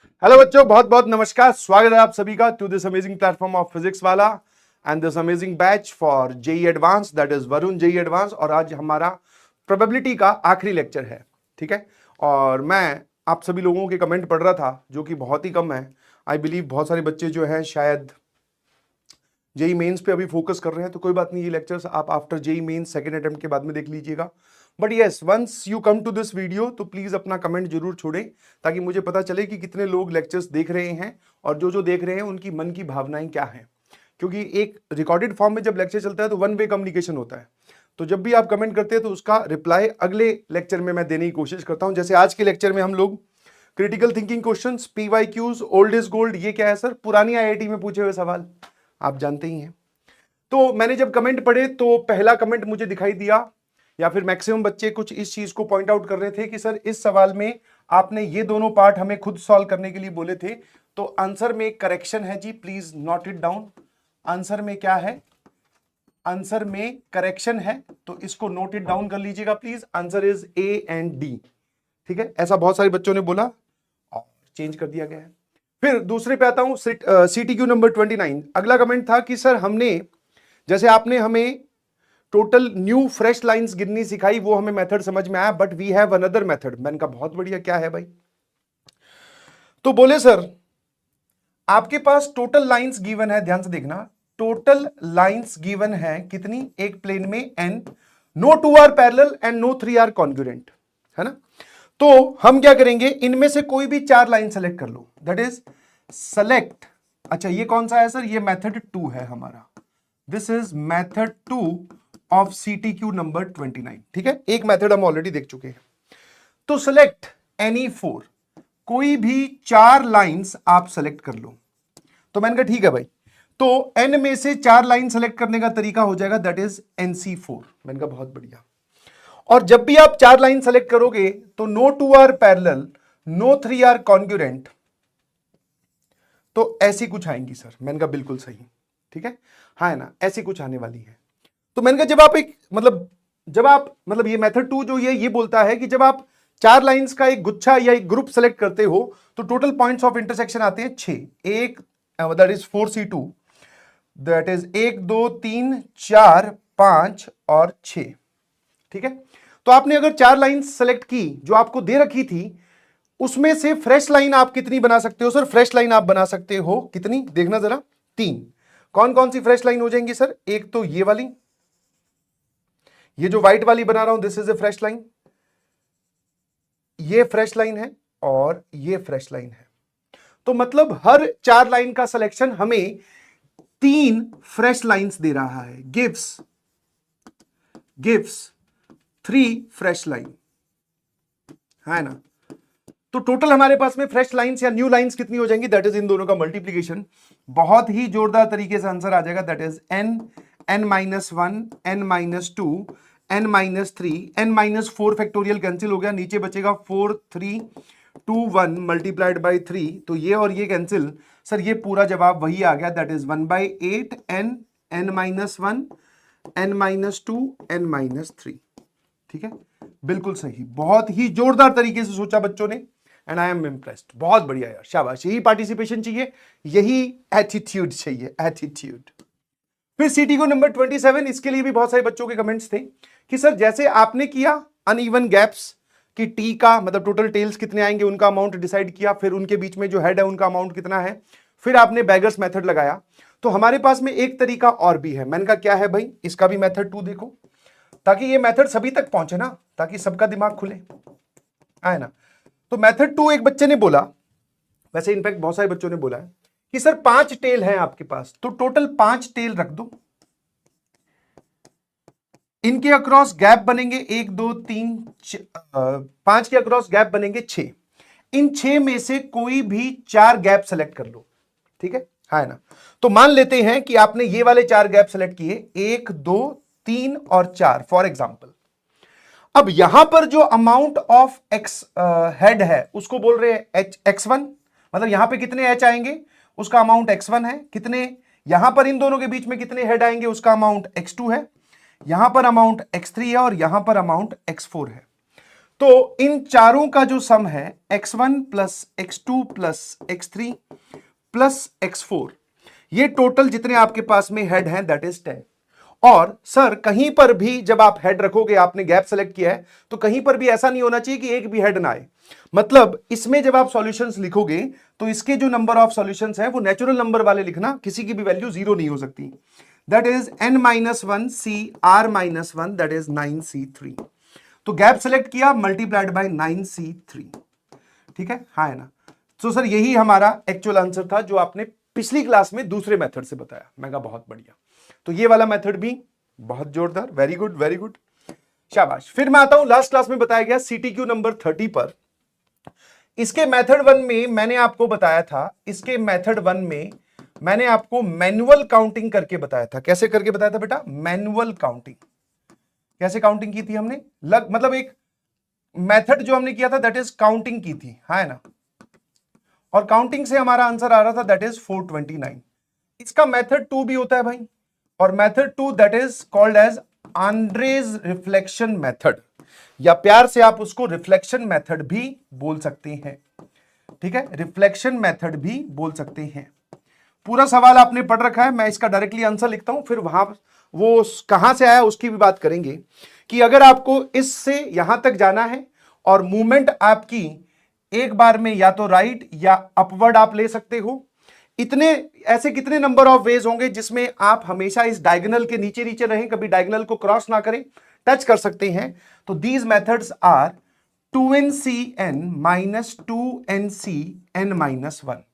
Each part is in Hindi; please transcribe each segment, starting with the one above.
हेलो बच्चों, बहुत बहुत नमस्कार। स्वागत है आप सभी का to this amazing platform of Physics Wallah and this amazing batch for JEE advance, that is Varun JEE advance. और आज हमारा प्रोबेबिलिटी का आखिरी लेक्चर है, ठीक है। और मैं आप सभी लोगों के कमेंट पढ़ रहा था जो कि बहुत ही कम है। आई बिलीव बहुत सारे बच्चे जो हैं शायद जेई मेंस पे अभी फोकस कर रहे हैं, तो कोई बात नहीं, ये लेक्चर्स आप after JEE Mains second attempt के बाद में देख लीजिएगा। But yes, once you come to this video तो प्लीज अपना कमेंट जरूर छोड़ें ताकि मुझे पता चले कि कितने लोग लेक्चर्स देख रहे हैं और जो देख रहे हैं उनकी मन की भावनाएं क्या हैं। क्योंकि एक रिकॉर्डेड फॉर्म में जब लेक्चर चलता है तो वन वे कम्युनिकेशन होता है। तो जब भी आप कमेंट करते हैं तो उसका रिप्लाई अगले लेक्चर में मैं देने की कोशिश करता हूं। जैसे आज के लेक्चर में हम लोग critical thinking questions, PYQs, old is gold, ये क्या है सर? पुरानी IIT में पूछे हुए सवाल, आप जानते ही हैं। तो मैंने जब कमेंट पढ़े तो पहला कमेंट मुझे दिखाई दिया, या फिर मैक्सिमम बच्चे कुछ इस चीज को पॉइंट आउट कर रहे थे कि सर इस सवाल में आपने ये दोनों पार्ट हमें खुद सॉल्व करने के लिए बोले थे, तो आंसर में एक करेक्शन है जी, please note it down. Answer में क्या है? आंसर में करेक्शन है, तो इसको नोट इट डाउन कर लीजिएगा please. Answer is A and D, ठीक है। ऐसा बहुत सारे बच्चों ने बोला और चेंज कर दिया गया है। फिर दूसरे पे आता हूं, CTQ नंबर 29। अगला कमेंट था कि सर हमने, जैसे आपने हमें टोटल न्यू फ्रेश लाइंस गिननी सिखाई, वो हमें मेथड समझ में आया, but we have another method. मैंने कहा बहुत बढ़िया, क्या है भाई? तो बोले सर आपके पास टोटल लाइंस गिवन है, ध्यान से देखना, टोटल लाइंस गिवन है कितनी? एक प्लेन में n, no 2 are parallel and no 3 are congruent, है ना। तो हम क्या करेंगे, इनमें से कोई भी 4 लाइन सेलेक्ट कर लो, दैट इज सेलेक्ट। अच्छा, ये कौन सा है सर? ये मेथड 2 है हमारा। This is method 2 of CTQ number 29, ठीक है। एक मेथड हम ऑलरेडी देख चुके हैं। तो सेलेक्ट एनी 4, कोई भी 4 लाइंस आप सेलेक्ट कर लो। तो मैंने कहा ठीक है भाई, तो n में से 4 लाइन सेलेक्ट करने का तरीका हो जाएगा, दैट इज NC4। मैंने कहा बहुत बढ़िया। और जब भी आप 4 लाइन सेलेक्ट करोगे तो no 2 are parallel, no 3 are congruent, तो ऐसी कुछ आएंगी सर। मैंने कहा बिल्कुल सही, ठीक है, हाँ है ना, ऐसी कुछ आने वाली है। तो मैंने कहा जब आप एक मतलब ये मेथड 2 जो ये बोलता है कि जब आप 4 लाइंस का एक गुच्छा या एक ग्रुप सेलेक्ट करते हो तो टोटल पॉइंट्स ऑफ इंटरसेक्शन आते हैं 6, एक that is 4C2, that is 1 2 3 4 5 और 6, ठीक है। तो आपने अगर 4 लाइंस सेलेक्ट की जो आपको दे रखी थी, उसमें से फ्रेश लाइन आप कितनी बना सकते हो सर? फ्रेश लाइन आप बना सकते हो कितनी, देखना जरा, 3। कौन कौन सी फ्रेश लाइन हो जाएंगी सर? एक तो ये वाली, ये जो व्हाइट वाली बना रहा हूं, this is a fresh line, ये फ्रेश लाइन है और ये फ्रेश लाइन है। तो मतलब हर 4 लाइन का सिलेक्शन हमें 3 फ्रेश लाइंस दे रहा है, गिव्स 3 फ्रेश लाइन, है ना। तो टोटल हमारे पास में फ्रेश लाइंस या न्यू लाइंस कितनी हो जाएंगी? दैट इज इन दोनों का मल्टीप्लीकेशन। बहुत ही जोरदार तरीके से आंसर आ जाएगा, that is n-1, n-2, n-3, n-4 factorial cancel हो गया, नीचे बचेगा 4 3 2 1 मल्टीप्लाइड बाई 3, तो ये और ये कैंसिल, सर ये पूरा जवाब वही आ गया, that is 1/8 n, n-1, n-2, n-3, ठीक है, बिल्कुल सही। बहुत ही जोरदार तरीके से सोचा बच्चों ने एंड आई एम इम्प्रेस्ड। बहुत बढ़िया यार, शाबाश। यही पार्टिसिपेशन चाहिए, यही एटीट्यूड चाहिए, एटीट्यूड। फिर CTQ नंबर 27, इसके लिए भी बहुत सारे बच्चों के कमेंट्स थे कि सर जैसे आपने किया अनइवन गैप्स कि टी का मतलब टोटल टेल्स कितने आएंगे उनका अमाउंट डिसाइड किया, फिर उनके बीच में जो हेड है उनका अमाउंट कितना है, फिर आपने बैगर्स मेथड लगाया। तो हमारे पास में एक तरीका और भी है। मैंने कहा क्या है भाई? इसका भी मेथड 2 देखो, ताकि ये मेथड सभी तक पहुंचे ना, ताकि सबका दिमाग खुले, है ना। तो मेथड 2 एक बच्चे ने बोला, वैसे इनफैक्ट बहुत सारे बच्चों ने बोला है कि सर 5 टेल है आपके पास, तो टोटल 5 टेल रख दो, इनके अक्रॉस गैप बनेंगे 1 2 3 5 के अक्रॉस गैप बनेंगे 6। इन 6 में से कोई भी 4 गैप सेलेक्ट कर लो, ठीक है ना। तो मान लेते हैं कि आपने ये वाले 4 गैप सेलेक्ट किए, 1 2 3 और 4 फॉर एग्जाम्पल। अब यहां पर जो अमाउंट ऑफ एक्स हेड है उसको बोल रहे हैं x1, मतलब यहां पे कितने h आएंगे उसका अमाउंट x1 है, कितने यहां पर इन दोनों के बीच में कितने हेड आएंगे उसका अमाउंट x2 है, यहां पर अमाउंट x3 है और यहां पर अमाउंट x4 है। तो इन चारों का जो सम है x1 plus x2 plus x3 plus x4, ये टोटल जितने आपके पास में हेड हैं दैट इज 10। और सर कहीं पर भी जब आप हेड रखोगे, आपने गैप सेलेक्ट किया है, तो कहीं पर भी ऐसा नहीं होना चाहिए कि एक भी हेड ना आए। मतलब इसमें जब आप सॉल्यूशंस लिखोगे तो इसके जो नंबर ऑफ सॉल्यूशंस हैं वो नेचुरल नंबर वाले लिखना, किसी की भी वैल्यू जीरो नहीं हो सकती। That is n-1 CR-1 that is 9C3। तो गैप सेलेक्ट किया मल्टीप्लाइड बाय 9C3, ठीक है, हाँ है ना। तो सर यही हमारा एक्चुअल आंसर था जो आपने पिछली क्लास में दूसरे मेथड से बताया। मैं कहा बहुत बढ़िया, तो ये वाला मेथड भी बहुत जोरदार, वेरी गुड वेरी गुड, शाबाश। फिर मैं आता हूं, लास्ट क्लास में बताया गया CTQ नंबर 30 पर। इसके मेथड 1 में मैंने आपको बताया था, इसके मेथड 1 में मैंने आपको मैनुअल काउंटिंग करके बताया था। कैसे करके बताया था बेटा? Manual counting. कैसे काउंटिंग की थी हमने? मतलब एक मेथड जो हमने किया था दैट इज काउंटिंग की थी, है ना। और काउंटिंग से हमारा आंसर आ रहा था दैट इज 429। इसका मेथड 2 भी होता है भाई, और method 2 that is called as Andre's reflection method, या प्यार से आप उसको रिफ्लेक्शन मेथड भी बोल सकते हैं, ठीक है, रिफ्लेक्शन मेथड भी बोल सकते हैं। पूरा सवाल आपने पढ़ रखा है, मैं इसका डायरेक्टली आंसर लिखता हूं, फिर वहां वो कहां से आया उसकी भी बात करेंगे। कि अगर आपको इससे यहां तक जाना है और मूवमेंट आपकी एक बार में या तो राइट या अपवर्ड आप ले सकते हो, इतने ऐसे कितने नंबर ऑफ वेज होंगे जिसमें आप हमेशा इस डायगोनल के नीचे नीचे रहें, कभी डायगोनल को क्रॉस ना करें, टच कर सकते हैं। तो these methods are 2ncn minus 2ncn minus 1,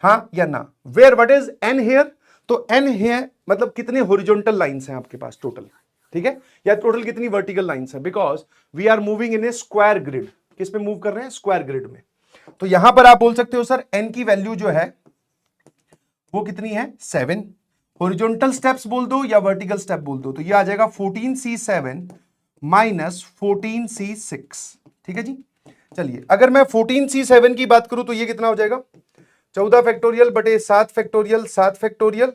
हाँ या ना। Where what is n here? तो n हेयर मतलब कितने हॉरिजॉन्टल लाइंस हैं आपके पास टोटल, ठीक है, या टोटल कितनी वर्टिकल लाइंस हैं, because we are moving in a square grid. किस पे मूव कर रहे हैं? स्क्वायर ग्रिड में। तो यहां पर आप बोल सकते हो सर n की वैल्यू जो है वो कितनी है? 7। हॉरिजॉन्टल स्टेप्स बोल दो या वर्टिकल स्टेप बोल दो, तो ये आ जाएगा 14c7 माइनस 14c6, ठीक है जी। चलिए अगर मैं 14c7 की बात करूं तो ये कितना हो जाएगा? 14 फैक्टोरियल बटे 7 फैक्टोरियल 7 फैक्टोरियल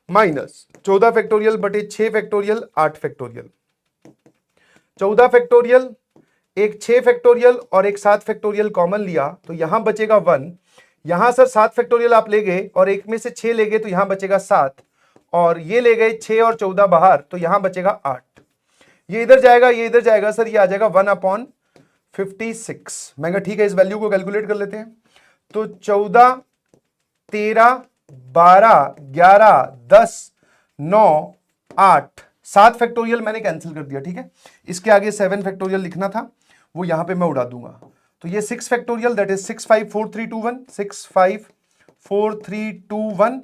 माइनस 14 फैक्टोरियल बटे 6 फैक्टोरियल 8 फैक्टोरियल। 14 फैक्टोरियल, एक 6 फैक्टोरियल और एक 7 फैक्टोरियल कॉमन लिया तो यहां बचेगा 1। यहां सर 7 फैक्टोरियल आप ले गए और एक में से 6 ले गए तो यहां बचेगा 7, और ये ले गए 6 और 14 बाहर तो यहां बचेगा 8। ये इधर जाएगा, ये इधर जाएगा सर, ये आ जाएगा 1/56। मैं कहा ठीक है, इस वैल्यू को कैलकुलेट कर लेते हैं। तो 14 13 12 11 10 9 8 7 फैक्टोरियल मैंने कैंसिल कर दिया, ठीक है। इसके आगे 7 फैक्टोरियल लिखना था, वो यहां पे मैं उड़ा दूंगा। तो ये 6 factorial that is 6 5 4 3 2 1 6 5 4 3 2 1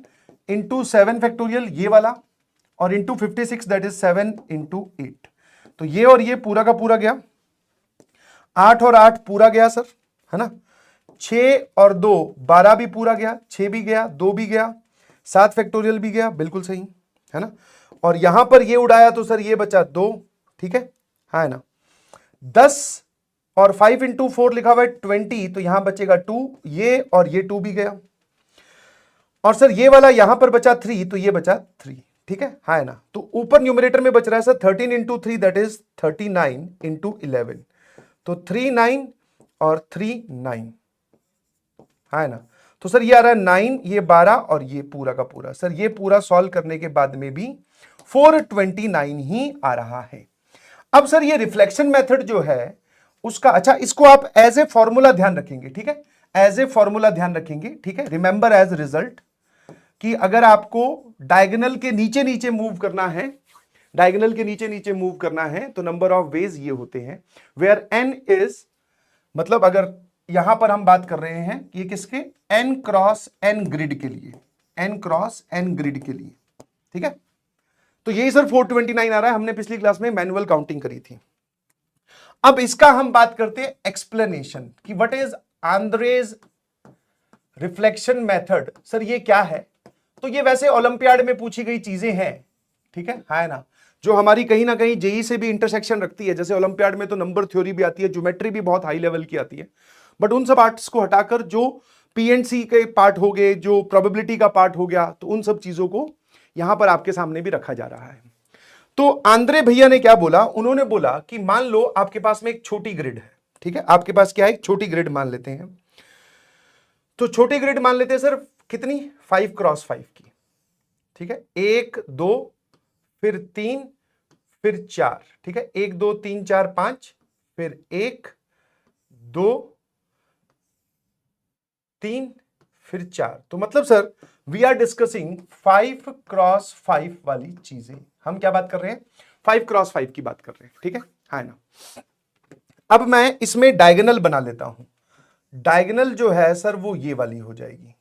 into 7 factorial ये वाला, और इंटू 56 दैट इज 7 इंटू 8। तो ये और ये पूरा का पूरा गया, 8 और 8 पूरा गया सर, है ना। 6 और 2 12 भी पूरा गया, 6 भी गया, 2 भी गया, 7 फैक्टोरियल भी गया, बिल्कुल सही है ना। और यहां पर ये उड़ाया तो सर ये बचा 2, ठीक है, हाँ है ना। 10 और 5 इंटू 4 लिखा हुआ है 20, तो यहां बचेगा 2, ये और ये 2 भी गया, और सर ये वाला यहां पर बचा 3, तो ये बचा 3, ठीक है, हाँ है ना। तो ऊपर न्यूमरेटर में बच रहा है sir 13 into 3 that is 39 into 11, तो 3 9 और 3 9, हाँ है ना। तो सर ये आ रहा है 9, ये 12 और ये पूरा का पूरा, सर ये पूरा सॉल्व करने के बाद में भी 429 ही आ रहा है। अब सर ये रिफ्लेक्शन मेथड जो है उसका, अच्छा इसको आप एज ए फॉर्मूला ध्यान रखेंगे, ठीक है, एज ए फॉर्मूला ध्यान रखेंगे, ठीक है। रिमेंबर एज रिजल्ट कि अगर आपको डायगोनल के नीचे नीचे मूव करना है, डायगोनल के नीचे नीचे मूव करना है तो नंबर ऑफ वेज ये होते हैं, वेयर n इज, मतलब अगर यहां पर हम बात कर रहे हैं कि ये किसके? n क्रॉस n ग्रिड के लिए, n क्रॉस n ग्रिड के लिए, ठीक है। तो यही सर 429 आ रहा है, हमने पिछली क्लास में मैनुअल काउंटिंग करी थी। अब इसका हम बात करते हैं एक्सप्लेनेशन कि what is Andrzej reflection method. Sir ये क्या है? तो ये वैसे ओलंपियाड में पूछी गई चीजें हैं, ठीक है, हाँ है ना, जो हमारी कहीं ना कहीं जेई से भी इंटरसेक्शन रखती है। जैसे ओलंपियाड में तो नंबर थ्योरी भी आती है, ज्योमेट्री भी बहुत हाई लेवल की आती है, बट उन सब आर्ट्स को हटाकर जो पीएनसी के पार्ट हो गए, जो प्रोबेबिलिटी का पार्ट हो गया, तो उन सब चीजों को यहां पर आपके सामने भी रखा जा रहा है। तो आंद्रे भैया ने क्या बोला? उन्होंने बोला कि मान लो आपके पास में एक छोटी ग्रिड है, ठीक है, आपके पास क्या है, छोटी ग्रिड मान लेते हैं। तो छोटी ग्रिड मान लेते हैं सर कितनी, 5x5 की। ठीक है, 1 2 फिर 3 फिर 4। ठीक है, 1 2 3 4 5 फिर 1 2 3 फिर 4। तो मतलब sir we are discussing 5x5 वाली चीजें। हम क्या बात कर रहे हैं, 5x5 की बात कर रहे हैं। ठीक है, है ना। अब मैं इसमें डायगोनल बना लेता हूं। डायगोनल जो है सर वो ये वाली हो जाएगी।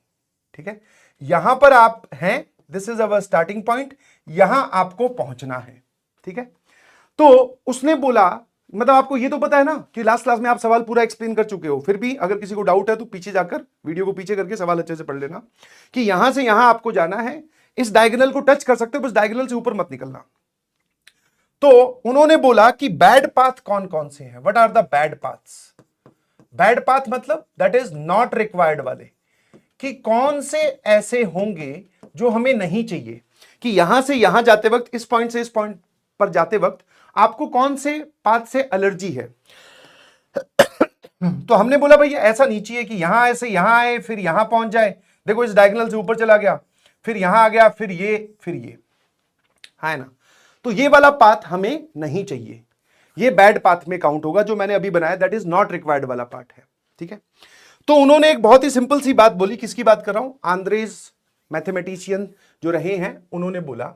ठीक है, यहां पर आप हैं, this is our starting point, यहां आपको पहुंचना है। ठीक है, तो उसने बोला, मतलब आपको ये तो पता है ना कि लास्ट क्लास में आप सवाल पूरा एक्सप्लेन कर चुके हो, फिर भी अगर किसी को डाउट है तो पीछे जाकर वीडियो को पीछे करके सवाल अच्छे से पढ़ लेना कि यहां से यहां आपको जाना है, इस डायगोनल को टच कर सकते हो, बस डायगोनल से ऊपर मत निकलना। तो उन्होंने बोला कि बैड पाथ कौन कौन से हैं, what are the bad paths. Bad path मतलब दैट इज नॉट रिक्वायर्ड वाले, कि कौन से ऐसे होंगे जो हमें नहीं चाहिए, कि यहां से यहां जाते वक्त, इस पॉइंट से इस पॉइंट पर जाते वक्त आपको कौन से पाथ से एलर्जी है। तो हमने बोला भैया ऐसा नहीं चाहिए कि यहां ऐसे यहां आए फिर यहां पहुंच जाए, देखो इस डायगोनल से ऊपर चला गया फिर यहां आ गया फिर ये, है ना। तो ये वाला पाथ हमें नहीं चाहिए, ये बैड पाथ में काउंट होगा। जो मैंने अभी बनाया दैट इज नॉट रिक्वायर्ड वाला पार्ट है। ठीक है, तो उन्होंने एक बहुत ही सिंपल सी बात बोली, किसकी बात कर रहा हूं, आंद्रेज मैथमेटिशियन जो रहे हैं, उन्होंने बोला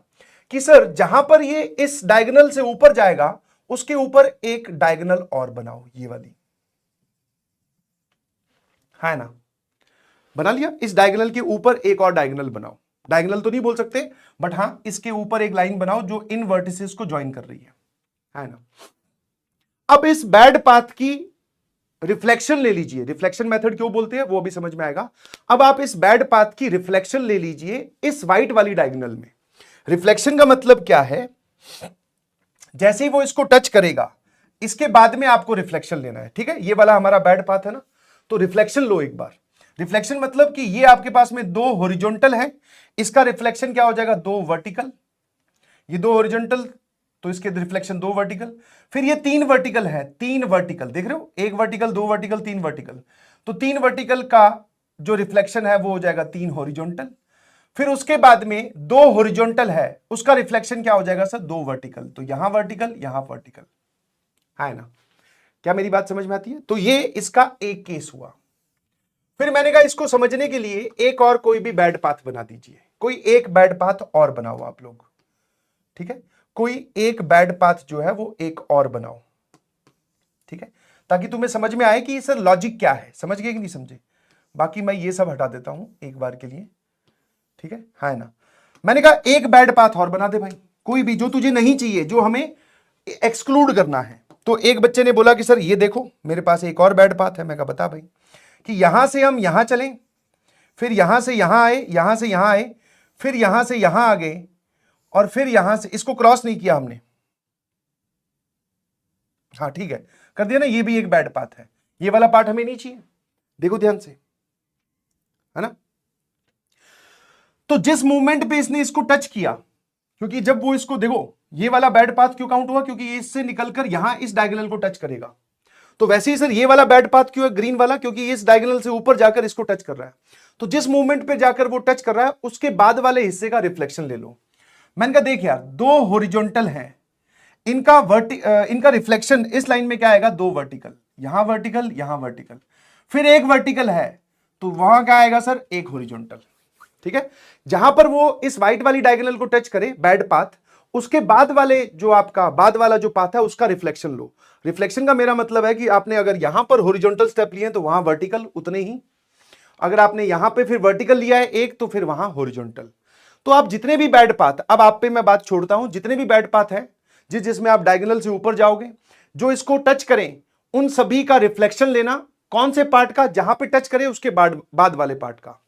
कि सर जहां पर ये इस डायगोनल से ऊपर जाएगा उसके ऊपर एक डायगोनल और बनाओ, ये वाली, है ना। बना लिया, इस डायगोनल के ऊपर एक और डायगोनल बनाओ, डायगोनल तो नहीं बोल सकते बट हां इसके ऊपर एक लाइन बनाओ जो इन वर्टिसेस को ज्वाइन कर रही है ना। अब इस बैड पाथ की रिफ्लेक्शन ले लीजिए, रिफ्लेक्शन मेथड क्यों बोलते हैं वो भी समझ में आएगा। अब आप इस बैड पाथ की रिफ्लेक्शन ले लीजिए इस व्हाइट वाली डायगोनल में। रिफ्लेक्शन का मतलब क्या है, जैसे ही वो इसको टच करेगा इसके बाद में आपको रिफ्लेक्शन लेना है। ठीक है, ये वाला हमारा बैड पाथ है ना, तो रिफ्लेक्शन लो एक बार। रिफ्लेक्शन मतलब कि ये आपके पास में दो हॉरिजॉन्टल है, इसका रिफ्लेक्शन क्या हो जाएगा, दो वर्टिकल, ये दो हॉरिजॉन्टल तो इसके रिफ्लेक्शन दो वर्टिकल, फिर ये तीन वर्टिकल है, तीन वर्टिकल देख रहे हो, एक वर्टिकल दो वर्टिकल तीन वर्टिकल, तो तीन वर्टिकल का जो रिफ्लेक्शन है वो हो जाएगा तीन हॉरिजॉन्टल, फिर उसके बाद में दो हॉरिजॉन्टल है उसका रिफ्लेक्शन क्या हो जाएगा सर, दो वर्टिकल, तो यहां वर्टिकल यहां वर्टिकल, है ना। क्या मेरी बात समझ में आती है। तो ये इसका एक केस हुआ। फिर मैंने कहा इसको समझने के लिए एक और कोई भी बैड पाथ बना दीजिए, कोई एक बैड पाथ और बनाओ आप लोग। ठीक है, कोई एक बैड पाथ जो है वो एक और बनाओ। ठीक है, ताकि तुम्हें समझ में आए कि सर लॉजिक क्या है, समझ गए कि नहीं समझे। बाकी मैं ये सब हटा देता हूं एक बार के लिए। ठीक है ना। मैंने कहा एक बैड पाथ और बना दे भाई, कोई भी जो तुझे नहीं चाहिए, जो हमें एक्सक्लूड करना है। तो एक बच्चे ने बोला कि सर ये देखो मेरे पास एक और बैड पाथ है। मैं कहा बता भाई, कि यहां से हम यहां चलें, फिर यहां से यहां आए, यहां से यहां आए, फिर यहां से यहां आ गए, और फिर यहां से इसको क्रॉस नहीं किया हमने। हाँ ठीक है, कर दिया ना, ये भी एक बैड पाथ है, ये वाला पार्ट हमें नहीं चाहिए। देखो ध्यान से, है ना। तो जिस मूवमेंट पे इसने इसको टच किया, क्योंकि जब वो इसको देखो, ये वाला बैड पाथ क्यों काउंट हुआ, क्योंकि ये इससे निकलकर यहां इस डायगोनल को टच करेगा। तो वैसे ही सर ये वाला बैड पाथ क्यों है ग्रीन वाला, क्योंकि ये इस डायगोनल से ऊपर जाकर इसको टच कर रहा है। तो जिस मूवमेंट पे जाकर वो टच कर रहा है उसके बाद वाले हिस्से का रिफ्लेक्शन ले लो। मैंने कहा देख यार, दो हॉरिजॉन्टल हैं, इनका रिफ्लेक्शन इस लाइन में क्या आएगा, दो वर्टिकल, यहां वर्टिकल यहां वर्टिकल, फिर एक वर्टिकल है तो वहां क्या आएगा सर, एक हॉरिजॉन्टल। ठीक है, जहां पर वो इस व्हाइट वाली डायगोनल को टच करे बैड पाथ, उसके बाद वाले जो आपका बाद वाला जो पाथ है उसका रिफ्लेक्शन लो। रिफ्लेक्शन का मेरा मतलब है कि आपने अगर यहां पर हॉरिजॉन्टल स्टेप लिए तो वहां वर्टिकल उतने ही, अगर आपने यहां पे फिर वर्टिकल लिया है एक तो फिर वहां हॉरिजॉन्टल। तो आप जितने भी बैड पाथ, अब आप पे मैं बात छोड़ता हूं, जितने भी बैड पाथ है जिसमें आप डायगोनल से ऊपर जाओगे, जो इसको टच करें उन सभी का रिफ्लेक्शन लेना। कौन से पार्ट का, जहां पे टच करे उसके बाद वाले पार्ट का।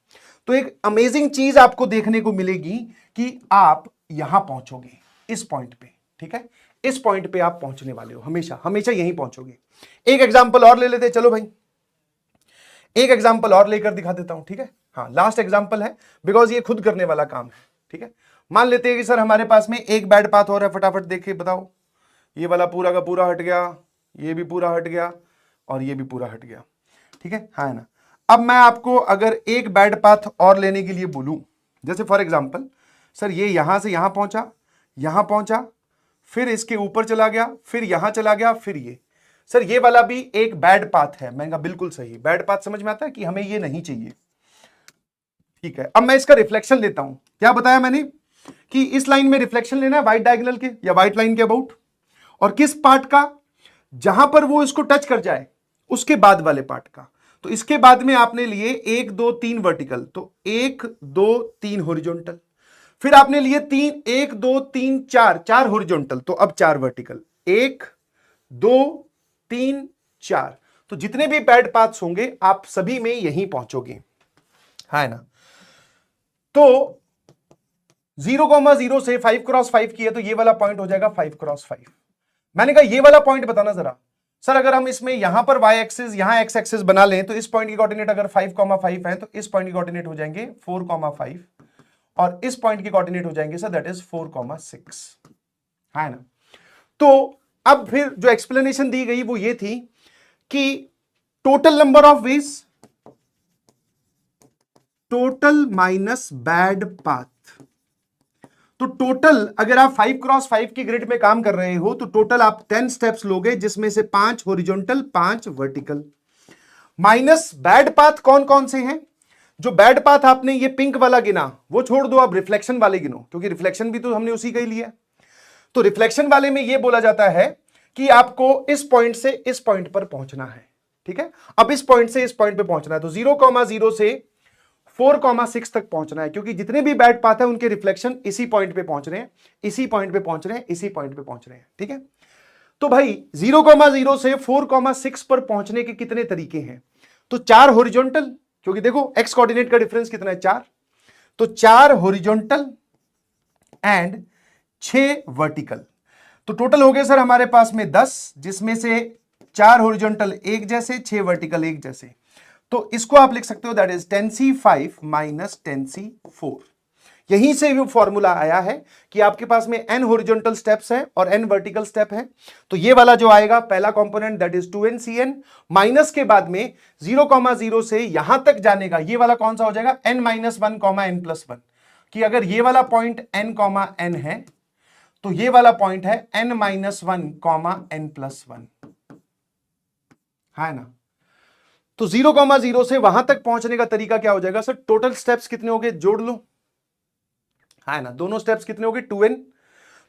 तो एक अमेजिंग चीज आपको देखने को मिलेगी कि आप यहां पहुंचोगे इस पॉइंट पे। ठीक है, इस पॉइंट पे आप पहुंचने वाले हो, हमेशा हमेशा यहीं पहुंचोगे। एक एग्जांपल और ले लेते, चलो भाई एक एग्जांपल और लेकर दिखा देता हूं। ठीक है, हाँ लास्ट एग्जांपल है, बिकॉज ये खुद करने वाला काम है। ठीक है, मान लेते हैं कि सर हमारे पास में एक बैड पाथ और है, फटाफट देखिए बताओ, ये वाला पूरा का पूरा हट गया, ये भी पूरा हट गया, और ये भी पूरा हट गया, ठीक है, हाँ ना। अब मैं आपको अगर एक बैड पाथ और लेने के लिए बोलूं, जैसे फॉर एग्जांपल सर ये यहां से यहां पहुंचा, फिर इसके ऊपर चला गया, फिर यहां चला गया, फिर ये, सर ये वाला भी एक बैड पाथ है। मैं कहा बिल्कुल सही, बैड पाथ समझ में आता है कि हमें ये नहीं चाहिए, ठीक है। अब मैं इसका रिफ्लेक्शन लेता हूं, क्या बताया मैंने कि इस लाइन में रिफ्लेक्शन लेना है व्हाइट डायगोनल के या व्हाइट लाइन के अबाउट, और किस पार्ट का, जहां पर वो इसको टच कर जाए उसके बाद वाले पार्ट का। तो इसके बाद में आपने लिए 1 2 3 वर्टिकल, तो 1 2 3 हॉरिजॉन्टल, फिर आपने लिए 1 2 3 4 हॉरिजॉन्टल, तो अब 4 वर्टिकल, 1 2 3 4। तो जितने भी बैड पाथ्स होंगे आप सभी में यहीं पहुंचोगे, है ना। तो 0,0 से 5 क्रॉस 5 किया तो ये वाला पॉइंट हो जाएगा 5 क्रॉस 5। मैंने कहा ये वाला पॉइंट बताना जरा। सर अगर हम इसमें यहां पर y एक्सिस यहां x एक्सिस बना लें तो इस पॉइंट की कोऑर्डिनेट अगर 5,5 है तो इस पॉइंट की कोऑर्डिनेट हो जाएंगे 4,5 और इस पॉइंट की कोऑर्डिनेट हो जाएंगे सर दैट इज 4,6, है ना। तो अब फिर जो एक्सप्लेनेशन दी गई वो ये थी कि total number of veg, total minus bad path. तो टोटल अगर आप 5 क्रॉस 5 की ग्रिड में काम कर रहे हो तो टोटल आप 10 स्टेप्स लोगे, जिसमें से 5 horizontal 5 vertical, minus bad path कौन कौन से हैं। जो बैड पाथ आपने ये पिंक वाला गिना वो छोड़ दो, आप रिफ्लेक्शन वाले गिनो, क्योंकि रिफ्लेक्शन भी तो हमने उसी का ही लिया। तो रिफ्लेक्शन वाले में ये बोला जाता है कि आपको इस पॉइंट से इस पॉइंट पर पहुंचना है, ठीक है। अब इस पॉइंट से इस पॉइंट पे पहुंचना है तो 0,0 से 4,6 तक पहुंचना है, क्योंकि जितने भी बैड पाथ है उनके रिफ्लेक्शन इसी पॉइंट पे पहुंच रहे हैं, इसी पॉइंट पे पहुंच रहे हैं, इसी पॉइंट पे पहुंच रहे हैं, ठीक है। तो भाई 0,0 से 4,6 पर पहुंचने के कितने तरीके हैं, तो 4 हॉरिजॉन्टल, क्योंकि देखो एक्स कोऑर्डिनेट का डिफरेंस कितना है 4, तो 4 हॉरिजॉन्टल एंड 6 वर्टिकल। तो टोटल हो गए सर हमारे पास में 10, जिसमें से 4 हॉरिजॉन्टल एक जैसे, 6 वर्टिकल एक जैसे। तो इसको आप लिख सकते हो that is 10c5 minus 10c4। यहीं से वो फॉर्मूला आया है कि आपके पास में n हॉरिजॉन्टल स्टेप्स है और n वर्टिकल स्टेप है। तो ये वाला जो आएगा पहला component that is 2ncn, minus के बाद में 0,0 से यहां तक जाने का ये वाला कौन सा हो जाएगा n-1, n+1, कि अगर ये वाला पॉइंट n, है तो ये वाला पॉइंट है n-1, n+1, है ना। तो 0,0 से वहां तक पहुंचने का तरीका क्या हो जाएगा सर, टोटल स्टेप्स कितने हो गए जोड़ लो, है ना। दोनों स्टेप्स कितने हो गए 2n,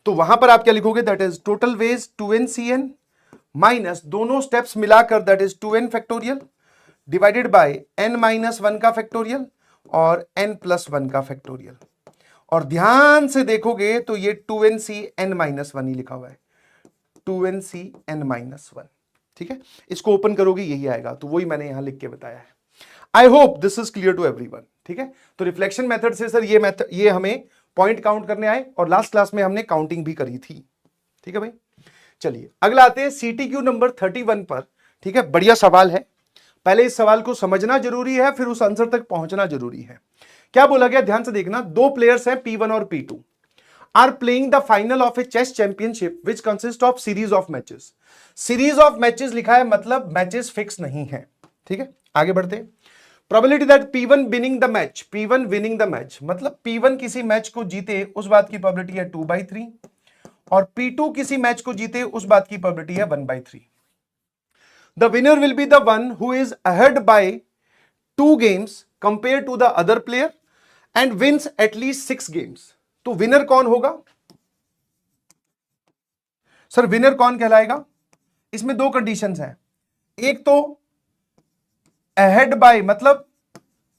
तो वहां पर आप क्या लिखोगे that is total ways 2ncn minus दोनों स्टेप्स मिलाकर that is 2n factorial divided by n-1 का फैक्टोरियल और n+1 का फैक्टोरियल। और ध्यान से देखोगे तो ये 2ncn-1 ही लिखा हुआ है, 2ncn-1, ठीक है। इसको ओपन करोगे यही आएगा, तो वही मैंने यहां लिख के बताया है। I hope this is clear to everyone, ठीक है। तो रिफ्लेक्शन मेथड से सर ये हमें पॉइंट काउंट करने आए और लास्ट क्लास में हमने काउंटिंग भी करी थी, ठीक है भाई। चलिए अगला आते हैं CTQ नंबर 31 पर, ठीक है। बढ़िया सवाल है, पहले इस सवाल को समझना जरूरी है, फिर उस आंसर तक पहुंचना जरूरी है। क्या बोला गया, ध्यान से देखना। दो प्लेयर्स हैं P1 और P2 are playing the final of a chess championship which consists of series of matches। Series of matches लिखा है मतलब मैचेस फिक्स नहीं है, ठीक है। आगे बढ़ते हैं। Probability that P1 winning the match, P1 winning the match मतलब P1 किसी मैच को जीते उस बात की प्रोबेबिलिटी है 2/3 और P2 किसी मैच को जीते उस बात की प्रोबेबिलिटी है 1/3। The winner will be the one who is ahead by 2 games compare to the other player and wins at least 6 games। तो विनर कौन होगा सर, विनर कौन कहलाएगा। इसमें 2 कंडीशंस हैं, एक तो अहेड बाय मतलब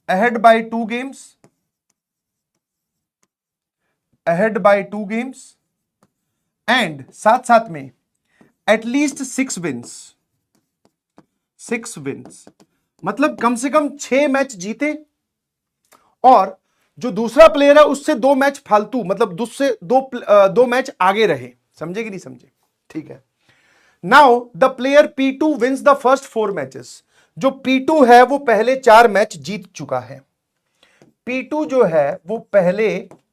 ahead by 2 games, ahead by 2 games and साथ साथ में एटलीस्ट 6 wins, 6 wins मतलब कम से कम 6 मैच जीते और जो दूसरा प्लेयर है उससे 2 मैच फालतू मतलब दूसरे 2 मैच आगे रहे। समझे कि नहीं समझे, ठीक है। Now the player P2 wins the first 4 matches. जो P2 है वो पहले 4 मैच जीत चुका है, P2 जो है वो पहले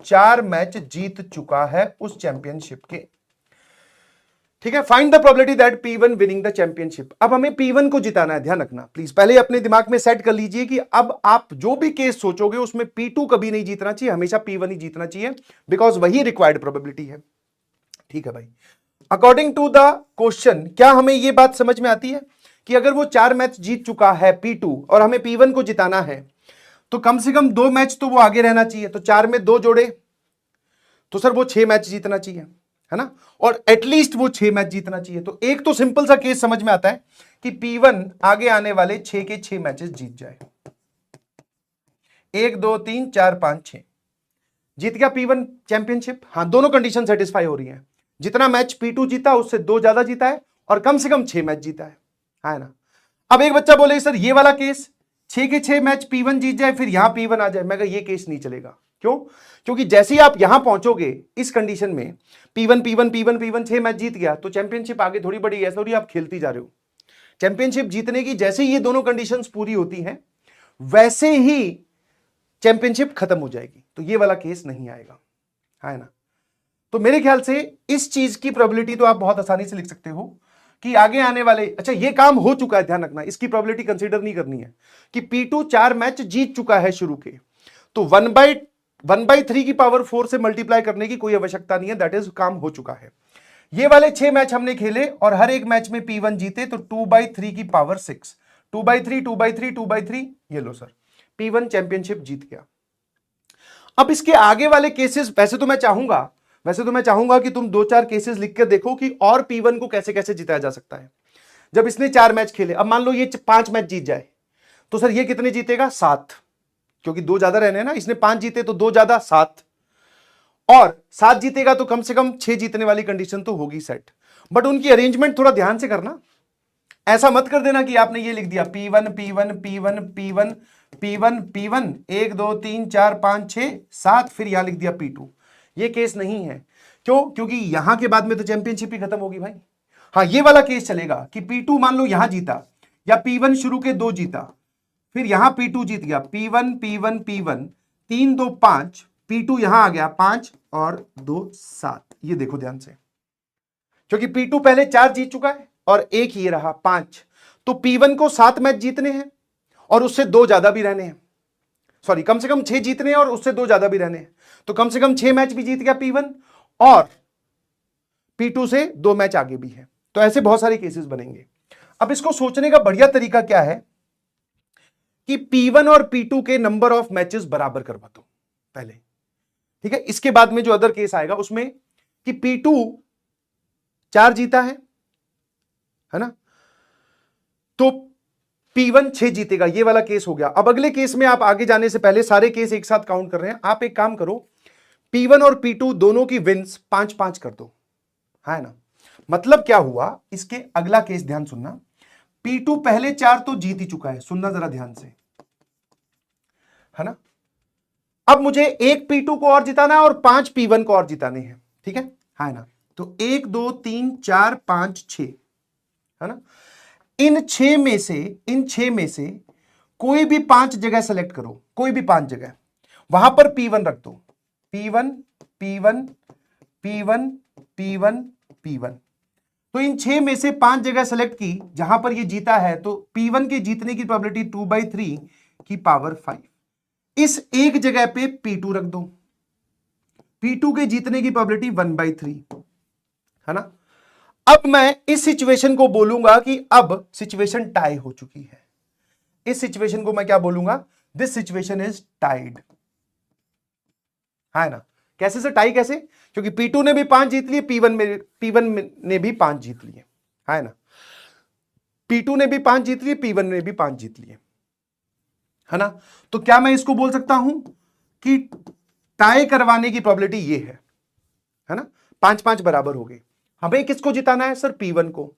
4 मैच जीत चुका है उस चैंपियनशिप के। ठीक है, find the probability that P1 winning the championship. अब हमें P1 को जिताना है, ध्यान रखना प्लीज, पहले अपने दिमाग में सेट कर लीजिए कि अब आप जो भी केस सोचोगे उसमें P2 कभी नहीं जीतना चाहिए, हमेशा P1 ही जीतना चाहिए, बिकॉज वही रिक्वायर्ड प्रोबेबिलिटी है। ठीक है भाई, अकॉर्डिंग टू द क्वेश्चन क्या हमें यह बात समझ में आती है कि अगर वो 4 मैच जीत चुका है P2 और हमें P1 को जिताना है तो कम से कम 2 मैच तो वो आगे रहना चाहिए, तो 4 में 2 जोड़े तो सर वो 6 मैच जीतना चाहिए, है ना, और एटलीस्ट वो 6 मैच जीतना चाहिए। तो एक तो सिंपल सा केस समझ में आता है कि P1 आगे आने वाले 6 के 6 मैचेस जीत जाए, 1 2 3 4 5 6 जीत गया P1 चैंपियनशिप। हाँ, दोनों कंडीशन सेटिस्फाई हो रही हैं, जितना मैच P2 जीता उससे 2 ज्यादा जीता है और कम से कम 6 मैच जीता है ना। अब एक बच्चा बोले सर ये वाला केस 6 के 6 मैच P1 जीत जाए फिर यहां P1 आ जाए, मैं कहा ये केस नहीं चलेगा। क्यों? क्योंकि जैसे ही आप यहां पहुंचोगे इस कंडीशन में P1 6 मैच जीत गया तो चैंपियनशिप आगे थोड़ी बढ़ी, ऐसा थोड़ी आप खेलती जा रहे हो। चैंपियनशिप जीतने की जैसे ही ये दोनों कंडीशंस पूरी होती हैं वैसे ही चैंपियनशिप खत्म हो जाएगी, तो ये वाला केस नहीं आएगा, है ना। तो मेरे ख्याल से इस चीज की प्रोबेबिलिटी तो आप बहुत आसानी से लिख सकते हो कि आगे आने वाले, अच्छा ये काम हो चुका है, ध्यान रखना, इसकी प्रोबेबिलिटी कंसीडर नहीं करनी है कि P2 4 मैच जीत चुका है शुरू के, तो 1/3 की पावर 4 से मल्टीप्लाई करने की कोई आवश्यकता नहीं है, दैट इज काम हो चुका है। ये वाले 6 मैच हमने खेले और हर एक मैच में P1 जीते तो 2/3 की पावर 6, 2/3 2/3 2/3, ये लो सर P1 चैंपियनशिप जीत गया। अब इसके आगे वाले केसेस वैसे तो मैं चाहूंगा कि तुम 2-4 केसेस लिख कर देखो कि और P1 को कैसे कैसे जिताया जा सकता है। जब इसने 4 मैच खेले, अब मान लो ये 5 मैच जीत जाए तो सर ये कितने जीतेगा? 7, क्योंकि 2 ज्यादा रहने हैं ना, इसने 5 जीते तो 2 ज्यादा 7, और 7 जीतेगा तो कम से कम 6 जीतने वाली कंडीशन तो होगी सेट। बट उनकी अरेंजमेंट थोड़ा ध्यान से करना, ऐसा मत कर देना कि आपने ये लिख दिया P1 P1 P1 P1 P1 P1 1 2 3 4 5 6 7, फिर यहां लिख दिया P2। ये केस नहीं है। क्यों? क्योंकि यहां के बाद में तो चैंपियनशिप ही खत्म होगी भाई। हाँ, ये वाला केस चलेगा कि P2 मान लो यहां जीता या P1 शुरू के 2 जीता, फिर यहां P2 जीत गया, P1 P1 P1 3 2 5, P2 यहां आ गया 5 और 2 7। ये देखो ध्यान से, क्योंकि P2 पहले 4 जीत चुका है और एक ये रहा 5, तो P1 को 7 मैच जीतने हैं और उससे 2 ज्यादा भी रहने हैं, सॉरी कम से कम 6 जीतने हैं और उससे 2 ज्यादा भी रहने हैं, तो कम से कम 6 मैच भी जीत गया P1 और P2 से 2 मैच आगे भी है। तो ऐसे बहुत सारे केसेस बनेंगे। अब इसको सोचने का बढ़िया तरीका क्या है कि P1 और P2 के नंबर ऑफ मैचेस बराबर करवा दो पहले, ठीक है। इसके बाद में जो अदर केस आएगा उसमें कि P2 4 जीता है ना, तो P1 6 जीतेगा, ये वाला केस हो गया। अब अगले केस में आप आगे जाने से पहले सारे केस एक साथ काउंट कर रहे हैं, आप एक काम करो P1 और P2 दोनों की विन्स 5-5 कर दो, है ना। मतलब क्या हुआ, इसके अगला केस ध्यान सुनना, P2 पहले 4 तो जीत ही चुका है, सुनना जरा ध्यान से, है ना। अब मुझे एक P2 को और जिताना है और 5 P1 को और जिताने हैं, ठीक है ना। तो 1 2 3 4 5 6, है ना। इन 6 में से कोई भी 5 जगह सेलेक्ट करो, कोई भी 5 जगह, वहां पर P1 रख दो, P1 P1 P1 P1 P1। तो इन 6 में से 5 जगह सेलेक्ट की जहां पर ये जीता है, तो P1 के जीतने की प्रोबेबिलिटी 2/3 की पावर 5। इस एक जगह पे P2 रख दो, P2 के जीतने की प्रोबेबिलिटी 1/3, है ना। अब मैं इस सिचुएशन को बोलूंगा कि अब सिचुएशन टाई हो चुकी है। इस सिचुएशन को मैं क्या बोलूंगा? दिस सिचुएशन इज टाइड, है ना। कैसे से टाई? कैसे? क्योंकि P2 ने भी 5 जीत लिए, P1 ने भी 5 जीत लिए, है ना। P2 ने भी 5 जीत लिए, P1 ने भी 5 जीत लिए, है ना। तो क्या मैं इसको बोल सकता हूं कि टाई करवाने की प्रोबेबिलिटी ये है ना, 5-5 बराबर हो गए। हमें किसको जिताना है सर? P1 को।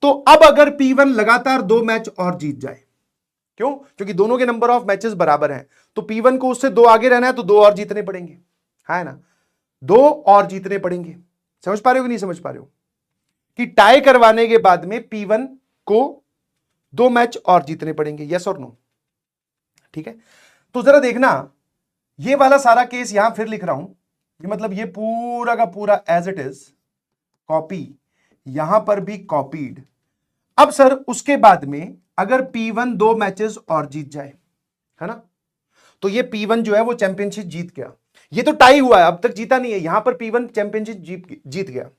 तो अब अगर P1 लगातार 2 मैच और जीत जाए, क्यों? क्योंकि दोनों के नंबर ऑफ मैचेस बराबर हैं, तो P1 को उससे 2 आगे रहना है, तो 2 और जीतने पड़ेंगे, है ना। 2 और जीतने पड़ेंगे। समझ पा रहे हो कि नहीं समझ पा रहे हो कि टाई करवाने के बाद में P1 को 2 मैच और जीतने पड़ेंगे, यस और नो? ठीक है। तो जरा देखना, ये वाला सारा केस यहां फिर लिख रहा हूं, ये मतलब ये पूरा का पूरा एज इट इज कॉपी यहां पर भी कॉपीड। अब सर उसके बाद में अगर P1 दो मैचेस और जीत जाए, है ना, तो ये P1 जो है वो चैंपियनशिप जीत गया। ये तो टाई हुआ है, अब तक जीता नहीं है, यहां पर P1 चैंपियनशिप जीत गया।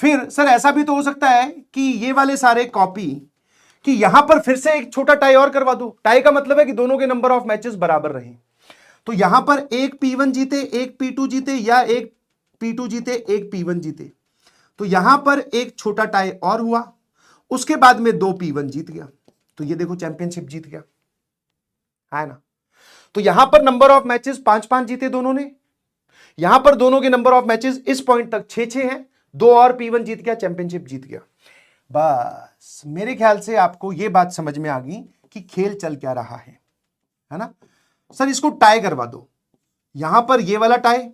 फिर सर ऐसा भी तो हो सकता है कि ये वाले सारे कॉपी, कि यहां पर फिर से एक छोटा टाई और करवा दो। टाई का मतलब है कि दोनों के नंबर ऑफ मैचेस बराबर रहे। तो यहां पर एक P1 जीते, एक P2 जीते, या एक P2 जीते, एक P1 जीते, तो यहां पर एक छोटा टाई और हुआ। उसके बाद में दो P1 जीत गया, तो ये देखो चैंपियनशिप जीत गया, है ना। तो यहां पर नंबर ऑफ मैचेस 5-5 जीते दोनों ने, यहां पर दोनों के नंबर ऑफ मैचेस इस पॉइंट तक 6-6 हैं, दो और P1 जीत गया, चैंपियनशिप जीत गया। बस मेरे ख्याल से आपको यह बात समझ में आ गई कि खेल चल क्या रहा है ना। सर इसको टाई करवा दो, यहां पर ये वाला टाई,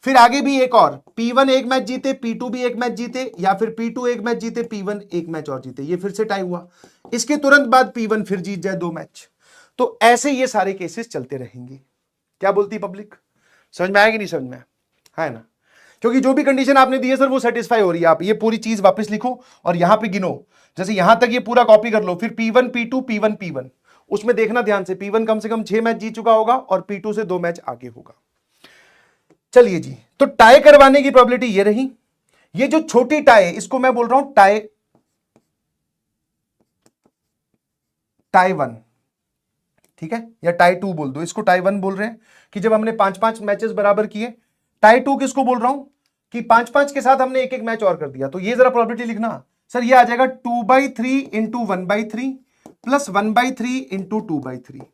फिर आगे भी एक और, P1 एक मैच जीते, P2 भी एक मैच जीते, या फिर P2 एक मैच जीते, P1 एक मैच और जीते, ये फिर से टाई हुआ। इसके तुरंत बाद P1 फिर जीत जाए दो मैच। तो ऐसे ये सारे केसेस चलते रहेंगे। क्या बोलती पब्लिक, समझ में आया कि नहीं समझ में, है ना। क्योंकि जो भी कंडीशन आपने दी है सर वो सेटिस्फाई हो रही है। आप ये पूरी चीज वापस लिखो और यहां पे गिनो, जैसे यहां तक ये पूरा कॉपी कर लो, फिर P1 P2 P1 P1, उसमें देखना ध्यान से, P1 कम से कम 6 मैच जीत चुका होगा और P2 से 2 मैच आगे होगा। चलिए जी, तो टाई करवाने की प्रोबेबिलिटी ये रही। ये जो छोटी टाई है इसको मैं बोल रहा हूं टाई 1, ठीक है, या टाई 2 बोल दो, इसको टाई 1 बोल रहे हैं कि जब हमने 5-5 मैचेस बराबर किए। टाई 2 किसको बोल रहा हूं कि 5-5 के साथ हमने एक एक मैच और कर दिया। तो ये जरा प्रोबेबिलिटी लिखना सर, ये आ जाएगा 2/3 इंटू 1/3 प्लस 1/3 इंटू 2/3।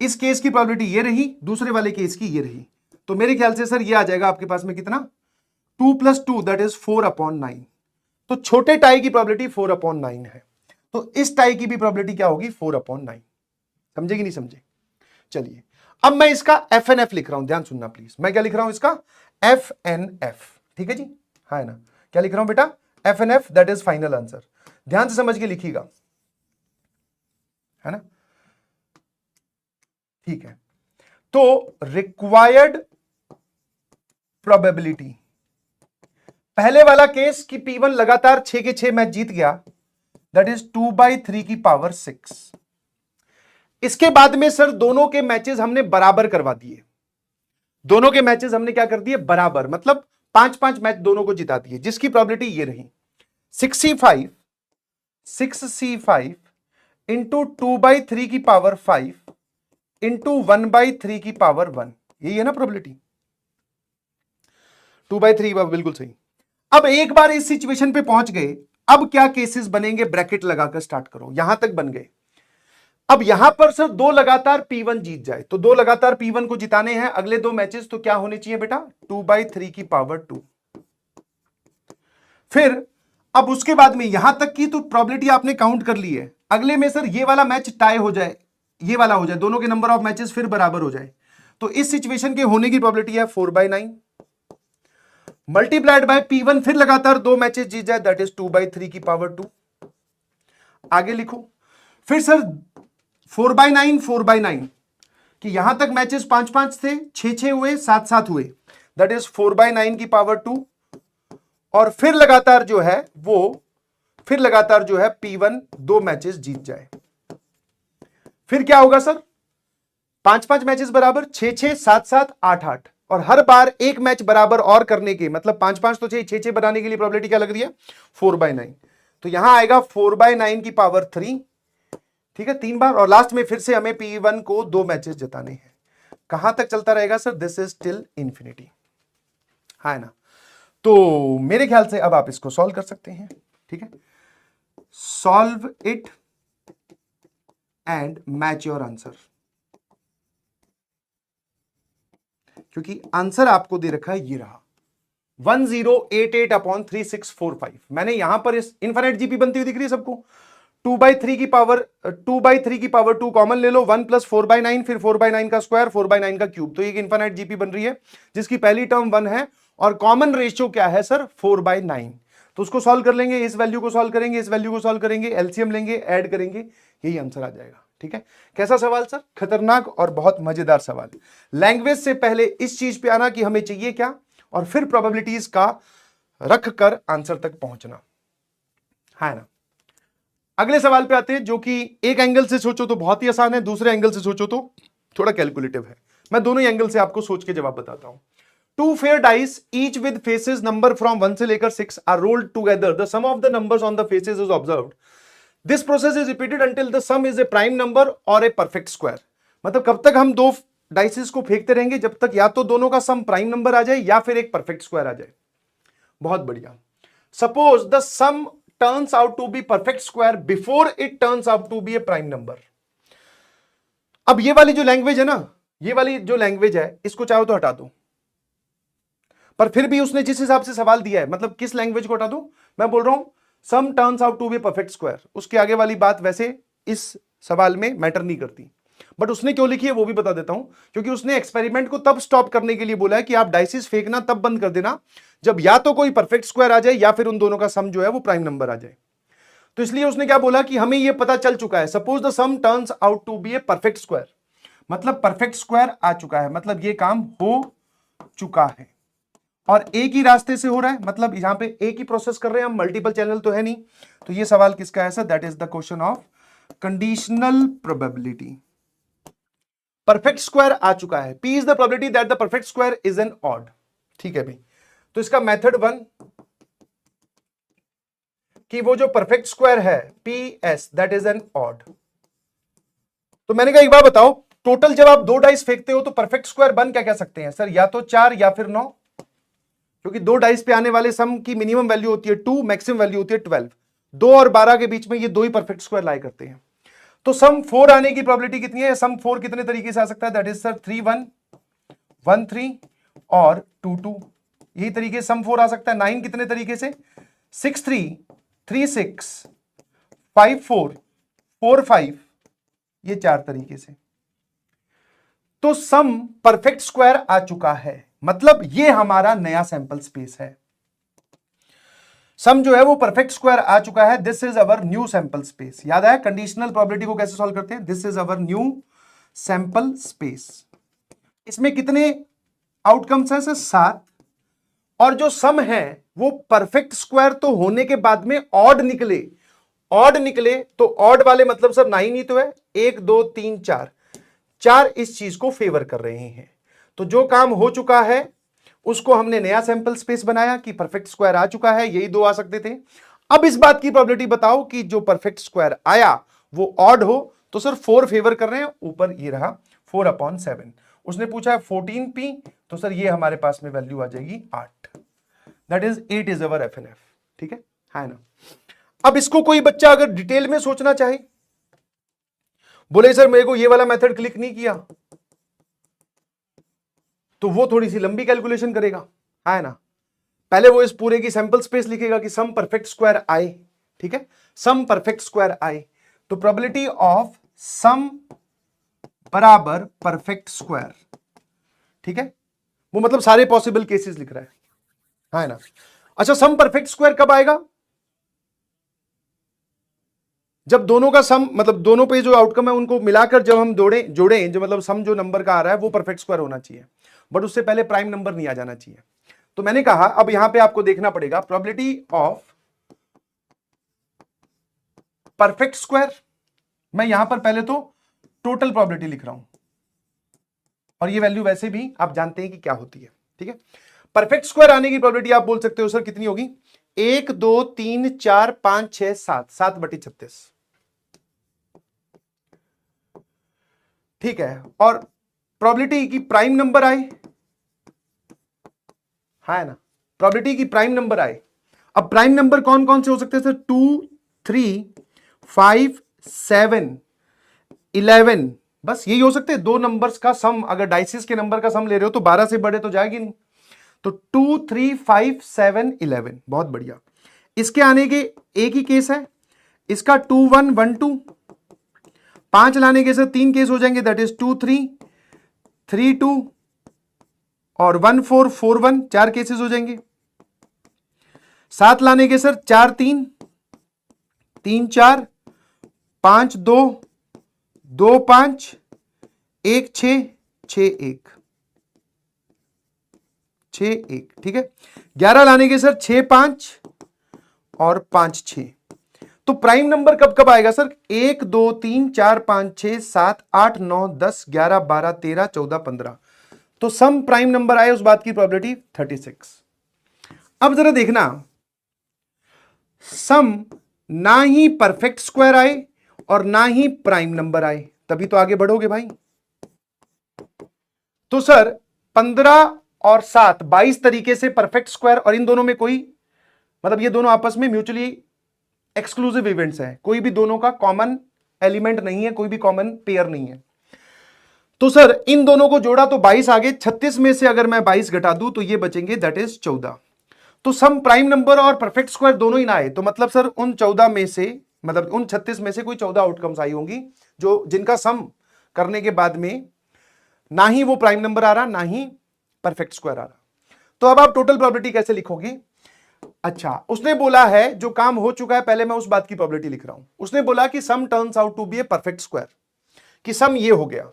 इस केस की प्रोबेबिलिटी ये रही, दूसरे वाले केस की ये रही। तो मेरे ख्याल से सर ये आ जाएगा आपके पास में कितना, 2 + 2 दैट इज 4/9। तो छोटे टाई की प्रोबेबिलिटी 4/9 है, तो इस टाई की भी प्रोबेबिलिटी क्या होगी, 4/9। समझे कि नहीं समझे। चलिए अब मैं इसका FNF लिख रहा हूं, ध्यान सुनना प्लीज। मैं क्या लिख रहा हूं इसका, FNF, ठीक है जी, है ना। क्या लिख रहा हूं बेटा, FNF that is final answer. ध्यान से समझ के लिखिएगा, है ना, ठीक है। तो रिक्वायर्ड प्रोबेबिलिटी, पहले वाला केस कि P1 लगातार 6 के 6 मैच जीत गया, दैट इज 2/3 की पावर 6। इसके बाद में सर दोनों के मैचेस हमने बराबर करवा दिए, दोनों के मैचेस हमने क्या कर दिए, बराबर, मतलब 5-5 मैच दोनों को जिता दिए, जिसकी प्रोबेबिलिटी ये रही 6C5 इंटू 2/3 की पावर 5 इंटू 1/3 की पावर 1। यही है ना प्रोबेबिलिटी, 2/3 बिल्कुल सही। अब एक बार इस सिचुएशन पे पहुंच गए, अब क्या केसेस बनेंगे, ब्रैकेट लगाकर स्टार्ट करो, यहां तक बन गए। अब यहां पर सर दो लगातार P1 जीत जाए, तो दो लगातार P1 को जिताने हैं अगले दो मैचेस, तो क्या होने चाहिए बेटा, 2/3 की पावर 2। फिर अब उसके बाद में यहां तक की तो प्रोबेबिलिटी आपने काउंट कर ली है। अगले में सर ये वाला मैच टाई हो जाए, ये वाला हो जाए, दोनों के नंबर ऑफ मैचेस फिर बराबर हो जाए, तो इस सिचुएशन के होने की प्रोबेबिलिटी है 4/9 मल्टीप्लाइड बाय P1 फिर लगातार दो मैचेस जीत जाए, दैट इज 2/3 की पावर 2। आगे लिखो, फिर सर 4/9 कि यहां तक मैचेस 5-5 थे, 6-6 हुए, 7-7 हुए, दैट इज 4/9 की पावर 2। और फिर लगातार जो है P1 दो मैचेस जीत जाए, फिर क्या होगा सर, 5-5 मैचेस बराबर, 6-6, 7-7, 8-8, और हर बार एक मैच बराबर और करने के, मतलब 5-5 तो 6-6 बनाने के लिए प्रोबेबिलिटी क्या लग रही है, 4/9। तो यहां आएगा 4/9 की पावर 3, ठीक है, 3 बार, और लास्ट में फिर से हमें P1 को दो मैचेस जिताने हैं। कहां तक चलता रहेगा sir, this is till infinity, है ना। तो मेरे ख्याल से अब आप इसको सॉल्व कर सकते हैं, ठीक है। Solve it and match your answer, क्योंकि आंसर आपको दे रखा है ये रहा 1088/3645। मैंने यहां पर इस इनफाइनाइट जीपी बनती हुई दिख रही है सबको, 2/3 की पावर 2 कॉमन ले लो, 1 + 4/9, फिर 4/9 का स्क्वायर, 4/9 का क्यूब, तो एक इनफाइनाइट जीपी बन रही है जिसकी पहली टर्म 1 है और कॉमन रेशियो क्या है सर, 4/9। तो उसको सॉल्व कर लेंगे, इस वैल्यू को सॉल्व करेंगे, इस वैल्यू को सॉल्व करेंगे, एलसीएम लेंगे, ऐड करेंगे, यही आंसर आ जाएगा, ठीक है। कैसा सवाल सर, खतरनाक और बहुत मजेदार सवाल। लैंग्वेज से पहले इस चीज पे आना कि हमें चाहिए क्या, और फिर प्रोबेबिलिटीज का रख कर आंसर तक पहुंचना, है ना। अगले सवाल पे आते हैं, जो कि एक एंगल से सोचो तो बहुत ही आसान है, दूसरे एंगल से सोचो तो थोड़ा कैलकुलेटिव है। मैं दोनों ही एंगल से आपको सोच के जवाब बताता हूं। Two fair dice each with faces number from 1 से लेकर 6 are rolled together, the sum of the numbers on the faces is observed, this process is repeated until the sum is a prime number और ए परफेक्ट स्क्वायर। मतलब कब तक हम दो डाइसेस को फेंकते रहेंगे, जब तक या तो दोनों का सम प्राइम नंबर आ जाए या फिर एक परफेक्ट स्क्वायर आ जाए। बहुत बढ़िया। Suppose the sum turns out to be perfect square before it turns out to be a prime number. अब ये वाली जो लैंग्वेज है ना, ये वाली जो लैंग्वेज है, इसको चाहो तो हटा दो, पर फिर भी उसने जिस हिसाब से सवाल दिया है, मतलब किस लैंग्वेज को हटा दो, मैं बोल रहा हूं sum turns out to be perfect square, उसके आगे वाली बात वैसे इस सवाल में मैटर नहीं करती, बट उसने क्यों लिखी है वो भी बता देता हूं। क्योंकि उसने एक्सपेरिमेंट को तब स्टॉप करने के लिए बोला है कि आप डाइसिस फेंकना तब बंद कर देना जब या तो कोई परफेक्ट स्क्वायर आ जाए या फिर उन दोनों का सम जो है वो प्राइम नंबर आ जाए। तो इसलिए उसने क्या बोला कि हमें यह पता चल चुका है, suppose the sum turns out to be a perfect square, मतलब परफेक्ट स्क्वायर आ चुका है, मतलब ये काम हो चुका है और एक ही रास्ते से हो रहा है, मतलब यहां पे एक ही प्रोसेस कर रहे हैं हम, मल्टीपल चैनल तो है नहीं। तो ये सवाल किसका है sir? That is the question of conditional probability. Perfect square आ चुका है, P is the probability that the perfect square is an odd. ठीक है भाई, तो इसका मेथड 1 कि वो जो परफेक्ट स्क्वायर है PS that is an odd. तो मैंने कहा एक बार बताओ, टोटल जब आप दो डाइस फेंकते हो तो परफेक्ट स्क्वायर बन क्या क्या सकते हैं सर? या तो 4 या फिर 9, क्योंकि दो डाइस पे आने वाले सम की मिनिमम वैल्यू होती है 2, मैक्सिमम वैल्यू होती है 12। 2 और 12 के बीच में ये दो ही परफेक्ट स्क्वायर लाई करते हैं। तो सम 4 आने की प्रोबेबिलिटी कितनी है? सम 4 कितने तरीके से आ सकता है? दैट इज सर 3 1 1 3 और 2 2, यही तरीके सम 4 आ सकता है। 9 कितने तरीके से? 6 3 3 6 5 4 4 5, ये 4 तरीके से। तो सम परफेक्ट स्क्वायर आ चुका है, मतलब ये हमारा नया सैंपल स्पेस है। सम जो है वो परफेक्ट स्क्वायर आ चुका है, this is our new sample space. याद आया कंडीशनल प्रोबेबिलिटी को कैसे सॉल्व करते हैं? This is our new sample space. इसमें कितने आउटकम्स हैं सर? 7। और जो सम है वो परफेक्ट स्क्वायर तो होने के बाद में ऑड निकले, ऑड निकले तो ऑड वाले मतलब सर 9 ही तो है, 1 2 3 4, 4 इस चीज को फेवर कर रहे हैं। तो जो काम हो चुका है उसको हमने नया सैंपल स्पेस बनाया कि परफेक्ट स्क्वायर आ चुका है, यही दो आ सकते थे। अब इस बात की प्रोबेबिलिटी बताओ कि जो परफेक्ट स्क्वायर आया वो ऑड हो, तो सर 4 फेवर कर रहे हैं, ऊपर ये रहा 4/7। उसने पूछा है 14p, तो सर ये हमारे पास में वैल्यू आ जाएगी 8, that is 8 is our FNF। ठीक है ना। अब इसको कोई बच्चा अगर डिटेल में सोचना चाहे, बोले सर मेरे को ये वाला मेथड क्लिक नहीं किया, तो वो थोड़ी सी लंबी कैलकुलेशन करेगा, है ना। पहले वो इस पूरे की सैंपल स्पेस लिखेगा कि सम परफेक्ट स्क्वायर आए, ठीक है, सम परफेक्ट स्क्वायर आए, तो प्रोबेबिलिटी ऑफ सम बराबर परफेक्ट स्क्वायर, ठीक है, वो मतलब सारे पॉसिबल केसेस लिख रहा है ना। अच्छा, सम परफेक्ट स्क्वायर कब आएगा? जब दोनों का सम, मतलब दोनों पे जो आउटकम है उनको मिलाकर जब हम जोड़ें, जो मतलब सम जो नंबर का आ रहा है वो परफेक्ट स्क्वायर होना चाहिए, बट उससे पहले प्राइम नंबर नहीं आ जाना चाहिए। तो मैंने कहा अब यहां पे आपको देखना पड़ेगा प्रोबेबिलिटी ऑफ परफेक्ट स्क्वायर। मैं यहां पर पहले तो टोटल प्रोबेबिलिटी लिख रहा हूं, और ये वैल्यू वैसे भी आप जानते हैं कि क्या होती है, ठीक है। परफेक्ट स्क्वायर आने की प्रोबेबिलिटी आप बोल सकते हो सर कितनी होगी? 1 2 3 4 5 6 7, 7/36, ठीक है। और प्रोबेबिलिटी की प्राइम नंबर आए, है ना, प्रोबेबिलिटी की प्राइम नंबर आए। अब प्राइम नंबर कौन कौन से हो सकते हैं सर? 2 3 5 7 11, बस यही हो सकते हैं। दो नंबर्स का सम, अगर डाइसिस के नंबर का सम ले रहे हो तो 12 से बड़े तो जाएगी नहीं। तो 2 3 5 7 11, बहुत बढ़िया। इसके आने के एक ही केस है, इसका 2 1 1 2, 5 लाने के सर 3 केस हो जाएंगे, दैट इज 2 3 3 2 और 1 4 4 1, 4 केसेस हो जाएंगे। 7 लाने के सर 4 3 3 4 5 2 2 5 1 6 6 1, 6 1, ठीक है। 11 लाने के सर 6 5 और 5 6। तो प्राइम नंबर कब कब आएगा सर? 1 2 3 4 5 6 7 8 9 10 11 12 13 14 15। तो सम प्राइम नंबर आए उस बात की प्रोबेबिलिटी 36। अब जरा देखना, सम ना ही परफेक्ट स्क्वायर आए और ना ही प्राइम नंबर आए, तभी तो आगे बढ़ोगे भाई। तो सर 15 और 7 22 तरीके से परफेक्ट स्क्वायर, और इन दोनों में कोई मतलब ये दोनों आपस में म्यूचुअली एक्सक्लूसिव इवेंट्स हैं, कोई भी दोनों का कॉमन एलिमेंट नहीं है, कोई भी कॉमन पेयर नहीं है। तो सर इन दोनों को जोड़ा तो 22 आ गए, 36 में से अगर मैं 22 घटा दूं तो ये बचेंगे, दैट इज 14। तो सम प्राइम नंबर और परफेक्ट स्क्वायर दोनों ही ना आए, तो मतलब सर उन 14 में से, मतलब उन 36 में से कोई 14 आउटकम्स आई होंगी जो जिनका सम करने के बाद में ना ही वो प्राइम नंबर आ रहा ना ही परफेक्ट स्क्वायर आ रहा। तो अब आप टोटल प्रोबेबिलिटी कैसे लिखोगे? अच्छा, उसने बोला है जो काम हो चुका है, पहले मैं उस बात की प्रोबेबिलिटी लिख रहा हूं। उसने बोला कि sum turns out to be a perfect square, कि सम ये हो गया।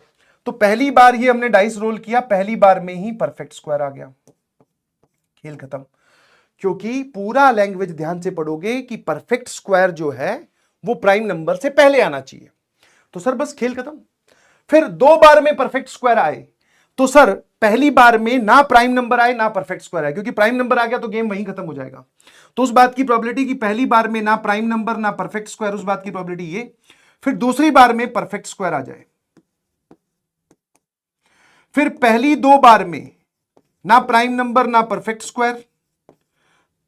तो पहली बार ही हमने डाइस रोल किया, पहली बार में ही परफेक्ट स्क्वायर आ गया, खेल खत्म। क्योंकि पूरा लैंग्वेज ध्यान से पढ़ोगे कि परफेक्ट स्क्वायर जो है वो प्राइम नंबर से पहले आना चाहिए। तो सर बस खेल खत्म। फिर 2 बार में परफेक्ट स्क्वायर आए, तो सर पहली बार में ना प्राइम नंबर आए ना परफेक्ट स्क्वायर आए, क्योंकि प्राइम नंबर आ गया तो गेम वहीं खत्म हो जाएगा। तो उस बात की प्रोबेबिलिटी कि पहली बार में ना प्राइम नंबर ना परफेक्ट स्क्वायर, उस बात की प्रोबेबिलिटी ये। फिर दूसरी बार में परफेक्ट स्क्वायर आ जाए, फिर पहली 2 बार में ना प्राइम नंबर ना परफेक्ट स्क्वायर,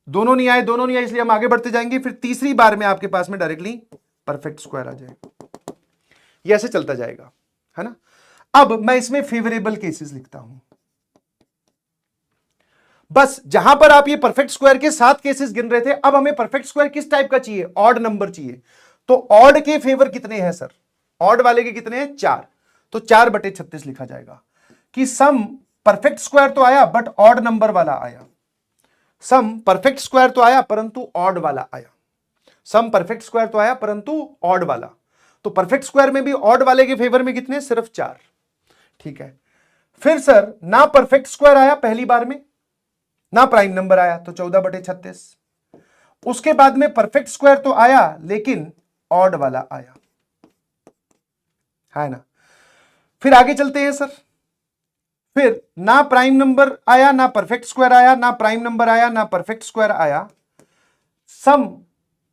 दोनों नहीं आए, इसलिए हम आगे बढ़ते जाएंगे। फिर तीसरी बार में आपके पास में डायरेक्टली परफेक्ट स्क्वायर आ जाए, ये ऐसे चलता जाएगा, है ना। अब मैं इसमें फेवरेबल केसेस लिखता हूं, बस जहां पर आप ये परफेक्ट स्क्वायर के 7 केसेस गिन रहे थे, अब हमें परफेक्ट स्क्वायर किस टाइप का चाहिए? ऑड नंबर चाहिए। तो ऑड के फेवर कितने हैं सर? ऑड वाले के कितने हैं? 4। तो 4/36 लिखा जाएगा कि सम परफेक्ट स्क्वायर तो आया बट ऑड नंबर वाला आया। सम परफेक्ट स्क्वायर तो आया परंतु ऑड वाला आया। सम परफेक्ट स्क्वायर तो आया परंतु ऑड वाला। तो परफेक्ट स्क्वायर में भी ऑड वाले के फेवर में कितने? सिर्फ 4। ठीक है। फिर सर ना परफेक्ट स्क्वायर आया पहली बार में, ना प्राइम नंबर आया, तो 14/36। उसके बाद में परफेक्ट स्क्वायर तो आया लेकिन ऑड वाला आया, है ना। फिर आगे चलते हैं सर। फिर ना प्राइम नंबर आया ना परफेक्ट स्क्वायर आया, ना प्राइम नंबर आया ना परफेक्ट स्क्वायर आया,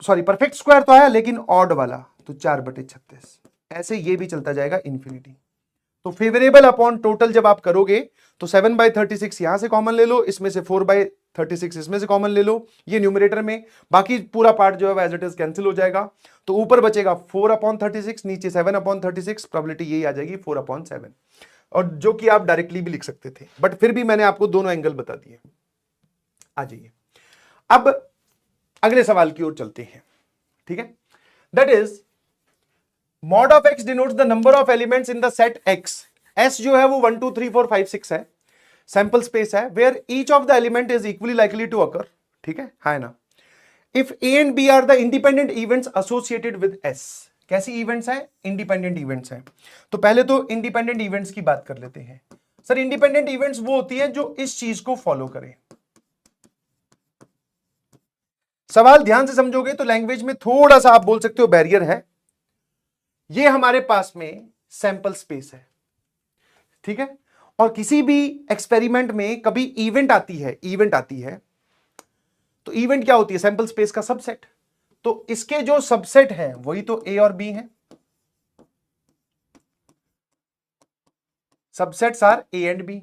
परफेक्ट स्क्वायर तो आया लेकिन ऑड वाला, तो 4/36। ऐसे ये भी चलता जाएगा इन्फिनिटी। तो फेवरेबल अपॉन टोटल जब आप करोगे तो 7/36 यहां से कॉमन ले लो, इसमें से 4/36 इसमें से कॉमन ले लो, ये न्यूमरेटर में, बाकी पूरा पार्ट जो है एज इट इज कैंसिल हो जाएगा। तो ऊपर बचेगा 4/36, नीचे 7/36, प्रोबेबिलिटी यही आ जाएगी 4/7, और जो कि आप डायरेक्टली भी लिख सकते थे, बट फिर भी मैंने आपको दोनों एंगल बता दिए। आ जाइए अब अगले सवाल की ओर चलते हैं, ठीक है। That is mod of x denotes the number of elements in the set x। s जो है वो 1 2 3 4 5 6 है, सैंपल स्पेस है, where each of the element is equally likely to occur, ठीक है ना। if a and b are the independent events associated with s। कैसी इवेंट्स हैं? इंडिपेंडेंट इवेंट्स हैं। तो पहले तो इंडिपेंडेंट इवेंट्स की बात कर लेते हैं। सर इंडिपेंडेंट इवेंट्स वो होती है जो इस चीज को फॉलो करें। सवाल ध्यान से समझोगे तो लैंग्वेज में थोड़ा सा आप बोल सकते हो बैरियर है। ये हमारे पास में सैंपल स्पेस है, ठीक है, और किसी भी एक्सपेरिमेंट में कभी इवेंट आती है, तो इवेंट क्या होती है? सैंपल स्पेस का सबसेट। तो इसके जो सबसेट है वही तो ए और बी है। Subsets are A and B,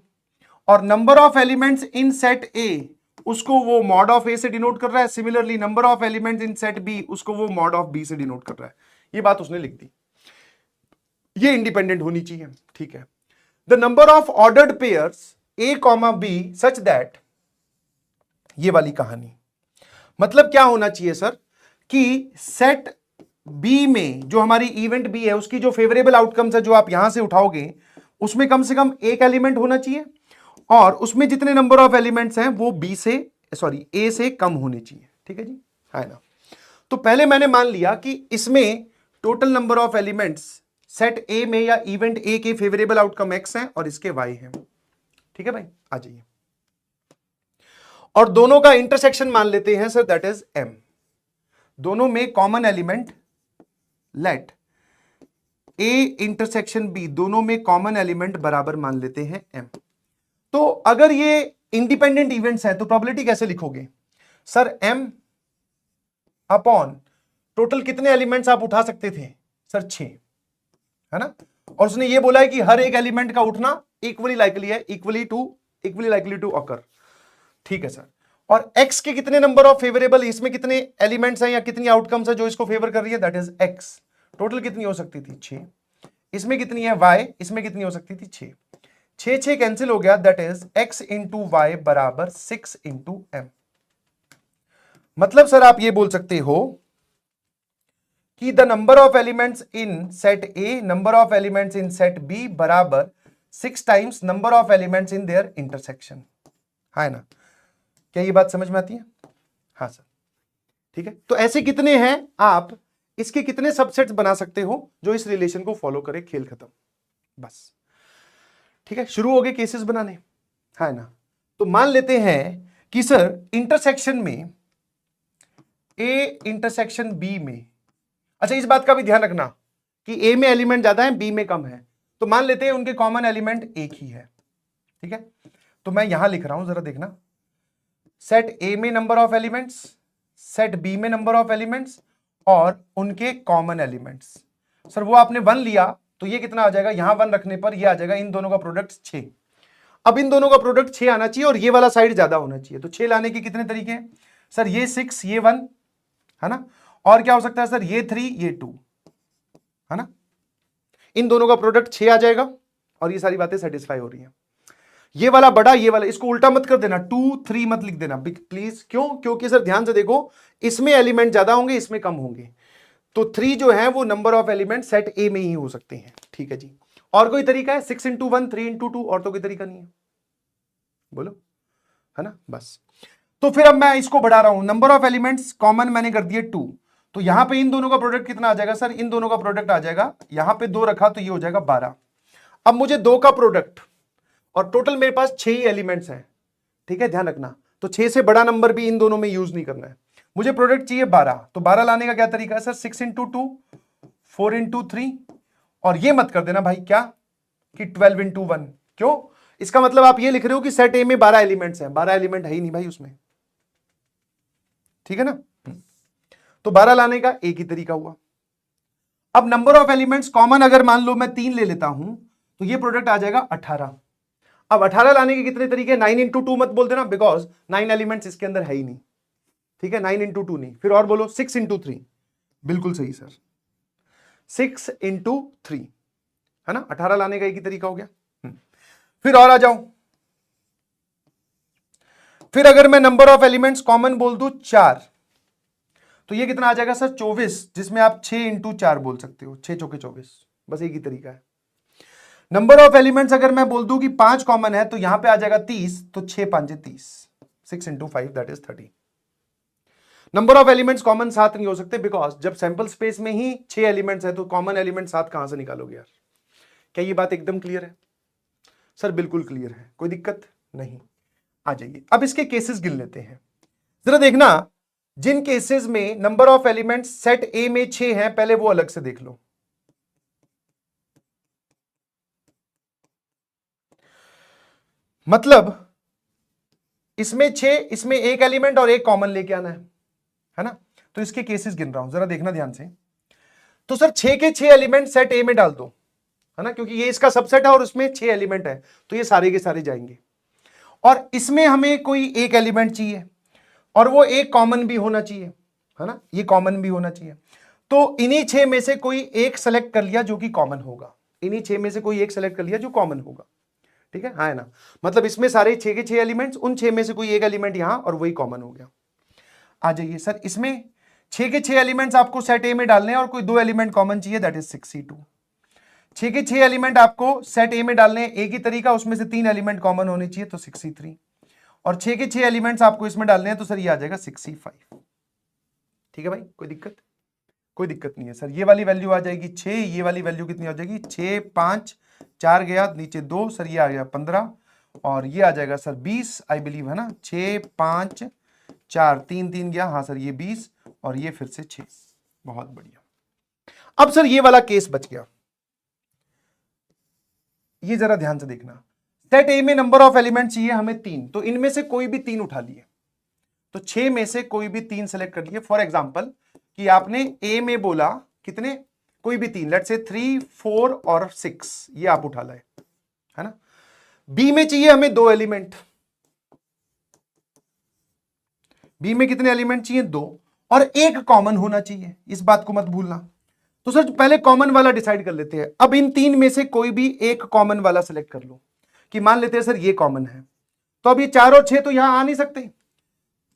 और number of elements in set A उसको वो मॉड ऑफ ए से डिनोट कर रहा है। Similarly number of elements in set B उसको वो मॉड ऑफ बी से डिनोट कर रहा है। ये बात उसने लिख दी, ये इंडिपेंडेंट होनी चाहिए, ठीक है। The number of ordered pairs A comma B such that, ये वाली कहानी मतलब क्या होना चाहिए सर कि सेट बी में जो हमारी इवेंट बी है उसकी जो फेवरेबल आउटकम्स है जो आप यहां से उठाओगे उसमें कम से कम एक एलिमेंट होना चाहिए, और उसमें जितने नंबर ऑफ एलिमेंट्स हैं वो ए से कम होने चाहिए, ठीक है जी, है ना। तो पहले मैंने मान लिया कि इसमें total number of elements set A में या इवेंट ए के फेवरेबल आउटकम एक्स है और इसके वाई है, ठीक है भाई। आ जाइए और दोनों का इंटरसेक्शन मान लेते हैं सर, दैट इज m। दोनों में common element let a intersection b, दोनों में कॉमन एलिमेंट बराबर मान लेते हैं m। तो अगर ये इंडिपेंडेंट इवेंट्स हैं तो प्रोबेबिलिटी कैसे लिखोगे सर? m अपॉन टोटल कितने एलिमेंट्स आप उठा सकते थे सर? 6, है ना। और उसने ये बोला है कि हर एक एलिमेंट का उठना इक्वली लाइकली है, इक्वली लाइकली टू अकर। ठीक है सर। और x के कितने नंबर ऑफ फेवरेबल, इसमें कितने एलिमेंट्स हैं या कितनी आउटकम्स है जो इसको फेवर कर रही है, दैट इज x। टोटल कितनी हो सकती थी? 6। इसमें कितनी है? y। इसमें कितनी हो सकती थी? 6। 6 कैंसिल हो गया, that is x into y बराबर 6 इंटू m। मतलब सर आप ये बोल सकते हो कि the number of elements in set A, number of elements in set B बराबर 6 times number of elements in their intersection, है ना। क्या ये बात समझ में आती है? हाँ सर। ठीक है, तो ऐसे कितने हैं, आप इसके कितने सबसेट्स बना सकते हो जो इस रिलेशन को फॉलो करे, खेल खत्म बस। ठीक है, शुरू हो गए केसेस बनाने, है ना। तो मान लेते हैं कि सर इंटरसेक्शन में ए इंटरसेक्शन बी में, अच्छा इस बात का भी ध्यान रखना कि ए में एलिमेंट ज्यादा है, बी में कम है, तो मान लेते हैं उनके कॉमन एलिमेंट एक ही है। ठीक है, तो मैं यहां लिख रहा हूं, जरा देखना। सेट ए में number of elements, set B में नंबर ऑफ एलिमेंट्स और उनके कॉमन एलिमेंट्स। सर वो आपने 1 लिया तो ये कितना आ जाएगा? यहां 1 रखने पर ये आ जाएगा, इन दोनों का प्रोडक्ट 6। अब इन दोनों का प्रोडक्ट 6 आना चाहिए और ये वाला साइड ज्यादा होना चाहिए, तो 6 लाने के कितने तरीके हैं सर? ये 6, ये 1, है ना। और क्या हो सकता है सर? ये 3, ये 2, है ना। इन दोनों का प्रोडक्ट 6 आ जाएगा और ये सारी बातें सेटिस्फाई हो रही हैं। ये वाला बड़ा, ये वाला, इसको उल्टा मत कर देना, 2 3 मत लिख देना प्लीज। क्यों? क्योंकि सर ध्यान से देखो, इसमें एलिमेंट ज्यादा होंगे, इसमें कम होंगे, तो 3 जो है वो number of element set A में ही हो सकते हैं। ठीक है जी। और कोई तरीका है? 6 इंटू 1, 3 इंटू 2, और तो कोई तरीका नहीं है, बोलो, है ना। बस, तो फिर अब मैं इसको बढ़ा रहा हूं, नंबर ऑफ एलिमेंट्स कॉमन मैंने कर दिए 2, तो यहां पे इन दोनों का प्रोडक्ट कितना आ जाएगा सर? इन दोनों का प्रोडक्ट आ जाएगा, यहां पे 2 रखा तो ये हो जाएगा 12। अब मुझे 2 का प्रोडक्ट, और टोटल मेरे पास 6 ही एलिमेंट्स हैं। ठीक है, ध्यान रखना, तो 6 से बड़ा नंबर भी इन दोनों में यूज नहीं करना है। मुझे प्रोडक्ट चाहिए 12, तो 12 लाने का क्या तरीका है सर? 6 इंटू 2, 4 इंटू 3, और ये मत कर देना भाई क्या कि 12 इंटू 1। क्यों? इसका मतलब आप ये लिख रहे हो कि सेट ए में 12 एलिमेंट्स हैं, 12 एलिमेंट है ही नहीं भाई उसमें। ठीक है ना। तो 12 लाने का एक ही तरीका हुआ। अब नंबर ऑफ एलिमेंट्स कॉमन अगर मान लो मैं 3 ले लेता हूं तो ये प्रोडक्ट आ जाएगा 18। अब 18 लाने के कितने तरीके? 9 इंटू 2 मत बोल देना, बिकॉज 9 एलिमेंट्स इसके अंदर है ही नहीं। ठीक है, 9 इंटू 2 नहीं। फिर और बोलो 6 इंटू 3, बिल्कुल सही सर, 6 इंटू 3, है ना। 18 लाने का एक ही तरीका हो गया। फिर और आ जाओ, फिर अगर मैं नंबर ऑफ एलिमेंट्स कॉमन बोल दूं 4, तो ये कितना आ जाएगा सर? 24, जिसमें आप 6 इंटू 4 बोल सकते हो, 6 चौके 24, बस एक ही तरीका है। नंबर ऑफ एलिमेंट्स अगर मैं बोल दूं कि 5 कॉमन है तो यहां पे आ जाएगा 30, तो 6 5 30, 6 into 5 that is 30। Number of elements common 7 नहीं हो सकते, बिकॉज जब सैंपल स्पेस में ही 6 एलिमेंट्स है तो कॉमन एलिमेंट 7 कहां से निकालोगे यार? क्या ये बात एकदम क्लियर है सर? बिल्कुल क्लियर है, कोई दिक्कत नहीं। आ जाइए, अब इसके केसेस गिन लेते हैं। जरा देखना, जिन केसेस में number of elements set A में 6 हैं, पहले वो अलग से देख लो। मतलब इसमें 6, इसमें एक एलिमेंट और एक कॉमन लेके आना है ना। तो इसके केसेस गिन रहा हूं, जरा देखना ध्यान से। तो सर 6 के 6 एलिमेंट सेट ए में डाल दो, है ना, क्योंकि ये इसका सबसेट है और उसमें 6 एलिमेंट है, तो ये सारे के सारे जाएंगे। और इसमें हमें कोई एक एलिमेंट चाहिए और वो एक कॉमन भी होना चाहिए, है ना, ये कॉमन भी होना चाहिए। तो इन्हीं 6 में से कोई एक सेलेक्ट कर लिया जो कि कॉमन होगा, इन्हीं 6 में से कोई एक सेलेक्ट कर लिया जो कॉमन होगा। ठीक है, हाँ है ना। मतलब इसमें सारे 6 के 6 एलिमेंट्स, उन 6 में से कोई एक एलिमेंट यहां और वही कॉमन हो गया। आ जाइए सर, इसमें 6 के 6 एलिमेंट्स आपको सेट ए में डालने हैं और कोई 2 एलिमेंट कॉमन चाहिए, दैट इज 6c2। 6 के 6 एलिमेंट आपको सेट ए में डालने, एक ही तरीका, उसमें से 3 एलिमेंट कॉमन होने चाहिए, तो 6c3। और 6 के 6 एलिमेंट्स आपको इसमें डालने हैं, तो सर ये आ जाएगा 6c5। ठीक है भाई, कोई दिक्कत? कोई दिक्कत नहीं है सर। ये वाली वैल्यू आ जाएगी 6, ये वाली वैल्यू कितनी आ जाएगी? 6 5 4 गया नीचे 2, सर ये आ गया 15, और ये आ जाएगा सर 20 आई बिलीव, है ना, 6 5 4 3 3 गया, हाँ सर ये 20 और ये फिर से 6। बहुत बढ़िया। अब सर ये वाला केस बच गया, ये जरा ध्यान से देखना। सेट ए में नंबर ऑफ एलिमेंट चाहिए हमें 3, तो इनमें से कोई भी 3 उठा लिए, तो 6 में से कोई भी 3 सेलेक्ट कर लिए। फॉर एग्जांपल कि आपने ए में बोला कितने, कोई भी 3, लेट्स से 3 4 और 6, ये आप उठा लाए, है ना। बी में चाहिए हमें 2 एलिमेंट, बी में कितने एलिमेंट चाहिए, 2, और एक कॉमन होना चाहिए, इस बात को मत भूलना। तो सर पहले कॉमन वाला डिसाइड कर लेते हैं। अब इन 3 में से कोई भी एक कॉमन वाला सेलेक्ट कर लो, कि मान लेते हैं सर ये कॉमन है, तो अब ये 4 और 6 तो यहां आ नहीं सकते,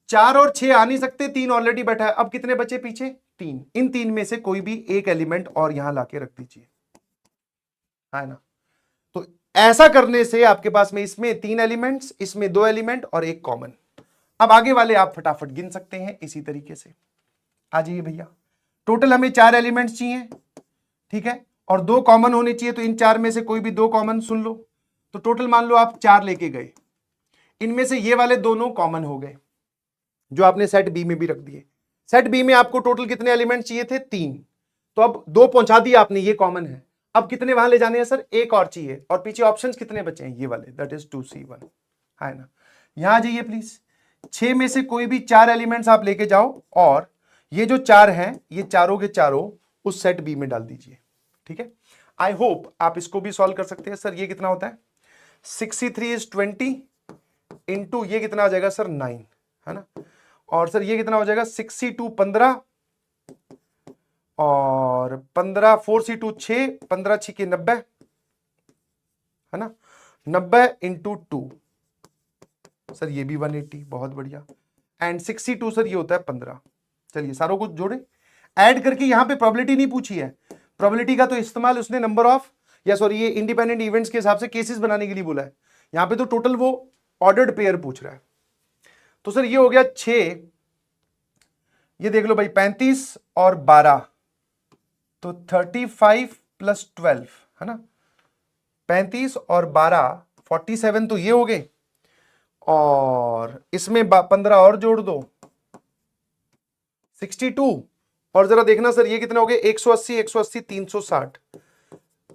4 और 6 आ नहीं सकते, 3 ऑलरेडी बैठा है। अब कितने बचे पीछे, 3, इन 3 में से कोई भी एक एलिमेंट और यहां लाके रख दीजिए, है ना। तो ऐसा करने से आपके पास में इसमें 3 एलिमेंट्स, इसमें 2 एलिमेंट और एक कॉमन। अब आगे वाले आप फटाफट गिन सकते हैं इसी तरीके से। आ जाइए भैया, टोटल हमें 4 एलिमेंट्स चाहिए, ठीक है, और 2 कॉमन होने चाहिए, तो इन 4 में से कोई भी 2 कॉमन सुन लो। तो टोटल मान लो आप 4 लेके गए, इनमें से ये वाले दोनों कॉमन हो गए जो आपने सेट बी में भी रख दिए। सेट बी में आपको टोटल कितने एलिमेंट चाहिए थे, 3, तो अब 2 पहुंचा दिए आपने, ये कॉमन है। अब कितने वहां ले जाने हैं सर, एक और चाहिए, और पीछे ऑप्शंस कितने बचे हैं, ये वाले, दैट इज 2C1, है ना। यहां आ जाइए प्लीज, 6 में से कोई भी 4 एलिमेंट्स आप लेके जाओ, और ये जो 4 हैं ये चारों के चारों उस सेट बी में डाल दीजिए, ठीक है। आई होप आप इसको भी सॉल्व कर सकते हैं। सर ये कितना होता है, 63 is 20 इंटू ये कितना आ जाएगा सर 9, है ना, और सर ये कितना हो जाएगा 62 15 और 15 4C2 6, 15 6 के 90, है ना, 90 इंटू 2, सर ये भी 180, बहुत बढ़िया। एंड 62 सर ये होता है 15। चलिए सारों को जोड़े, ऐड करके, यहां पे प्रोबेबिलिटी नहीं पूछी है, प्रोबेबिलिटी का तो इस्तेमाल उसने नंबर ऑफ, या सॉरी ये इंडिपेंडेंट इवेंट्स के हिसाब से केसेस बनाने के लिए बोला है। यहां पे तो टोटल वो ऑर्डर्ड पेयर पूछ रहा है। तो सर ये हो गया 6, ये देख लो भाई 35 और 12, तो 35 प्लस 12, है ना, 35 और 12 47, तो ये हो गए, और इसमें 15 और जोड़ दो 62, और जरा देखना सर ये कितने हो गए, 180 180 360,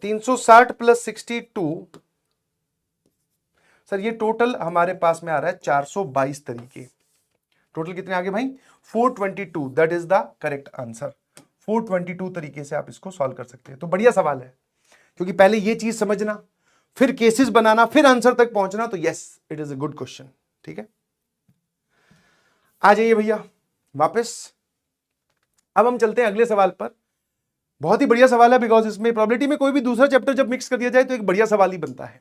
360 प्लस 62, सर ये टोटल हमारे पास में आ रहा है 422 तरीके। टोटल कितने आगे भाई, 422, that is the correct answer. 422 तरीके से आप इसको सॉल्व कर सकते हैं। तो बढ़िया सवाल है, क्योंकि पहले ये चीज समझना, फिर केसेस बनाना, फिर आंसर तक पहुंचना, तो yes it is a good question, ठीक है। आ जाइए भैया वापस, अब हम चलते हैं अगले सवाल पर। बहुत ही बढ़िया सवाल है, बिकॉज इसमें प्रोबेबिलिटी में कोई भी दूसरा चैप्टर जब मिक्स कर दिया जाए तो एक बढ़िया सवाल ही बनता है।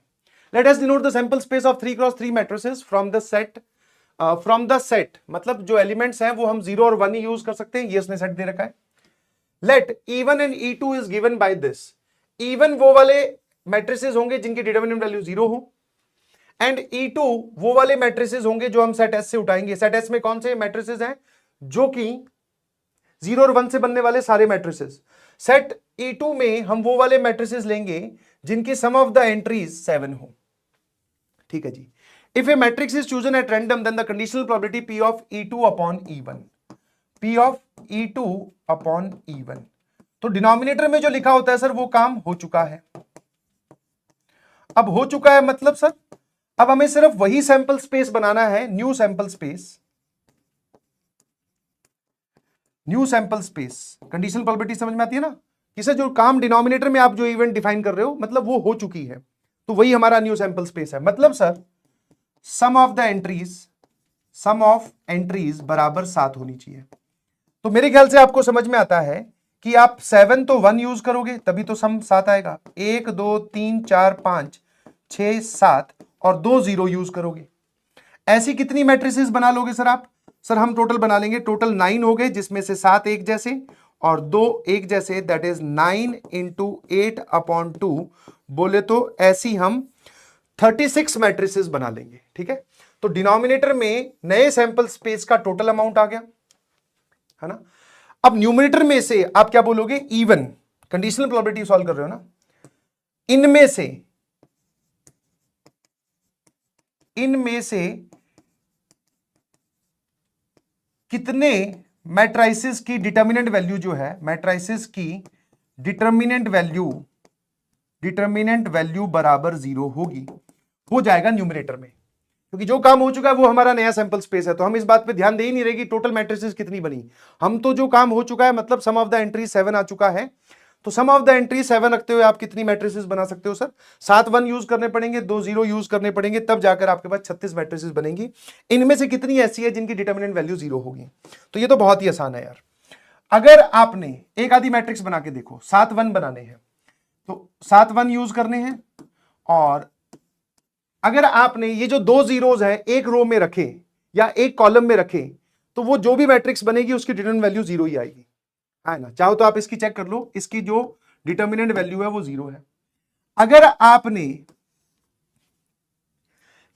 Let us denote the sample space of 3x3 matrices from the set, मतलब जो एलिमेंट्स हैं वो हम 0 और 1 ही यूज कर सकते हैं, ये उसने सेट दे रखा है। Let E1 and E2 is given by this. E1 वो वाले मैट्रिसेस होंगे जिनकी डिटरमिनेंट वैल्यू 0 हो, एंड E2 वो वाले मैट्रिसेस होंगे जो हम सेट S से उठाएंगे। सेट S में कौन से मैट्रिसेस हैं, जो कि 0 और 1 से बनने वाले सारे मैट्रिसेस। सेट E2 में हम वो वाले मैट्रिसेस लेंगे जिनकी सम ऑफ द एंट्रीज 7 हो, ठीक है जी। If a matrix is chosen at random then the conditional probability P of E2 upon E1, P of E2 upon E1। तो डिनोमिनेटर में जो लिखा होता है सर वो काम हो चुका है। अब हो चुका है मतलब सर अब हमें सिर्फ वही सैंपल स्पेस बनाना है, new sample space, new sample space. Conditional probability समझ में आती है ना, कि सर जो काम डिनोमिनेटर में आप जो इवेंट डिफाइन कर रहे हो मतलब वो हो चुकी है, तो वही हमारा न्यू सैंपल स्पेस है। मतलब सर सम ऑफ एंट्रीज बराबर 7 होनी चाहिए। तो मेरे ख्याल से आपको समझ में आता है कि आप 7 तो 1 यूज करोगे तभी तो सम 7 आएगा, 1 2 3 4 5 6 7 और 2 0 यूज करोगे। ऐसी कितनी मैट्रिसेस बना लोगे सर आप, सर हम टोटल बना लेंगे, टोटल 9 हो गए, जिसमें से 7 एक जैसे और 2 एक जैसे, दैट इज 9 इंटू 8 अपॉन 2, बोले तो ऐसी हम 36 मैट्रिसेस बना लेंगे, ठीक है। तो डिनोमिनेटर में नए सैंपल स्पेस का टोटल अमाउंट आ गया, है ना। अब न्यूमरेटर में से आप क्या बोलोगे, इवन, कंडीशनल प्रोबेबिलिटी सॉल्व कर रहे हो ना, इनमें से इनमें से कितने मैट्राइसिस की डिटर्मिनेंट वैल्यू जो है, मैट्राइसिस की डिटर्मिनेंट वैल्यू बराबर 0 होगी, हो जाएगा न्यूमरेटर में, क्योंकि जो काम हो चुका है वो हमारा नया सैंपल स्पेस है, तो हम इस बात पे ध्यान दे ही नहीं रहे कि टोटल मैट्रिसेस कितनी बनी। हम तो जो काम हो चुका है, मतलब सम ऑफ द एंट्री 7 आ चुका है, तो सम ऑफ द एंट्री 7 रखते हुए आप कितनी मैट्रिसेस बना सकते हो सर? 7 1 यूज करने पड़ेंगे, 2 0 यूज करने पड़ेंगे, तब जाकर आपके पास 36 मैट्रिसेस बनेंगी। इनमें से कितनी ऐसी है जिनकी डिटर्मिनेंट वैल्यू 0 होगी? तो ये तो बहुत ही आसान है यार। अगर आपने एक आधी मैट्रिक्स बना के देखो, 7 1 बनाने हैं तो 7 1 यूज करने हैं, और अगर आपने ये जो 2 जीरोज है एक रो में रखे या एक कॉलम में रखे, तो वो जो भी मैट्रिक्स बनेगी उसकी डिटर्मिनेंट वैल्यू 0 ही आएगी, है ना? चाहो तो आप इसकी चेक कर लो, इसकी जो डिटर्मिनेंट वैल्यू है वो 0 है। अगर आपने